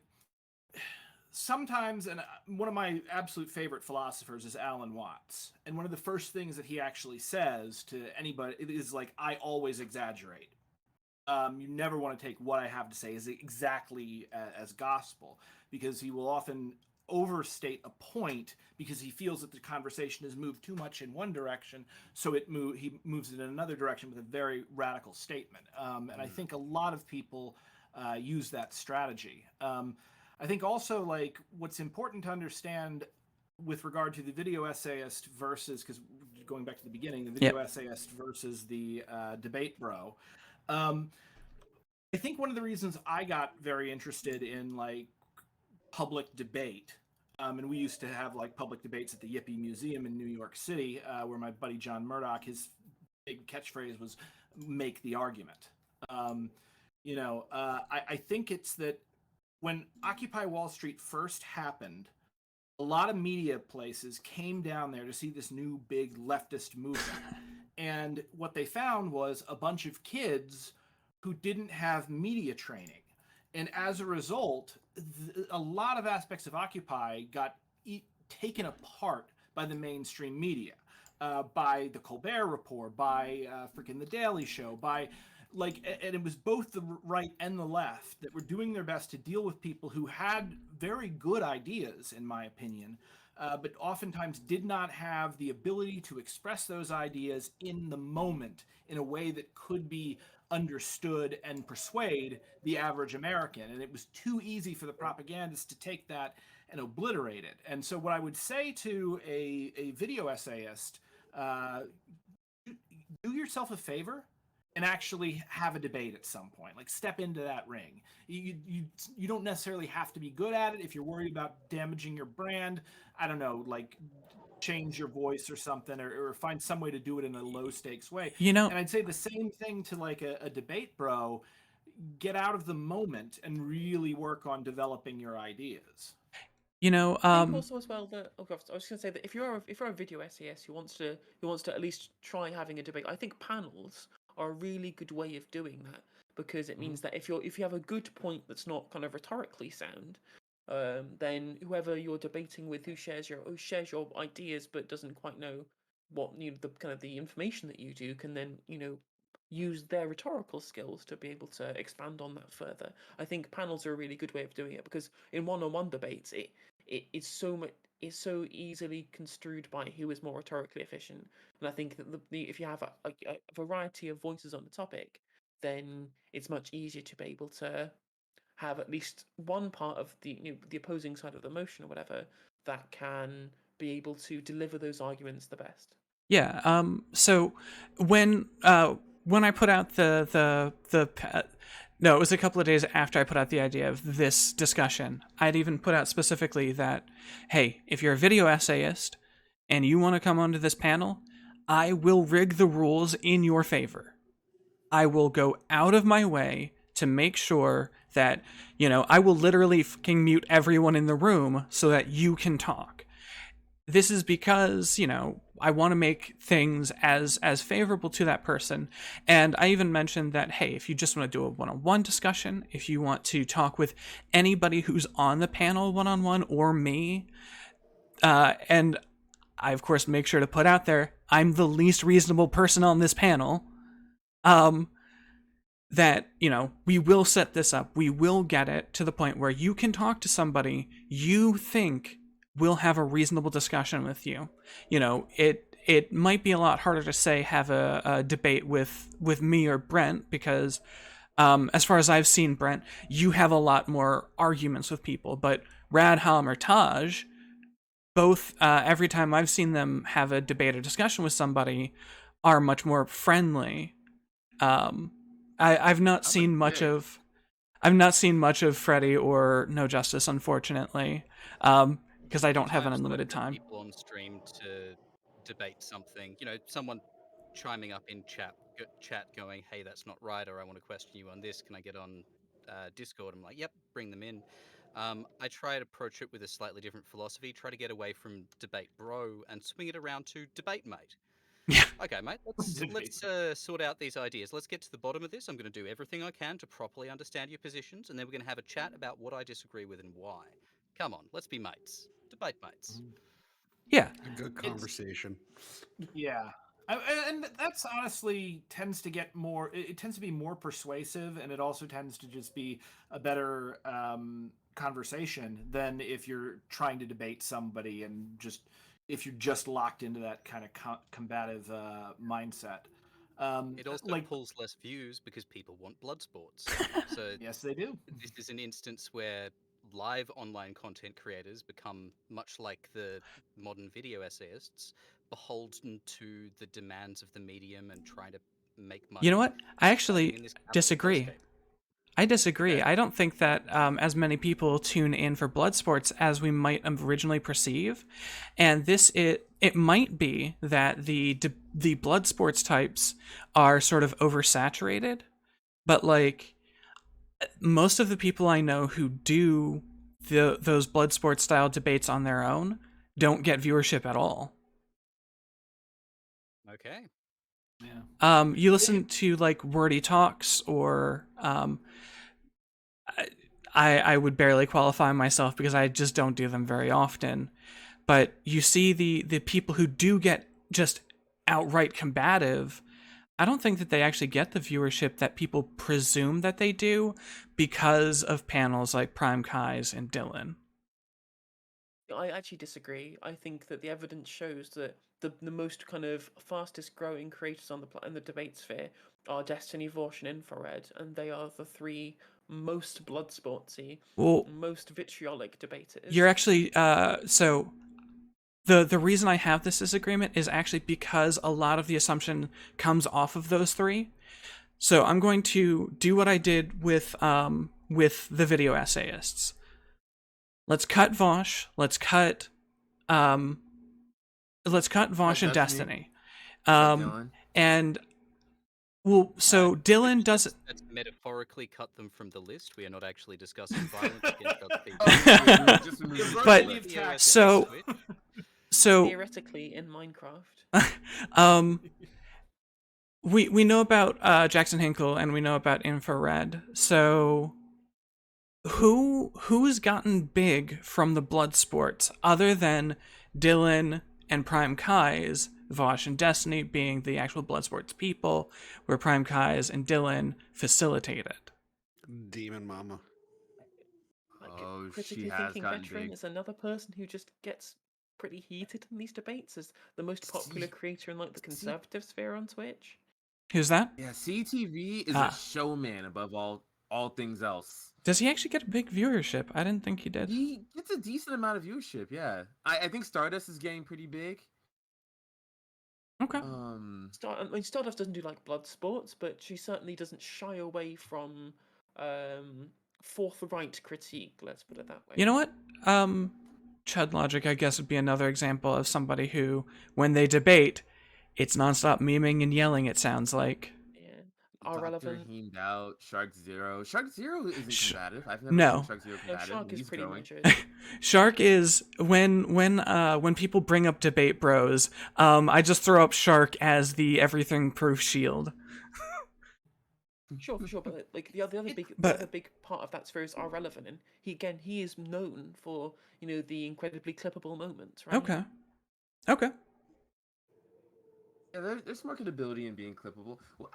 sometimes, and one of my absolute favorite philosophers is Alan Watts, and one of the first things that he actually says to anybody is like, I always exaggerate. You never want to take what I have to say as exactly as gospel, because he will often overstate a point because he feels that the conversation has moved too much in one direction, so he moves it in another direction with a very radical statement. And I think a lot of people use that strategy. I think also, like, what's important to understand with regard to the video essayist versus, because going back to the beginning, the video essayist versus the debate bro. I think one of the reasons I got very interested in like public debate, and we used to have like public debates at the Yippee Museum in New York City, where my buddy John Murdoch, his big catchphrase was "make the argument." I think it's that when Occupy Wall Street first happened, a lot of media places came down there to see this new big leftist movement. And what they found was a bunch of kids who didn't have media training. And as a result, a lot of aspects of Occupy got taken apart by the mainstream media, by the Colbert Report, by freaking The Daily Show, by like, and it was both the right and the left that were doing their best to deal with people who had very good ideas, in my opinion, but oftentimes did not have the ability to express those ideas in the moment in a way that could be understood and persuade the average American. And it was too easy for the propagandists to take that and obliterate it. And so what I would say to a video essayist, do yourself a favor and actually have a debate at some point. Like, step into that ring. You don't necessarily have to be good at it. If you're worried about damaging your brand, I don't know, like change your voice or something, or find some way to do it in a low stakes way. You know, And I'd say the same thing to like a debate bro. Get out of the moment and really work on developing your ideas. You know, I think also as well that I was just gonna say that if you're a video essayist who wants to at least try having a debate, I think panels are a really good way of doing that, because it means that if you have a good point that's not kind of rhetorically sound, then whoever you're debating with, who shares your ideas but doesn't quite know what the kind of the information that you do, can then use their rhetorical skills to be able to expand on that further. I think panels are a really good way of doing it, because in one-on-one debates it's so much, it's so easily construed by who is more rhetorically efficient. And I think that if you have a variety of voices on the topic, then it's much easier to be able to have at least one part of the opposing side of the motion or whatever that can be able to deliver those arguments the best. yeah. So when I put out no, it was a couple of days after I put out the idea of this discussion. I'd even put out specifically that, hey, if you're a video essayist and you want to come onto this panel, I will rig the rules in your favor. I will go out of my way to make sure that, I will literally fucking mute everyone in the room so that you can talk. This is because, I want to make things as favorable to that person. And I even mentioned that, hey, if you just want to do a one-on-one discussion, if you want to talk with anybody who's on the panel one-on-one or me, and I, of course, make sure to put out there, I'm the least reasonable person on this panel, that, we will set this up. We will get it to the point where you can talk to somebody you think will have a reasonable discussion with you. It might be a lot harder to say have a debate with me or Brent, because as far as I've seen, Brent, you have a lot more arguments with people. But Radhum or Taj, both, every time I've seen them have a debate or discussion with somebody, are much more friendly. I've not seen much of Freddie or No Justice, unfortunately, because I don't have an Times that I've unlimited heard time. people on stream to debate something, someone chiming up in chat going, "Hey, that's not right," or "I want to question you on this. Can I get on Discord?" I'm like, "Yep, bring them in." I try to approach it with a slightly different philosophy. Try to get away from debate bro and swing it around to debate mate. Yeah. Okay, mate. Let's sort out these ideas. Let's get to the bottom of this. I'm going to do everything I can to properly understand your positions, and then we're going to have a chat about what I disagree with and why. Come on, let's be mates. Debate mates. Yeah. A good It's- conversation. Yeah. And that's honestly tends to get more. It tends to be more persuasive, and it also tends to just be a better conversation than if you're trying to debate somebody and if you're just locked into that kind of combative mindset. It also Like, pulls less views because people want blood sports. So yes, they do. this is an instance where live online content creators become much like the modern video essayists, beholden to the demands of the medium and trying to make You know money what? I fighting actually in this capital disagree. hellscape. I disagree. Okay. I don't think that as many people tune in for blood sports as we might originally perceive, and it might be that the blood sports types are sort of oversaturated, but like most of the people I know who do those blood sports style debates on their own don't get viewership at all. Okay. Yeah. You listen to like Wordy Talks or I would barely qualify myself because I just don't do them very often. But you see the people who do get just outright combative, I don't think that they actually get the viewership that people presume that they do because of panels like Prime Kai's and Dylan. I actually disagree. I think that the evidence shows that the most kind of fastest growing creators on in the debate sphere are Destiny, Vouchers, and Infrared, and they are the three most blood sportsy, Well, most vitriolic debaters. you're actually so the reason I have this disagreement is actually because a lot of the assumption comes off of those three. So I'm going to do what I did with the video essayists. Let's cut Vaush. Let's cut Vaush and Destiny. And Well, so Dylan doesn't. That's metaphorically cut them from the list. We are not actually discussing violence against other people. Oh, yeah, we just removed The it. But- virtually of POS tax. So- Switch. So Theoretically, in Minecraft. we know about Jackson Hinkle and we know about Infrared. So who's gotten big from the blood sports other than Dylan and Prime Kai's, Vosh and Destiny being the actual blood sports people, where Prime Kai's and Dylan facilitate it? Demon Mama. Like, Oh, she critically has thinking gotten veteran big. is another person who just gets pretty heated in these debates as the most popular See- creator in like the conservative sphere on Twitch. Who's that? Yeah, CTV is Ah. a showman above all things else. Does he actually get a big viewership? I didn't think he did. He gets a decent amount of viewership, yeah. I think Stardust is getting pretty big. Okay. Stardust doesn't do like blood sports, but she certainly doesn't shy away from forthright critique. Let's put it that way. You know what? Chud Logic, I guess, would be another example of somebody who, when they debate, it's nonstop memeing and yelling, it sounds like. Yeah, are Dr. relevant. Heemed out, Shark Zero. Shark Zero isn't combative. I've never No. seen Shark Zero No, combative. Shark and is he's pretty growing. measured. Shark is when people bring up debate bros, I just throw up Shark as the everything proof shield. Sure, for sure, but like the other big part of that sphere is are relevant, and he is known for the incredibly clippable moments, right? Okay. Yeah, there's marketability in being clippable. Well,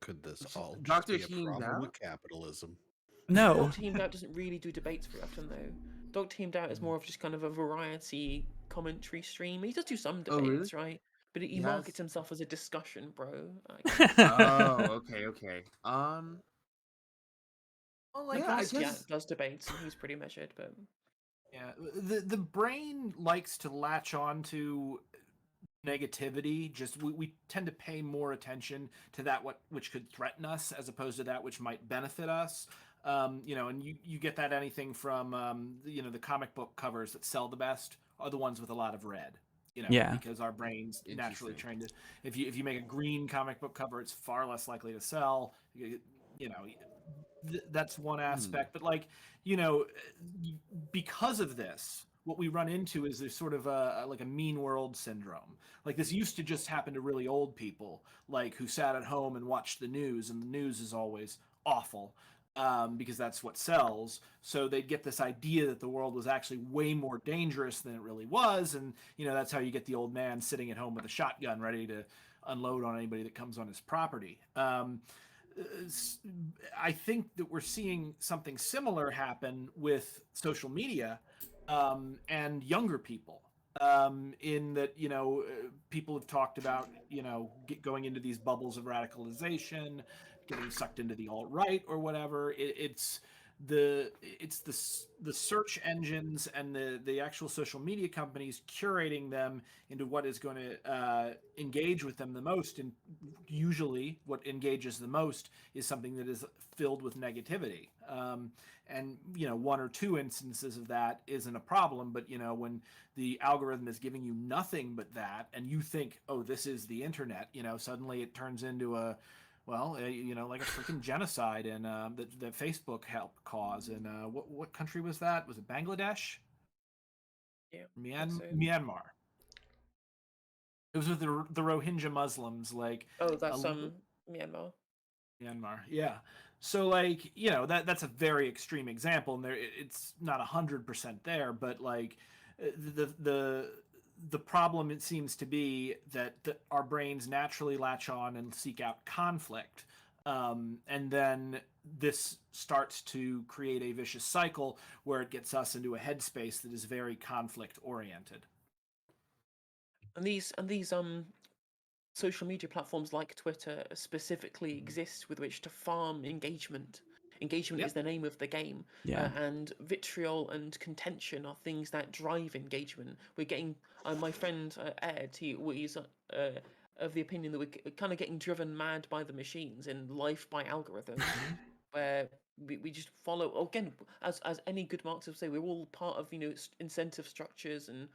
Could this all just Dr. be a Heemed problem out? with capitalism? No. Dr. Teamed Out doesn't really do debates very often, though. Dr. Teamed Out is more of just kind of a variety commentary stream. He does do some Oh, debates, really? right? But he He markets has? himself as a discussion bro. Oh, okay. Well, like Yeah, I Vasquez guess- does debates, and he's pretty measured, but Yeah, the brain likes to latch on to negativity. Just we tend to pay more attention to that which could threaten us as opposed to that which might benefit us. And you get that anything from the comic book covers that sell the best are the ones with a lot of red. Yeah. Because our brains naturally Interesting. trained to. If you make a green comic book cover, it's far less likely to sell. That's one aspect, but because of this, what we run into is there's sort of like a mean world syndrome. Like this used to just happen to really old people, like who sat at home and watched the news, and the news is always awful. Because that's what sells. So they'd get this idea that the world was actually way more dangerous than it really was, and that's how you get the old man sitting at home with a shotgun ready to unload on anybody that comes on his property. I think that we're seeing something similar happen with social media and younger people. In that, people have talked about, going into these bubbles of radicalization, getting sucked into the alt-right or whatever. It's the search engines and the actual social media companies curating them into what is going to engage with them the most, and usually what engages the most is something that is filled with negativity. And one or two instances of that isn't a problem, but when the algorithm is giving you nothing but that, and you think, oh, this is the internet, suddenly it turns into like a freaking genocide and that Facebook helped cause. And what country was that? Was it Bangladesh? yeah. Myanmar. It was with the Rohingya Muslims, like. Oh, that's Myanmar. Myanmar, yeah. So that's a very extreme example, and it's not 100% there, but like the problem, it seems to be that our brains naturally latch on and seek out conflict, and then this starts to create a vicious cycle where it gets us into a headspace that is very conflict oriented. And these social media platforms like Twitter specifically exist with which to farm engagement. Engagement Yep. is the name of the game. Yeah. And vitriol and contention are things that drive engagement. We're getting, my friend Ed, he's of the opinion that we're kind of getting driven mad by the machines in life by algorithms, where we just follow, again, as any good Marxist would say, we're all part of, incentive structures and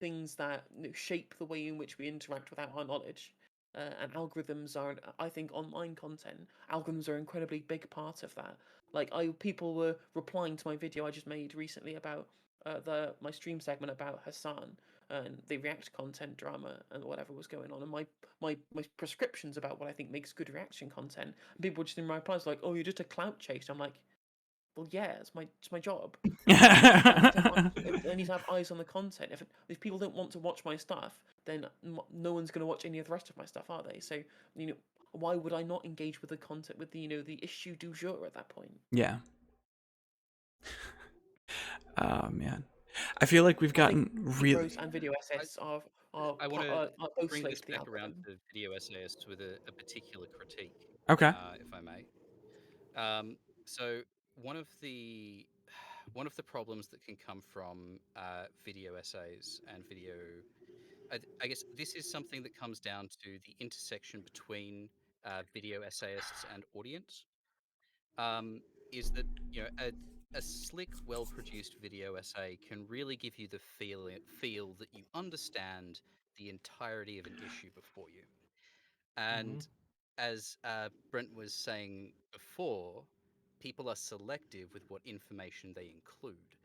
things that shape the way in which we interact without our knowledge. and algorithms are, I think, online content. Algorithms are an incredibly big part of that. Like, people were replying to my video I just made recently about my stream segment about Hassan and the React content drama and whatever was going on, and my prescriptions about what I think makes good reaction content. And people were just in my replies like, "Oh, you're just a clout chase." I'm like, well, yeah, it's my job. I need to have eyes on the content. If people don't want to watch my stuff, then no one's going to watch any of the rest of my stuff, are they? So, why would I not engage with the content, with the issue du jour at that point? Yeah. Oh man, I feel like we've gotten really. Bros and video essayists are I want to both bring slaves this to the back around algorithm. to video essayists with a particular critique, Okay. if I may. So one of the problems that can come from video essays and video, I guess this is something that comes down to the intersection between video essayists and audience. Is that a slick, well-produced video essay can really give you the feel that you understand the entirety of an issue before you. And as Brent was saying before, people are selective with what information they include.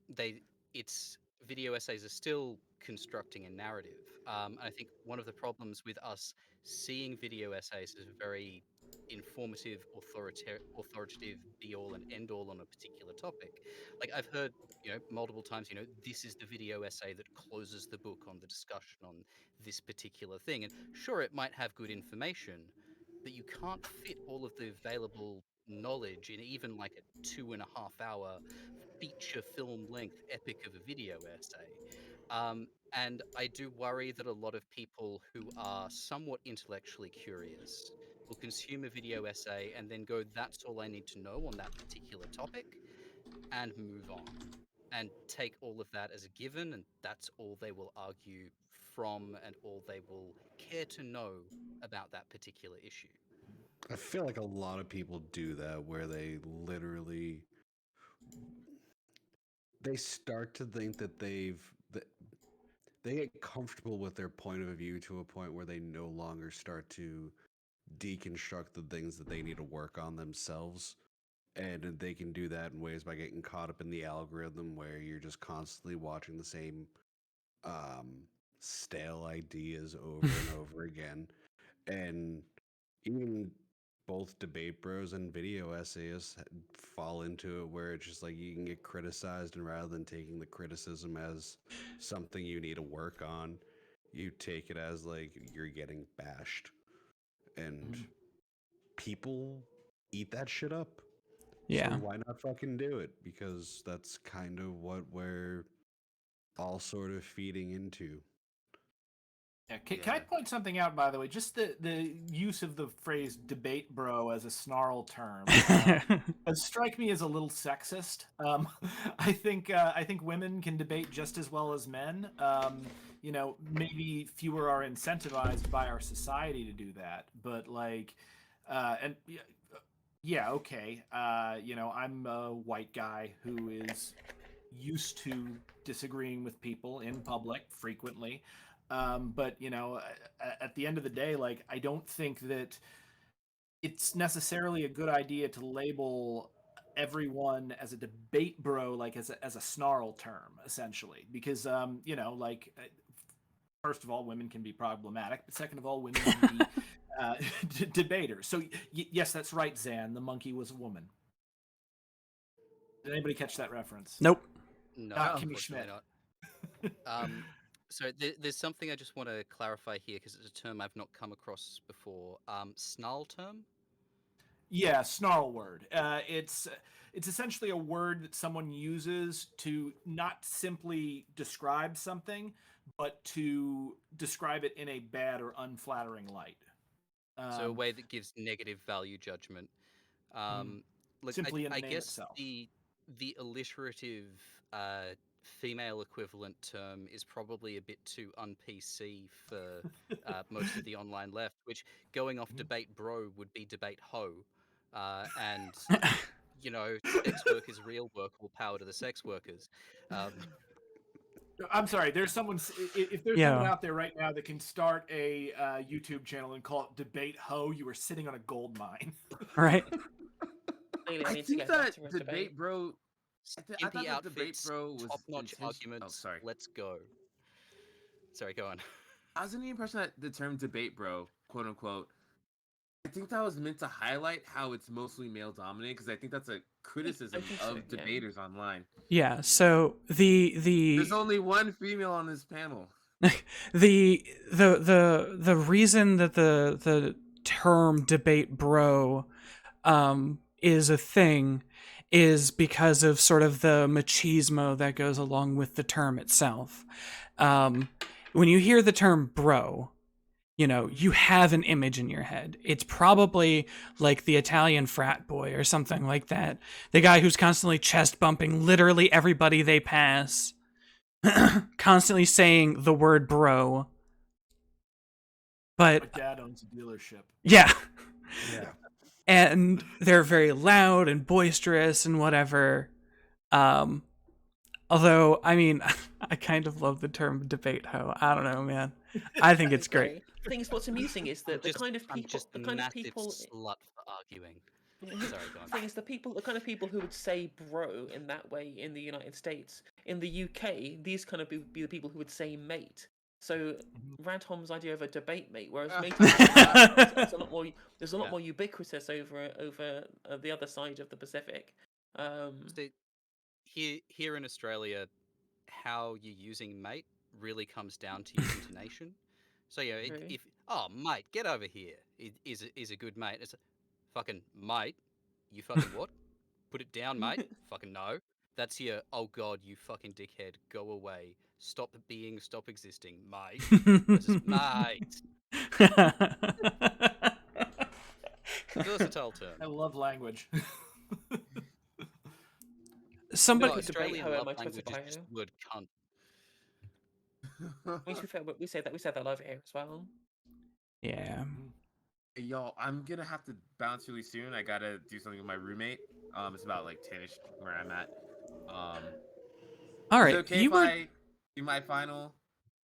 They it's Video essays are still constructing a narrative. I think one of the problems with us seeing video essays as a very informative, authoritative be all and end all on a particular topic. Like I've heard, multiple times, this is the video essay that closes the book on the discussion on this particular thing. And sure, it might have good information, but you can't fit all of the available knowledge in even like a 2.5 hour feature film length epic of a video essay. And I do worry that a lot of people who are somewhat intellectually curious will consume a video essay and then go, that's all I need to know on that particular topic, and move on. And take all of that as a given, and that's all they will argue from and all they will care to know about that particular issue. I feel like a lot of people do that where they literally they start to think that they get comfortable with their point of view to a point where they no longer start to deconstruct the things that they need to work on themselves. And they can do that in ways by getting caught up in the algorithm where you're just constantly watching the same stale ideas over and over again. And even both debate bros and video essayists fall into it where it's just like you can get criticized, and rather than taking the criticism as something you need to work on, you take it as like you're getting bashed. And people eat that shit up. Yeah. So why not fucking do it? Because that's kind of what we're all sort of feeding into. Yeah. Can I point something out, by the way? Just the use of the phrase "debate bro" as a snarl term does strike me as a little sexist. I think women can debate just as well as men. Maybe fewer are incentivized by our society to do that, but like, and yeah, okay. I'm a white guy who is used to disagreeing with people in public frequently. But at the end of the day, like, I don't think that it's necessarily a good idea to label everyone as a debate bro, like as a snarl term, essentially, because first of all, women can be problematic, but second of all, women can be debaters. So yes, that's right, Zan. The monkey was a woman. Did anybody catch that reference? Nope. No, Kimmy unfortunately Schmidt. not. So there's something I just want to clarify here because it's a term I've not come across before. Snarl term? Yeah, snarl word. It's essentially a word that someone uses to not simply describe something, but to describe it in a bad or unflattering light. So a way that gives negative value judgment. Look, Simply in the I name guess itself. the alliterative female equivalent term is probably a bit too un-PC for most of the online left, which going off debate bro would be debate ho. And sex work is real work, all power to the sex workers. I'm sorry. There's someone. If there's Yeah. someone out there right now that can start a YouTube channel and call it Debate Ho, you are sitting on a gold mine. Right? Clearly, I I need to think get that better at debate, debate. bro. I Skimpy thought that debate, outfits, bro, was top-notch intention. arguments. Oh, sorry. Let's go. Sorry, go on. I was under the impression that the term debate, bro, quote unquote, I think that was meant to highlight how it's mostly male dominated because I think that's a criticism think so, of yeah. debaters online. Yeah. So There's only one female on this panel. the reason that the term debate bro is a thing is because of sort of the machismo that goes along with the term itself. When you hear the term bro, you have an image in your head. It's probably like the Italian frat boy or something like that. The guy who's constantly chest bumping literally everybody they pass, constantly saying the word bro. My But dad owns a dealership. yeah. Yeah. And they're very loud and boisterous and whatever. Although, I mean, I kind of love the term debate hoe. I don't know, man. I think it's great. The thing is, what's amusing is that the kind of I'm people, just the a kind of massive people, slut for arguing. Sorry, go on. the thing is, the kind of people who would say bro in that way in the United States. In the UK, these kind of be the people who would say mate. So Radhum's idea of a debate mate, whereas mate is a lot more. There's a lot more ubiquitous over the other side of the Pacific. So, here in Australia, how you're using mate really comes down to your intonation. So yeah, Really? if mate, get over here is a good mate. It's a fucking mate. You fucking what? Put it down, mate. Fucking no. That's your oh god, you fucking dickhead. Go away. Stop being. Stop existing, mate. Versus mate. Versatile term. I love language. Somebody, Could debate Australian hoe in love my Twitter language is just bio. the word cunt. I mean, to be fair, we say that over here as well. yeah. Y'all, I'm gonna have to bounce really soon. I gotta do something with my roommate. It's about like 10ish where I'm at. All Is right. it okay You if were. I do my final?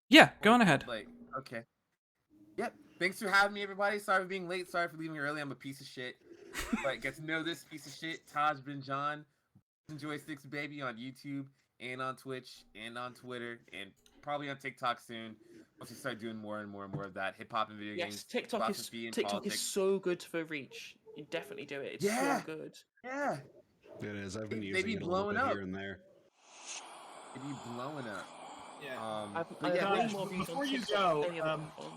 Yeah, go on ahead. Like, okay. Yep. Thanks for having me, everybody. Sorry for being late. Sorry for leaving early. I'm a piece of shit. But get to know this piece of shit, Taj bin John, Joysticks Baby on YouTube and on Twitch and on Twitter and probably on TikTok soon. Once we start doing more and more and more of that, hip hop and video games. Yes, TikTok is politics. so good for reach. You definitely do it. It's Yeah. so good. Yeah. It is. I've been They using be it a little blowing bit up. here and there. It be blowing up. Yeah. But yeah, way more views before on you TikTok go, than any other platform.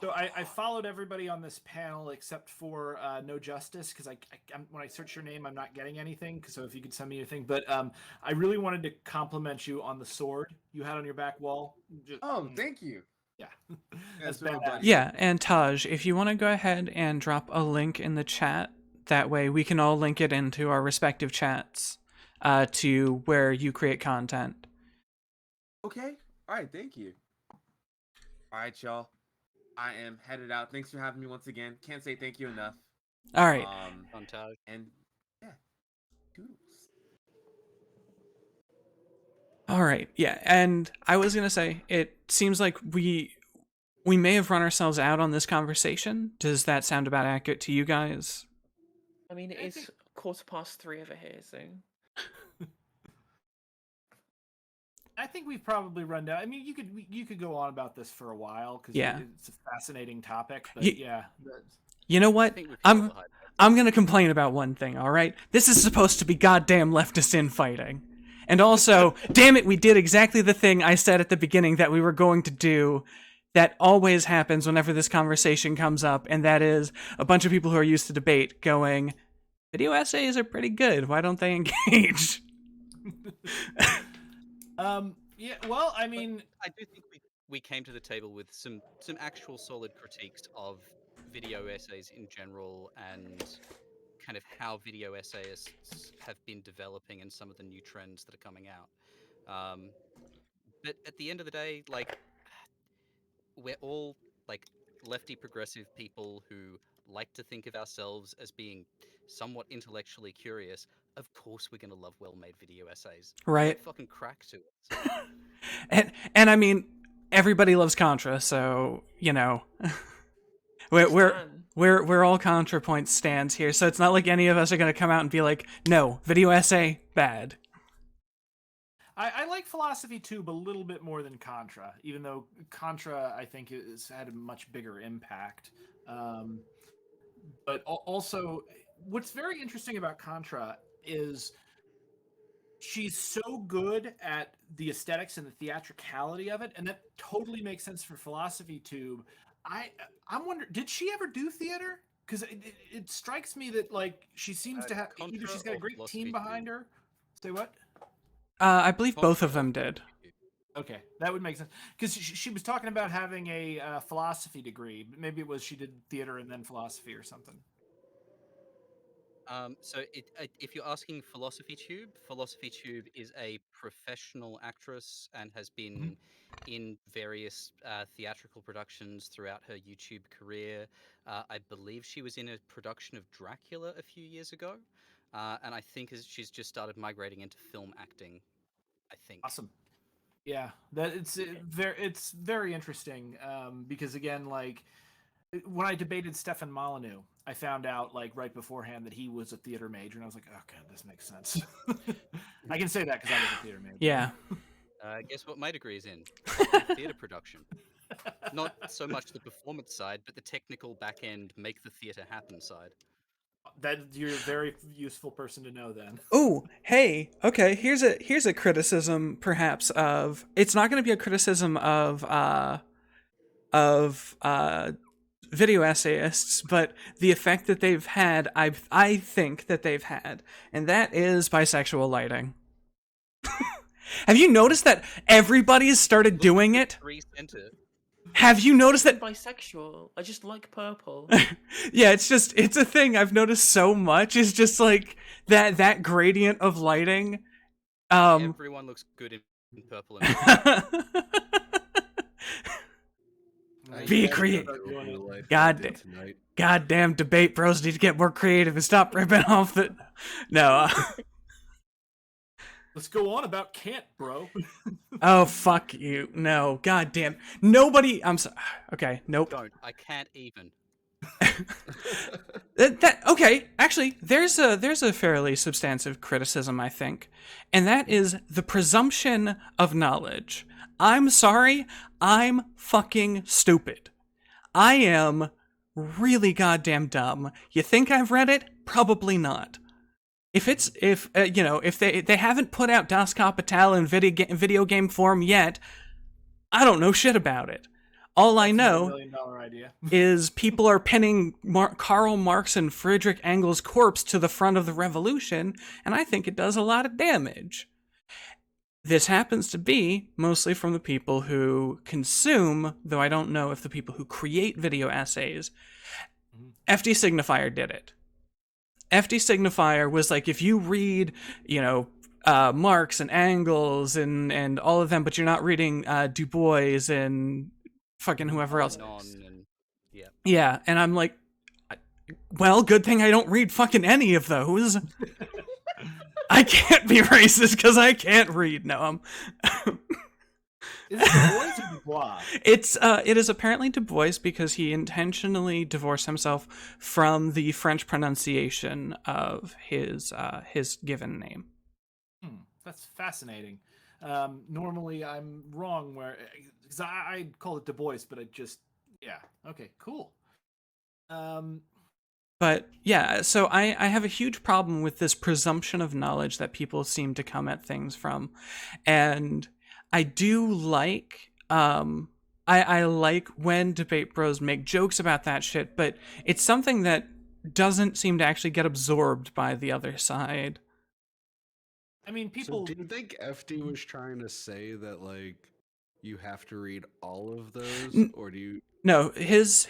So I followed everybody on this panel except for No Justice because when I search your name, I'm not getting anything. So if you could send me anything, but I really wanted to compliment you on the sword you had on your back wall. Thank you. Yeah, That's badass. buddy. Yeah, and Taj, if you want to go ahead and drop a link in the chat, that way we can all link it into our respective chats to where you create content. Okay. All right. Thank you. All right, y'all. I am headed out. Thanks for having me once again. Can't say thank you enough. All right. Montage. And yeah, doodles. All right. Yeah, and I was going to say, it seems like we may have run ourselves out on this conversation. Does that sound about accurate to you guys? I mean, it is 3:15 over here, so. I think we've probably run down. I mean, you could go on about this for a while because it's a fascinating topic. But you know what? I'm going to complain about one thing. All right, this is supposed to be goddamn leftist infighting, and also, damn it, we did exactly the thing I said at the beginning that we were going to do. That always happens whenever this conversation comes up, and that is a bunch of people who are used to debate going, "Video essays are pretty good. Why don't they engage?" Yeah, well, I mean, I do think we came to the table with some actual solid critiques of video essays in general and kind of how video essayists have been developing and some of the new trends that are coming out. But at the end of the day, like, we're all like lefty progressive people who like to think of ourselves as being somewhat intellectually curious, of course we're going to love well-made video essays. Right. Fucking crack to it. And I mean, everybody loves Contra, so we're we're Stan. we're all ContraPoint stands here, so it's not like any of us are going to come out and be like, no, video essay bad. I like Philosophy Tube a little bit more than Contra, even though Contra, I think, has had a much bigger impact. But also, what's very interesting about Contra is she's so good at the aesthetics and the theatricality of it, and that totally makes sense for Philosophy Tube. I'm wondering, did she ever do theater? Because it strikes me that like she seems to have either Contra she's got a or great Philosophy team behind Tube? her. Say what? I believe both Contra of or them did. Philosophy Tube? Okay, that would make sense because she was talking about having a philosophy degree. Maybe it was she did theater and then philosophy or something. So if you're asking Philosophy Tube is a professional actress and has been in various theatrical productions throughout her YouTube career. I believe she was in a production of Dracula a few years ago, and I think she's just started migrating into film acting. I think. Awesome. Yeah, that it's very interesting because again, like when I debated Stefan Molyneux, I found out like right beforehand that he was a theater major, and I was like, okay, this makes sense. I can say that because I was a theater major. Yeah. Guess what my degree is in? Theater production. Not so much the performance side, but the technical back end, make the theater happen side. That you're a very useful person to know then. Oh, hey, okay, here's a criticism perhaps of, it's not going to be a criticism of video essayists, but the effect that they've had, I think that they've had, and that is bisexual lighting. Have you noticed that everybody has started doing it? Have you noticed I'm that? bisexual. I just like purple. Yeah, it's a thing I've noticed so much. It's just like that gradient of lighting. Everyone looks good in purple and Be creative. Goddamn debate bros need to get more creative and stop ripping off the. No. Let's go on about Kant, bro. Oh, fuck you. No. Goddamn. Nobody. I'm sorry. Okay. Nope. Don't. I can't even. Okay. Actually, there's a fairly substantive criticism, I think, and that is the presumption of knowledge. I'm sorry. I'm fucking stupid. I am really goddamn dumb. You think I've read it? Probably not. If they haven't put out Das Kapital in video game form yet, I don't know shit about it. All I know $1 million idea. is people are pinning Karl Marx and Friedrich Engels' corpse to the front of the revolution, and I think it does a lot of damage. This happens to be mostly from the people who consume, though I don't know if the people who create video essays. FD Signifier did it. FD Signifier was like, if you read, Marx and Engels and all of them, but you're not reading Du Bois and fucking whoever else. Yeah, and I'm like, well, good thing I don't read fucking any of those. I can't be racist because I can't read. No, I'm. Is it Du Bois or Du Bois? It is apparently Du Bois because he intentionally divorced himself from the French pronunciation of his given name. That's fascinating. Normally I'm wrong because I call it Du Bois, but okay, cool. But yeah, so I have a huge problem with this presumption of knowledge that people seem to come at things from, and I do like I like when debate bros make jokes about that shit, but it's something that doesn't seem to actually get absorbed by the other side. I mean, people. So do you think FD was trying to say that like you have to read all of those, or do you? No, his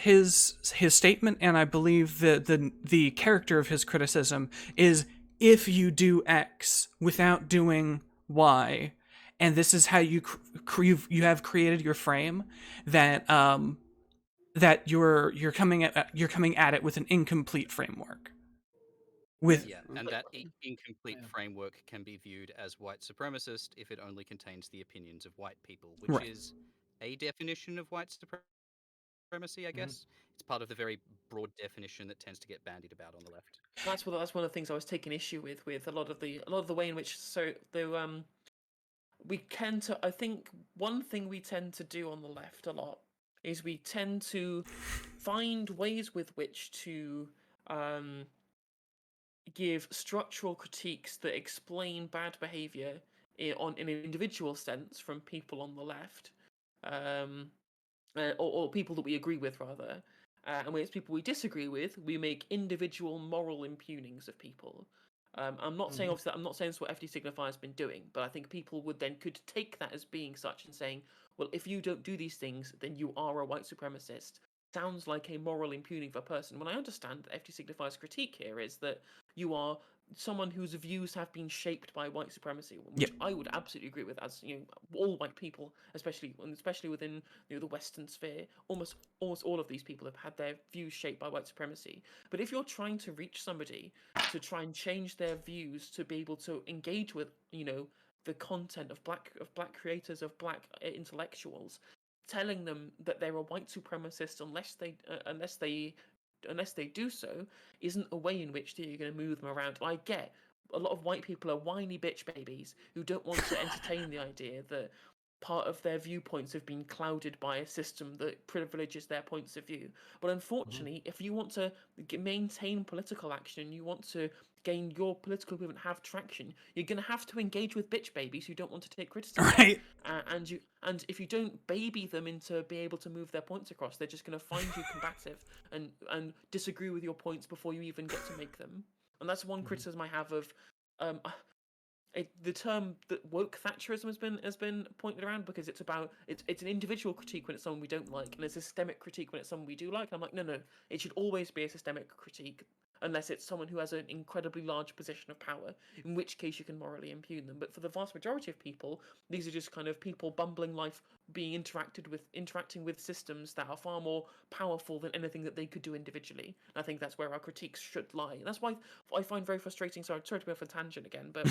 statement, and I believe the character of his criticism is, if you do X without doing Y, and this is how you have created your frame, that that you're coming at it with an incomplete framework. with Yeah, and that incomplete Yeah. framework can be viewed as white supremacist if it only contains the opinions of white people, which right. is a definition of white supremacy, I Mhm. guess. It's part of the very broad definition that tends to get bandied about on the left. That's one of the things I was taking issue with a lot of the way in which we tend to, I think one thing we tend to do on the left a lot is we tend to find ways with which to give structural critiques that explain bad behavior in an individual sense from people on the left, um, or people that we agree with rather. And when it's people we disagree with, we make individual moral impugnings of people. I'm not saying obviously I'm not saying that's what FD Signify has been doing, but I think people could take that as being such and saying, well, if you don't do these things, then you are a white supremacist. Sounds like a moral impugning of a person. When I understand that FD Signify's critique here is that you are someone whose views have been shaped by white supremacy, which I would absolutely agree with. As all white people, especially within the Western sphere, almost all of these people have had their views shaped by white supremacy. But if you're trying to reach somebody to try and change their views to be able to engage with the content of black creators, of black intellectuals, telling them that they're a white supremacist unless they do so, isn't a way in which you're going to move them around. I get a lot of white people are whiny bitch babies who don't want to entertain the idea that part of their viewpoints have been clouded by a system that privileges their points of view. But unfortunately, if you want to maintain political action, you want to gain your political movement, have traction, you're going to have to engage with bitch babies who don't want to take criticism. Right. And if you don't baby them into being able to move their points across, they're just going to find you combative and disagree with your points before you even get to make them. And that's one criticism I have of the term that woke Thatcherism has been pointed around, because it's an individual critique when it's someone we don't like, and a systemic critique when it's someone we do like. And I'm like, no, it should always be a systemic critique, unless it's someone who has an incredibly large position of power, in which case you can morally impugn them. But for the vast majority of people, these are just kind of people bumbling life, being interacting with systems that are far more powerful than anything that they could do individually. And I think that's where our critiques should lie. And that's why I find very frustrating. Sorry to be off a tangent again, but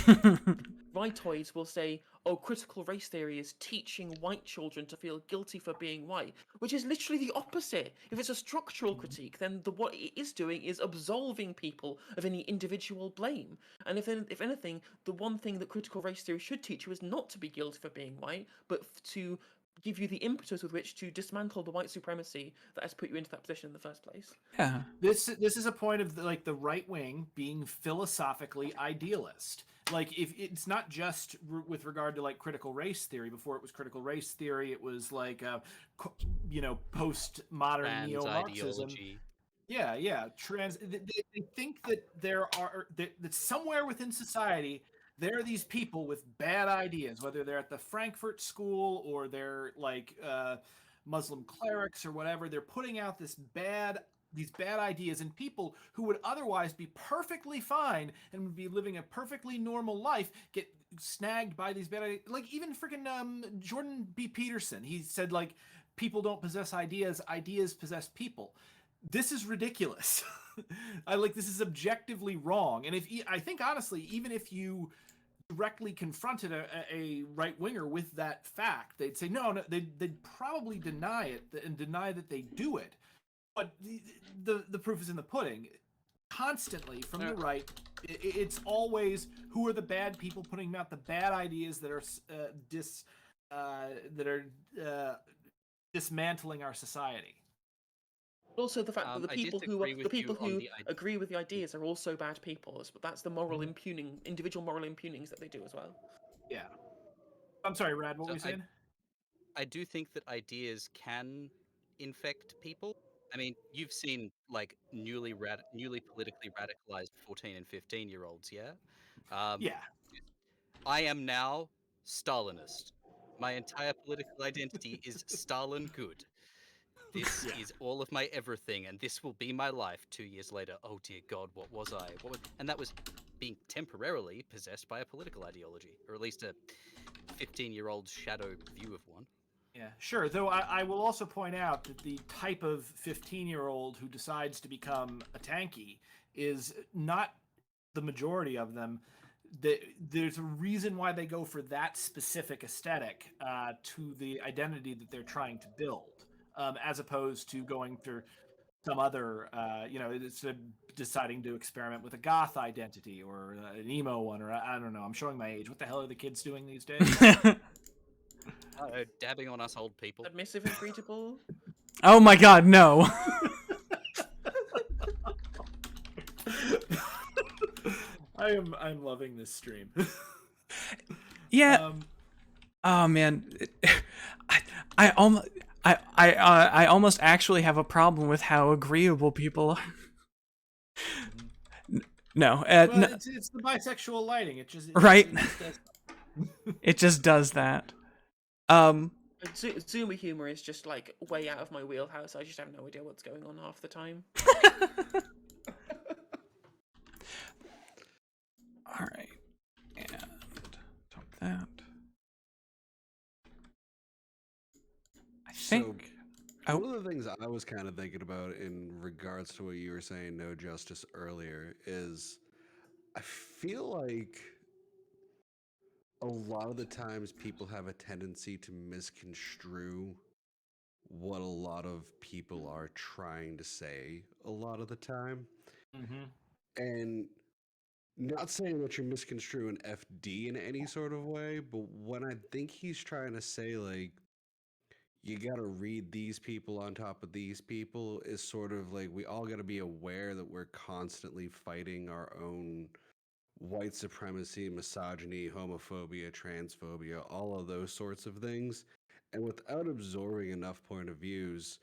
rightoids will say, oh, critical race theory is teaching white children to feel guilty for being white, which is literally the opposite. If it's a structural critique, then what it is doing is absolving people of any individual blame. And if anything, the one thing that critical race theory should teach you is not to be guilty for being white, but to give you the impetus with which to dismantle the white supremacy that has put you into that position in the first place. Yeah. This is a point of the right wing being philosophically idealist. Like, if it's not just with regard to like critical race theory. Before it was critical race theory, it was like postmodern neo-Marxism. Ideology. Yeah. They think that that somewhere within society there are these people with bad ideas, whether they're at the Frankfurt School or they're like Muslim clerics or whatever. They're putting out these bad ideas, and people who would otherwise be perfectly fine and would be living a perfectly normal life get snagged by these bad ideas. Like even freaking Jordan B. Peterson, he said like people don't possess ideas, ideas possess people. This is ridiculous. This is objectively wrong. And I think honestly, even if you directly confronted a right winger with that fact, they'd say no, they'd probably deny it and deny that they do it. But the proof is in the pudding. Constantly from the right, it's always who are the bad people putting out the bad ideas that are dismantling our society. Also, the fact that the I people disagree with you on the agree with the ideas are also bad people. But that's the moral impugning, individual moral impugnings that they do as well. Yeah. I'm sorry, Rad. What were you saying? I do think that ideas can infect people. I mean, you've seen like newly politically radicalized 14 and 15-year-olds, yeah? Yeah. I am now Stalinist. My entire political identity is Stalin good. This is all of my everything, and this will be my life. 2 years later, oh dear God, what was I? And that was being temporarily possessed by a political ideology, or at least a 15-year-old's shadow view of one. Yeah, sure. Though I will also point out that the type of 15-year-old who decides to become a tanky is not the majority of them, there's a reason why they go for that specific aesthetic to the identity that they're trying to build, as opposed to going for some other, it's deciding to experiment with a goth identity or an emo one, or I don't know. I'm showing my age. What the hell are the kids doing these days? Dabbing on us old people. Submissive and breedable. Oh my god, no. I'm loving this stream. Yeah. Oh man, I almost. I almost actually have a problem with how agreeable people are. No, Well, no, it's the bisexual lighting. right? It just does. It just does that. Zoomer humor is just like way out of my wheelhouse. I just have no idea what's going on half the time. All right, and talk that. I think. One of the things I was kind of thinking about in regards to what you were saying, No Justice, earlier, is I feel like a lot of the times people have a tendency to misconstrue what a lot of people are trying to say a lot of the time. Mm-hmm. And not saying that you're misconstruing FD in any sort of way, but when I think he's trying to say, like, you got to read these people on top of these people, is sort of like we all got to be aware that we're constantly fighting our own white supremacy, misogyny, homophobia, transphobia, all of those sorts of things. And without absorbing enough point of views,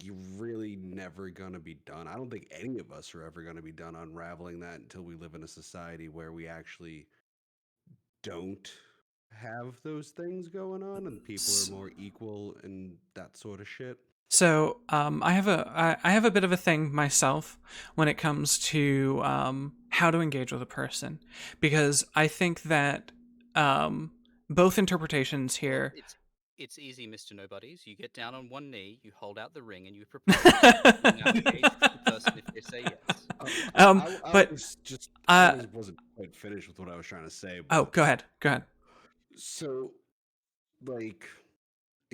you're really never going to be done. I don't think any of us are ever going to be done unraveling that until we live in a society where we actually don't have those things going on and people are more equal and that sort of shit. So I have a bit of a thing myself when it comes to how to engage with a person, because I think that both interpretations here. It's easy, Mr. Nobodies. You get down on one knee, you hold out the ring, and you propose. You now engage with the person if they say yes. I wasn't quite finished with what I was trying to say. Oh, go ahead. Go ahead. So, like,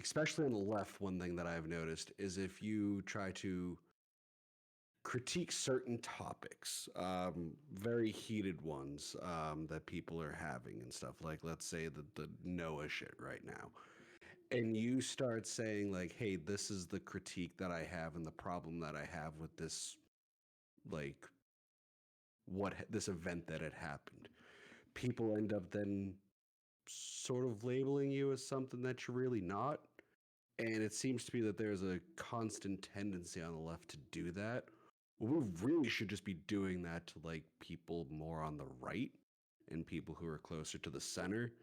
especially on the left, one thing that I've noticed is if you try to critique certain topics, very heated ones that people are having and stuff, like let's say the Noah shit right now, and you start saying like, hey, this is the critique that I have and the problem that I have with this, like, this event that had happened, people end up then sort of labeling you as something that you're really not. And it seems to be that there's a constant tendency on the left to do that. Well, we really should just be doing that to like people more on the right and people who are closer to the center.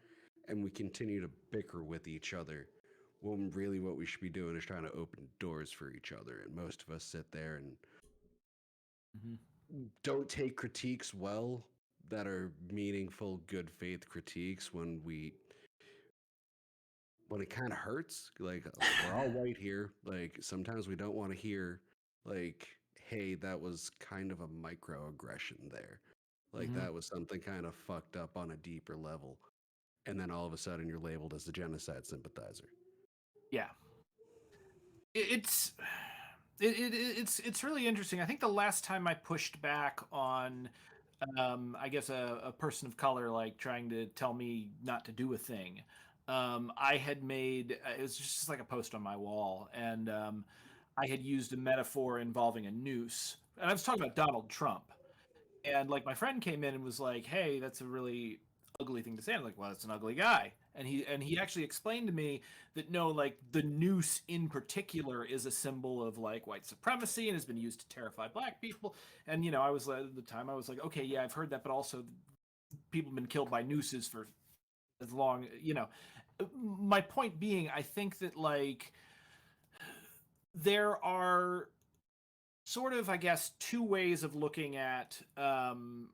And we continue to bicker with each other when really what we should be doing is trying to open doors for each other. And most of us sit there and don't take critiques well that are meaningful, good faith critiques when it kind of hurts. Like, we're all white here. Like, sometimes we don't want to hear, like, hey, that was kind of a microaggression there. Like, that was something kind of fucked up on a deeper level. And then all of a sudden you're labeled as a genocide sympathizer. Yeah. It's really interesting. I think the last time I pushed back on I guess a person of color like trying to tell me not to do a thing, I had made it was just like a post on my wall, and I had used a metaphor involving a noose, and I was talking about Donald Trump, and like my friend came in and was like, "Hey, that's a really ugly thing to say." I'm like, "Well, it's an ugly guy," and he actually explained to me that no, like the noose in particular is a symbol of like white supremacy and has been used to terrify black people. And I was at the time I was like, okay, yeah, I've heard that, but also people have been killed by nooses for as long. My point being, I think that like there are sort of, I guess, two ways of looking at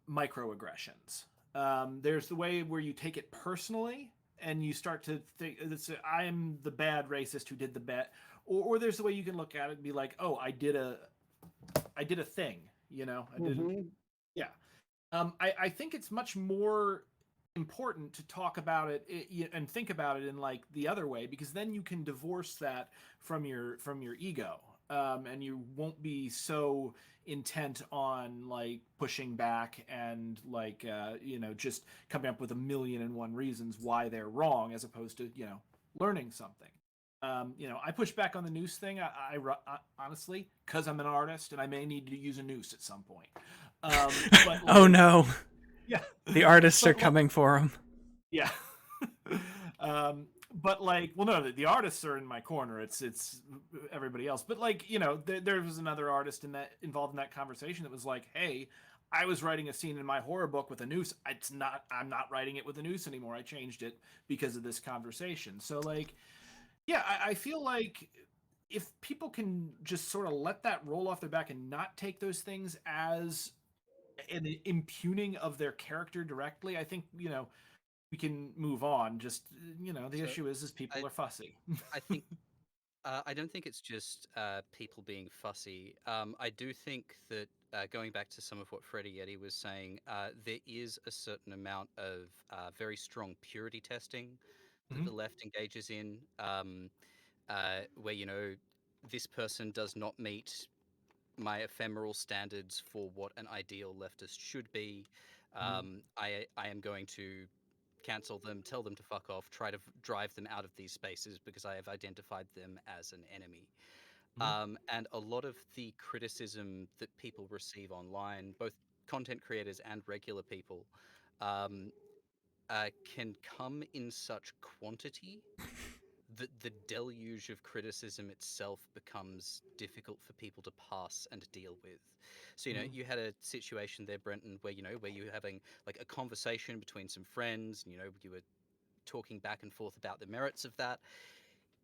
microaggressions. There's the way where you take it personally and you start to think, I am the bad racist who did the bad, or there's the way you can look at it and be like, oh, I did a thing, I did, yeah. I think it's much more important to talk about it and think about it in like the other way, because then you can divorce that from your ego, and you won't be so intent on like pushing back and like just coming up with a million and one reasons why they're wrong, as opposed to learning something. I push back on the noose thing. I honestly, because I'm an artist and I may need to use a noose at some point. But Oh no, yeah, the artists are But, coming for him. yeah. But like, well, no, the artists are in my corner. It's everybody else. But like, there was another artist involved in that conversation that was like, hey, I was writing a scene in my horror book with a noose. I'm not writing it with a noose anymore. I changed it because of this conversation. So like, yeah, I feel like if people can just sort of let that roll off their back and not take those things as an impugning of their character directly, I think we can move on. Just the So issue is people I are fussy. I think I don't think it's just people being fussy. I do think that going back to some of what Freddie Eddy was saying, there is a certain amount of very strong purity testing that Mhm. the left engages in, where this person does not meet my ephemeral standards for what an ideal leftist should be. I am going to cancel them, tell them to fuck off, try to drive them out of these spaces because I have identified them as an enemy. Mhm. And a lot of the criticism that people receive online, both content creators and regular people, um, can come in such quantity that the deluge of criticism itself becomes difficult for people to pass and deal with. So, you had a situation there, Brenton, where, where you were having like a conversation between some friends, and, you were talking back and forth about the merits of that.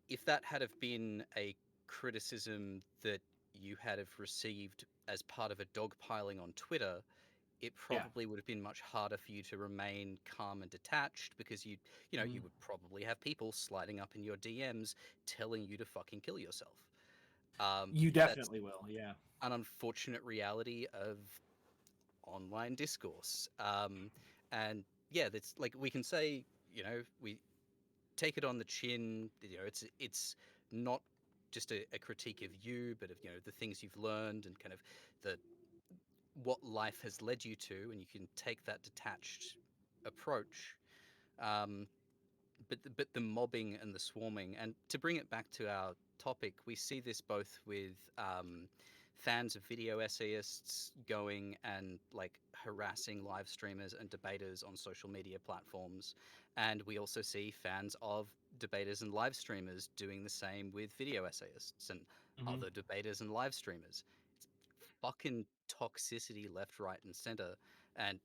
If that had have been a criticism that you had have received as part of a dogpiling on Twitter, it Yeah. probably would have been much harder for you to remain calm and detached, because you would probably have people sliding up in your DMs telling you to fucking kill yourself. You That's definitely will. Yeah. an unfortunate reality of online discourse. And yeah, that's like, we can say, we take it on the chin. It's not just a critique of you, but of the things you've learned and kind of the what life has led you to, and you can take that detached approach. Um, but the mobbing and the swarming, and to bring it back to our topic, we see this both with fans of video essayists going and like harassing live streamers and debaters on social media platforms, and we also see fans of debaters and live streamers doing the same with video essayists and Mhm. other debaters and live streamers. It's fucking toxicity left, right, and center. And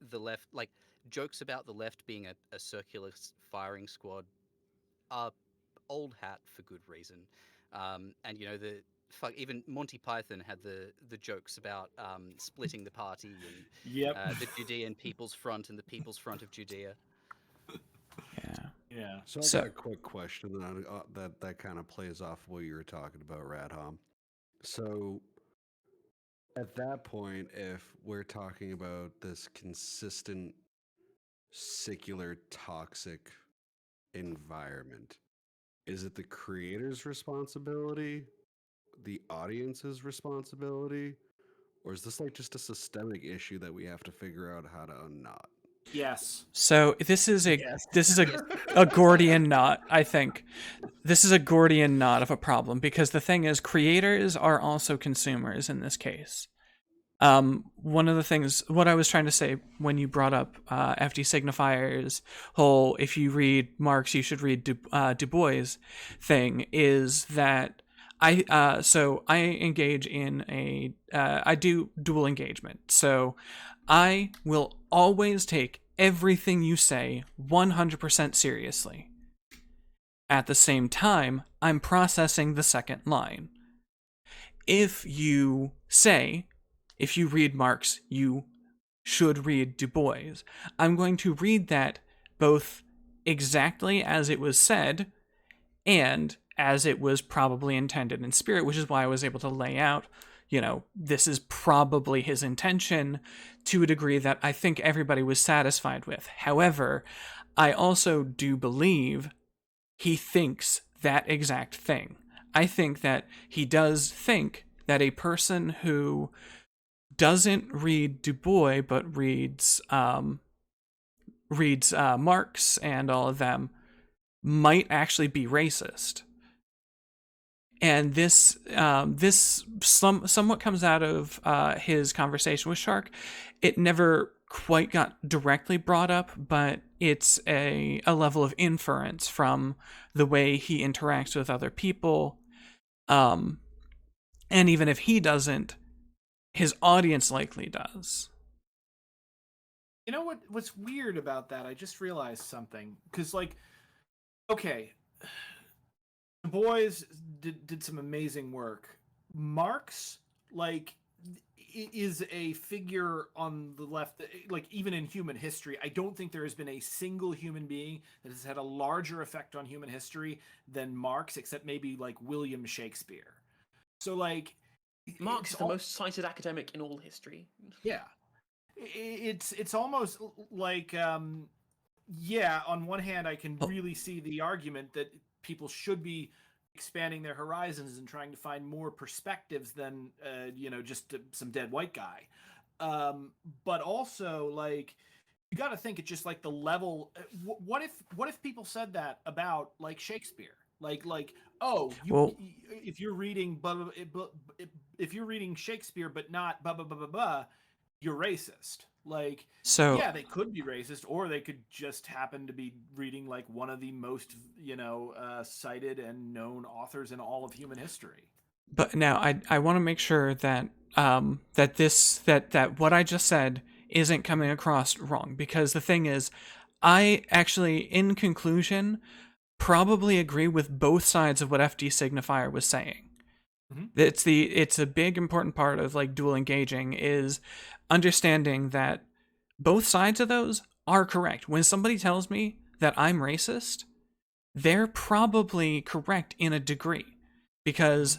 the left, like, jokes about the left being a circular firing squad are old hat for good reason. And the fuck, even Monty Python had the jokes about splitting the party and Yep. the Judean People's Front and the People's Front of Judea. Yeah. Yeah. So I've So got a quick question that kind of plays off what you were talking about, Radhum. So at that point, if we're talking about this consistent, secular, toxic environment, is it the creator's responsibility, the audience's responsibility, or is this like just a systemic issue that we have to figure out how to unknot? Yes. So this is a Yes. a Gordian knot, I think. This is a Gordian knot of a problem, because the thing is, creators are also consumers in this case. One of the things, what I was trying to say when you brought up FD Signifier's whole "if you read Marx, you should read Du Bois" thing, is that I engage in I do dual engagement. So I will always take everything you say 100% seriously. At the same time, I'm processing the second line. If you say, if you read Marx, you should read Du Bois, I'm going to read that both exactly as it was said and as it was probably intended in spirit, which is why I was able to lay out, this is probably his intention. to a degree that I think everybody was satisfied with. However, I also do believe he thinks that exact thing. I think that he does think that a person who doesn't read Du Bois but reads Marx and all of them might actually be racist. And this somewhat comes out of his conversation with Shark. It never quite got directly brought up, but it's a level of inference from the way he interacts with other people. And even if he doesn't, his audience likely does. You know what's weird about that? I just realized something. Because, like, okay, the boys did some amazing work. Marx, like, is a figure on the left, like, even in human history. I don't think there has been a single human being that has had a larger effect on human history than Marx, except maybe, like, William Shakespeare. So, like, Marx is the most cited academic in all history. Yeah. It's almost like yeah, on one hand I can really see the argument that people should be expanding their horizons and trying to find more perspectives than just some dead white guy, but also, like, you got to think it's just like the level. What if people said that about, like, Shakespeare? Like, oh, if you're reading if you're reading Shakespeare but not blah blah blah blah blah, you're racist. Like, So yeah, they could be racist, or they could just happen to be reading, like, one of the most cited and known authors in all of human history. but now I want to make sure that that what I just said isn't coming across wrong, because the thing is, I actually, in conclusion, probably agree with both sides of what FD Signifier was saying. Mm-hmm. It's a big important part of, like, dual engaging, is understanding that both sides of those are correct. When somebody tells me that I'm racist, they're probably correct in a degree, because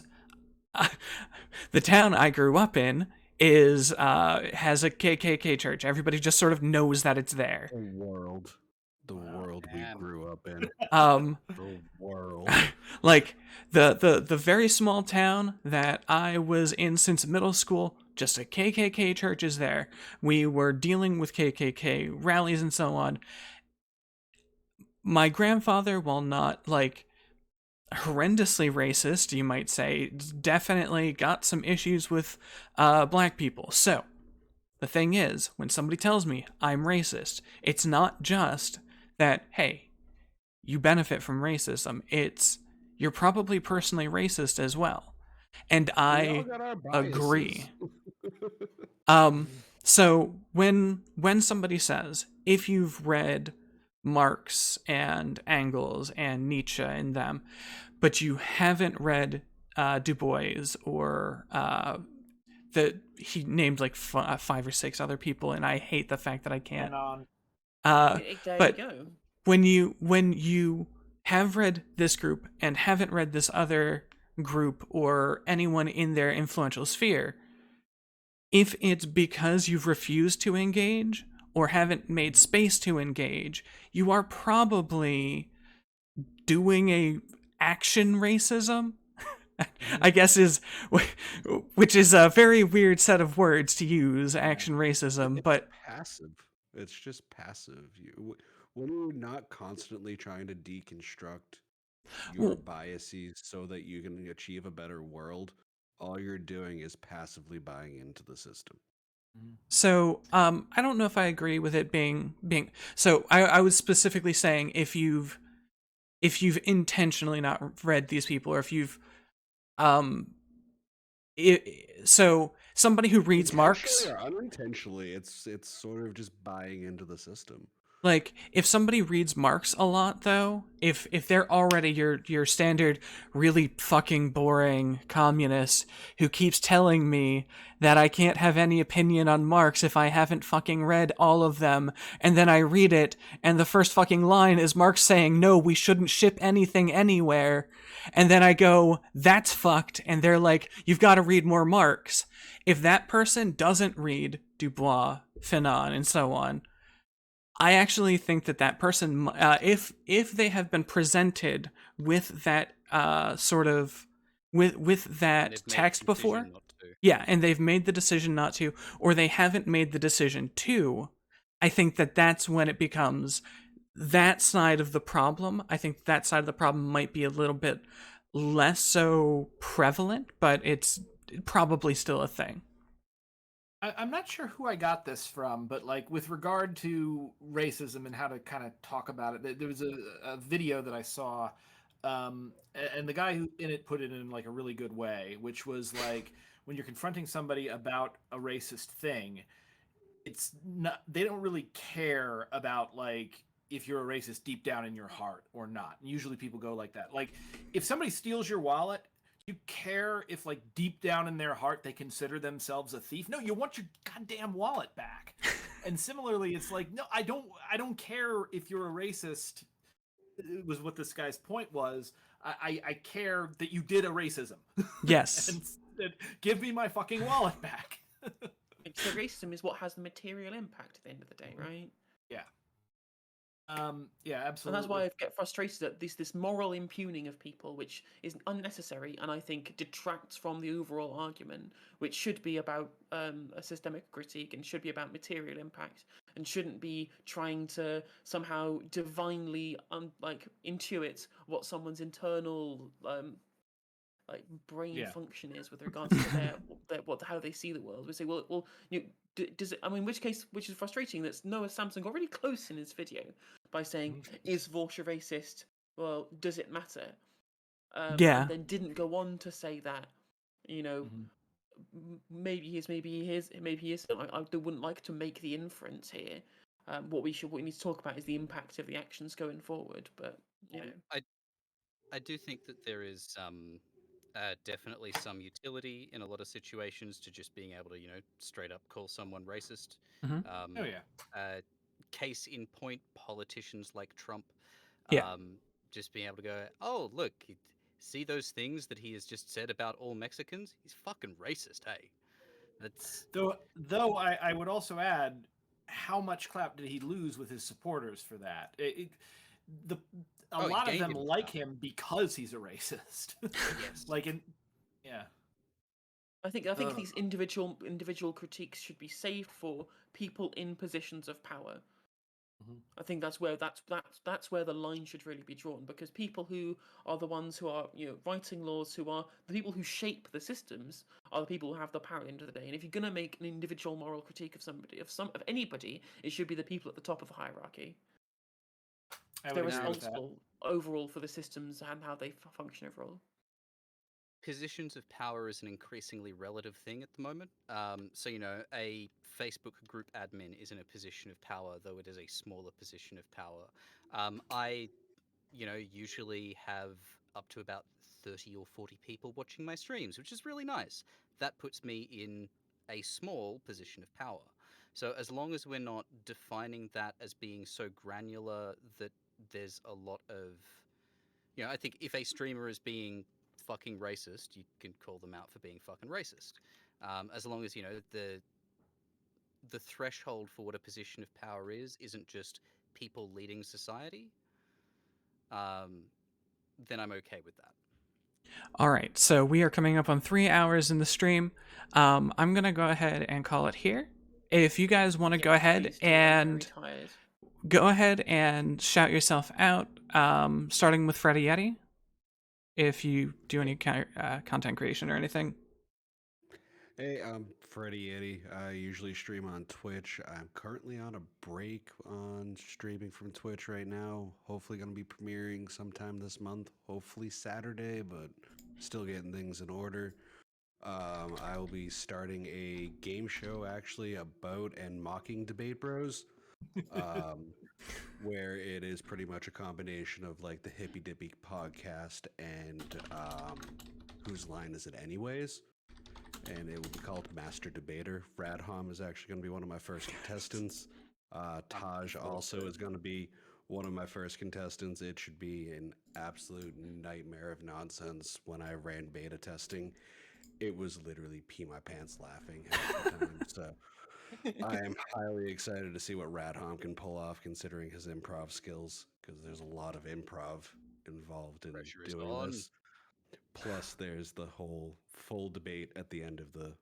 the town I grew up in has a KKK church. Everybody just sort of knows that it's there. The world we grew up in. The world. Like, the very small town that I was in since middle school, just a KKK church is there. We were dealing with KKK rallies and so on. My grandfather, while not, like, horrendously racist, you might say, definitely got some issues with black people. So the thing is, when somebody tells me I'm racist, it's not just that, hey, you benefit from racism. It's, you're probably personally racist as well. And I agree. So when somebody says, if you've read Marx and Engels and Nietzsche and them, but you haven't read Du Bois, or he named like 5 or 6 other people, and I hate the fact that I can't. There but you go. when you have read this group and haven't read this other group or anyone in their influential sphere, if it's because you've refused to engage or haven't made space to engage, you are probably doing a action racism, I guess, which is a very weird set of words to use, action racism, but passive. It's just passive. When you're not constantly trying to deconstruct your biases so that you can achieve a better world, all you're doing is passively buying into the system. So I don't know if I agree with it being so I was specifically saying, if you've intentionally not read these people, or if you've so somebody who reads Marx, or unintentionally, it's sort of just buying into the system. Like, if somebody reads Marx a lot, though, if they're already your standard really fucking boring communist who keeps telling me that I can't have any opinion on Marx if I haven't fucking read all of them, and then I read it, and the first fucking line is Marx saying, no, we shouldn't ship anything anywhere, and then I go, that's fucked, and they're like, you've got to read more Marx. If that person doesn't read Dubois, Fanon, and so on, I actually think that that person, if they have been presented with that sort of with And that they've made text the decision before, not to. yeah, and they've made the decision not to, or they haven't made the decision to, I think that that's when it becomes that side of the problem. I think that side of the problem might be a little bit less so prevalent, but it's probably still a thing. I'm not sure who I got this from, but like with regard to racism and how to kind of talk about it, there was a video that I saw, and the guy who in it put it in like a really good way, which was like when you're confronting somebody about a racist thing, it's not, they don't really care about like if you're a racist deep down in your heart or not. And usually people go like that. Like if somebody steals your wallet, you care if like deep down in their heart they consider themselves a thief? No, you want your goddamn wallet back. And similarly, it's like, no, I don't care if you're a racist. It was what this guy's point was. I care that you did a racism. Yes. And give me my fucking wallet back. So racism is what has the material impact at the end of the day, right? Yeah. Yeah, absolutely. And that's why I get frustrated at this moral impugning of people, which is unnecessary and I think detracts from the overall argument, which should be about a systemic critique and should be about material impact and shouldn't be trying to somehow divinely intuit what someone's internal like brain function is with regards to how they see the world. We say, well, does it? I mean, which is frustrating. That Noah Samsen got really close in his video by saying, "Is Voucher racist? Well, does it matter?" Yeah. And then didn't go on to say that, maybe he is, maybe he is, maybe he isn't. I wouldn't like to make the inference here. What we need to talk about is the impact of the actions going forward. But I do think that there is definitely some utility in a lot of situations to just being able to, straight up call someone racist. Mhm. Oh yeah. Case in point, politicians like Trump, Yeah. just being able to go, oh, look, see those things that he has just said about all Mexicans? He's fucking racist, hey. That's Though I would also add, how much clout did he lose with his supporters for that? A Oh, he lot of gained them him like clout. him because he's a racist. Yes. Yeah. I think these individual critiques should be saved for people in positions of power. I think that's where the line should really be drawn, because people who are the ones who are writing laws, who are the people who shape the systems, are the people who have the power at the end of the day. And if you're gonna make an individual moral critique of anybody, it should be the people at the top of the hierarchy. They're responsible overall for the systems and how they function overall. Positions of power is an increasingly relative thing at the moment. So, a Facebook group admin is in a position of power, though it is a smaller position of power. I, usually have up to about 30 or 40 people watching my streams, which is really nice. That puts me in a small position of power. So, as long as we're not defining that as being so granular that there's a lot of I think if a streamer is being fucking racist, you can call them out for being fucking racist. As long as the threshold for what a position of power isn't just people leading society, then I'm okay with that. All right, so we are coming up on 3 hours in the stream. I'm gonna go ahead and call it here. If you guys want to go ahead and shout yourself out, starting with Freddy Yeti, if you do any content creation or anything. Hey, I'm Freddy Yeti. I usually stream on Twitch. I'm currently on a break on streaming from Twitch right now. Hopefully going to be premiering sometime this month. Hopefully Saturday, but still getting things in order. I will be starting a game show actually about and mocking Debate Bros. where it is pretty much a combination of like the Hippy Dippy podcast and Whose Line Is It Anyways? And it will be called Master Debater. Radhum is actually going to be one of my first contestants. Taj also is going to be one of my first contestants. It should be an absolute nightmare of nonsense. When I ran beta testing, it was literally pee my pants laughing half the time. So I am highly excited to see what Radhom can pull off, considering his improv skills, because there's a lot of improv involved in Pressure is doing on. this. Plus, there's the whole full debate at the end of the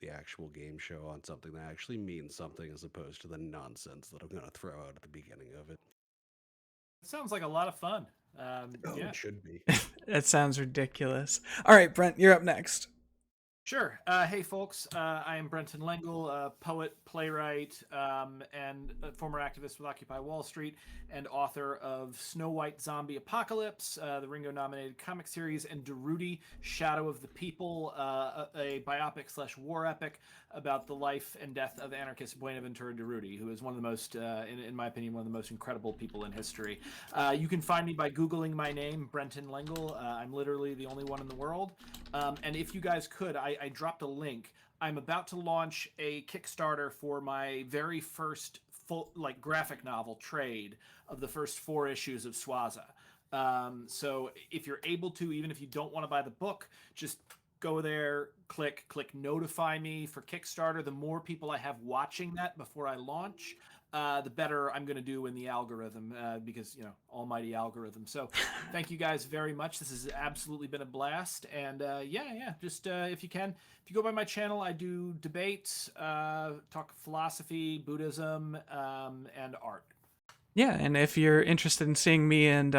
actual game show on something that actually means something, as opposed to the nonsense that I'm going to throw out at the beginning of it. It sounds like a lot of fun. It should be. That sounds ridiculous. All right, Brent, you're up next. Sure. Hey, folks. I am Brenton Lengel, poet, playwright, and a former activist with Occupy Wall Street, and author of Snow White Zombie Apocalypse, the Ringo-nominated comic series, and Durruti, Shadow of the People, a biopic/war epic about the life and death of anarchist Buenaventura Durruti, who is one of the most, in my opinion, one of the most incredible people in history. You can find me by Googling my name, Brenton Lengel. I'm literally the only one in the world. And if you guys could, I dropped a link. I'm about to launch a Kickstarter for my very first full graphic novel trade of the first 4 issues of Swaza. So if you're able to, even if you don't want to buy the book, just go there, click notify me for Kickstarter. The more people I have watching that before I launch, the better I'm going to do in the algorithm, because, almighty algorithm. So thank you guys very much. This has absolutely been a blast. And just if you go by my channel, I do debates, talk philosophy, Buddhism, and art. Yeah, and if you're interested in seeing me and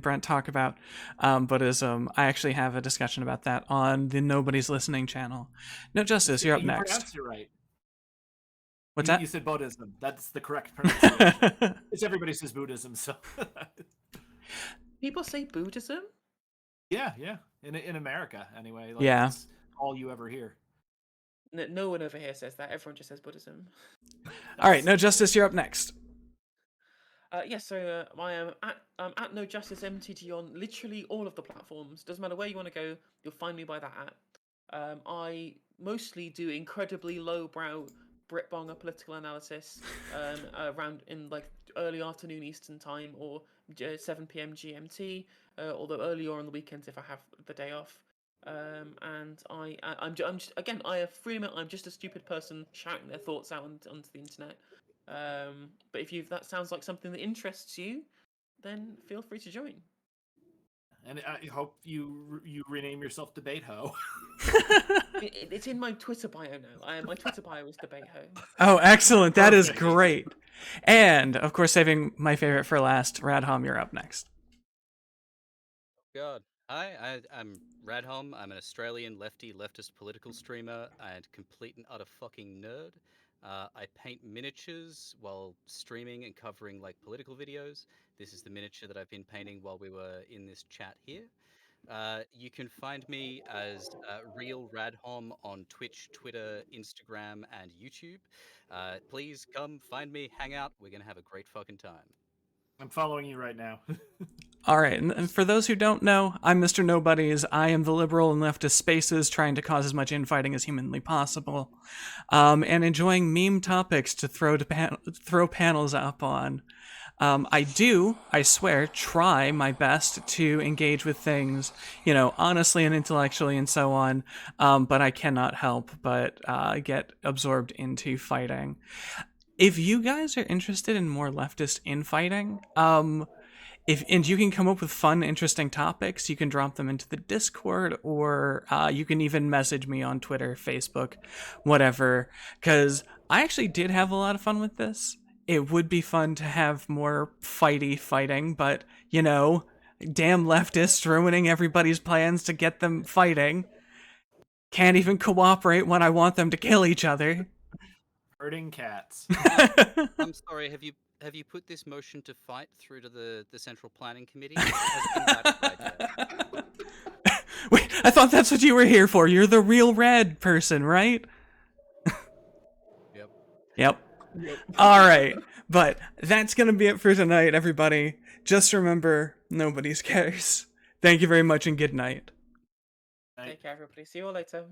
Brent talk about Buddhism, I actually have a discussion about that on the Nobody's Listening channel. No Justice, you're up next. You pronounced it right. What's that? You said Buddhism. That's the correct pronunciation. It's everybody says Buddhism, so. People say Buddhism? Yeah. In America, anyway. Yeah. That's all you ever hear. No one over here says that. Everyone just says Buddhism. All right, No Justice, you're up next. So I'm at No Justice MTG on literally all of the platforms. Doesn't matter where you want to go, you'll find me by that app. I mostly do incredibly lowbrow Britbonger political analysis around in early afternoon Eastern time or 7 p.m. GMT, although earlier on the weekends if I have the day off. And I'm just, again, I freely admit I'm just a stupid person shouting their thoughts out onto the internet. But if that sounds like something that interests you, then feel free to join. And I hope you rename yourself Debate Ho. It's in my Twitter bio now. My Twitter bio is Debate Ho. Oh, excellent. That is great. And, of course, saving my favorite for last, Radhom, you're up next. God. Hi, I'm Radhum. I'm an Australian leftist political streamer and complete and utter fucking nerd. I paint miniatures while streaming and covering political videos. This is the miniature that I've been painting while we were in this chat here. You can find me as Real Radhom on Twitch, Twitter, Instagram, and YouTube. Please come find me, hang out. We're going to have a great fucking time. I'm following you right now. All right, and for those who don't know, I'm Mr. Nobodies. I am the liberal and leftist spaces trying to cause as much infighting as humanly possible, and enjoying meme topics to throw panels up on. I swear, try my best to engage with things, honestly and intellectually and so on, but I cannot help but get absorbed into fighting. If you guys are interested in more leftist infighting, and you can come up with fun, interesting topics, you can drop them into the Discord, or you can even message me on Twitter, Facebook, whatever, because I actually did have a lot of fun with this. It would be fun to have more fighting, but, damn leftists ruining everybody's plans to get them fighting. Can't even cooperate when I want them to kill each other. Herding cats. I'm sorry, have you put this motion to fight through to the Central Planning Committee? Has it been ratified yet? Wait, I thought that's what you were here for. You're the real rad person, right? Yep. Yep. All right, but that's gonna be it for tonight, everybody. Just remember, nobody cares. Thank you very much, and good night. Take care, everybody. See you all later.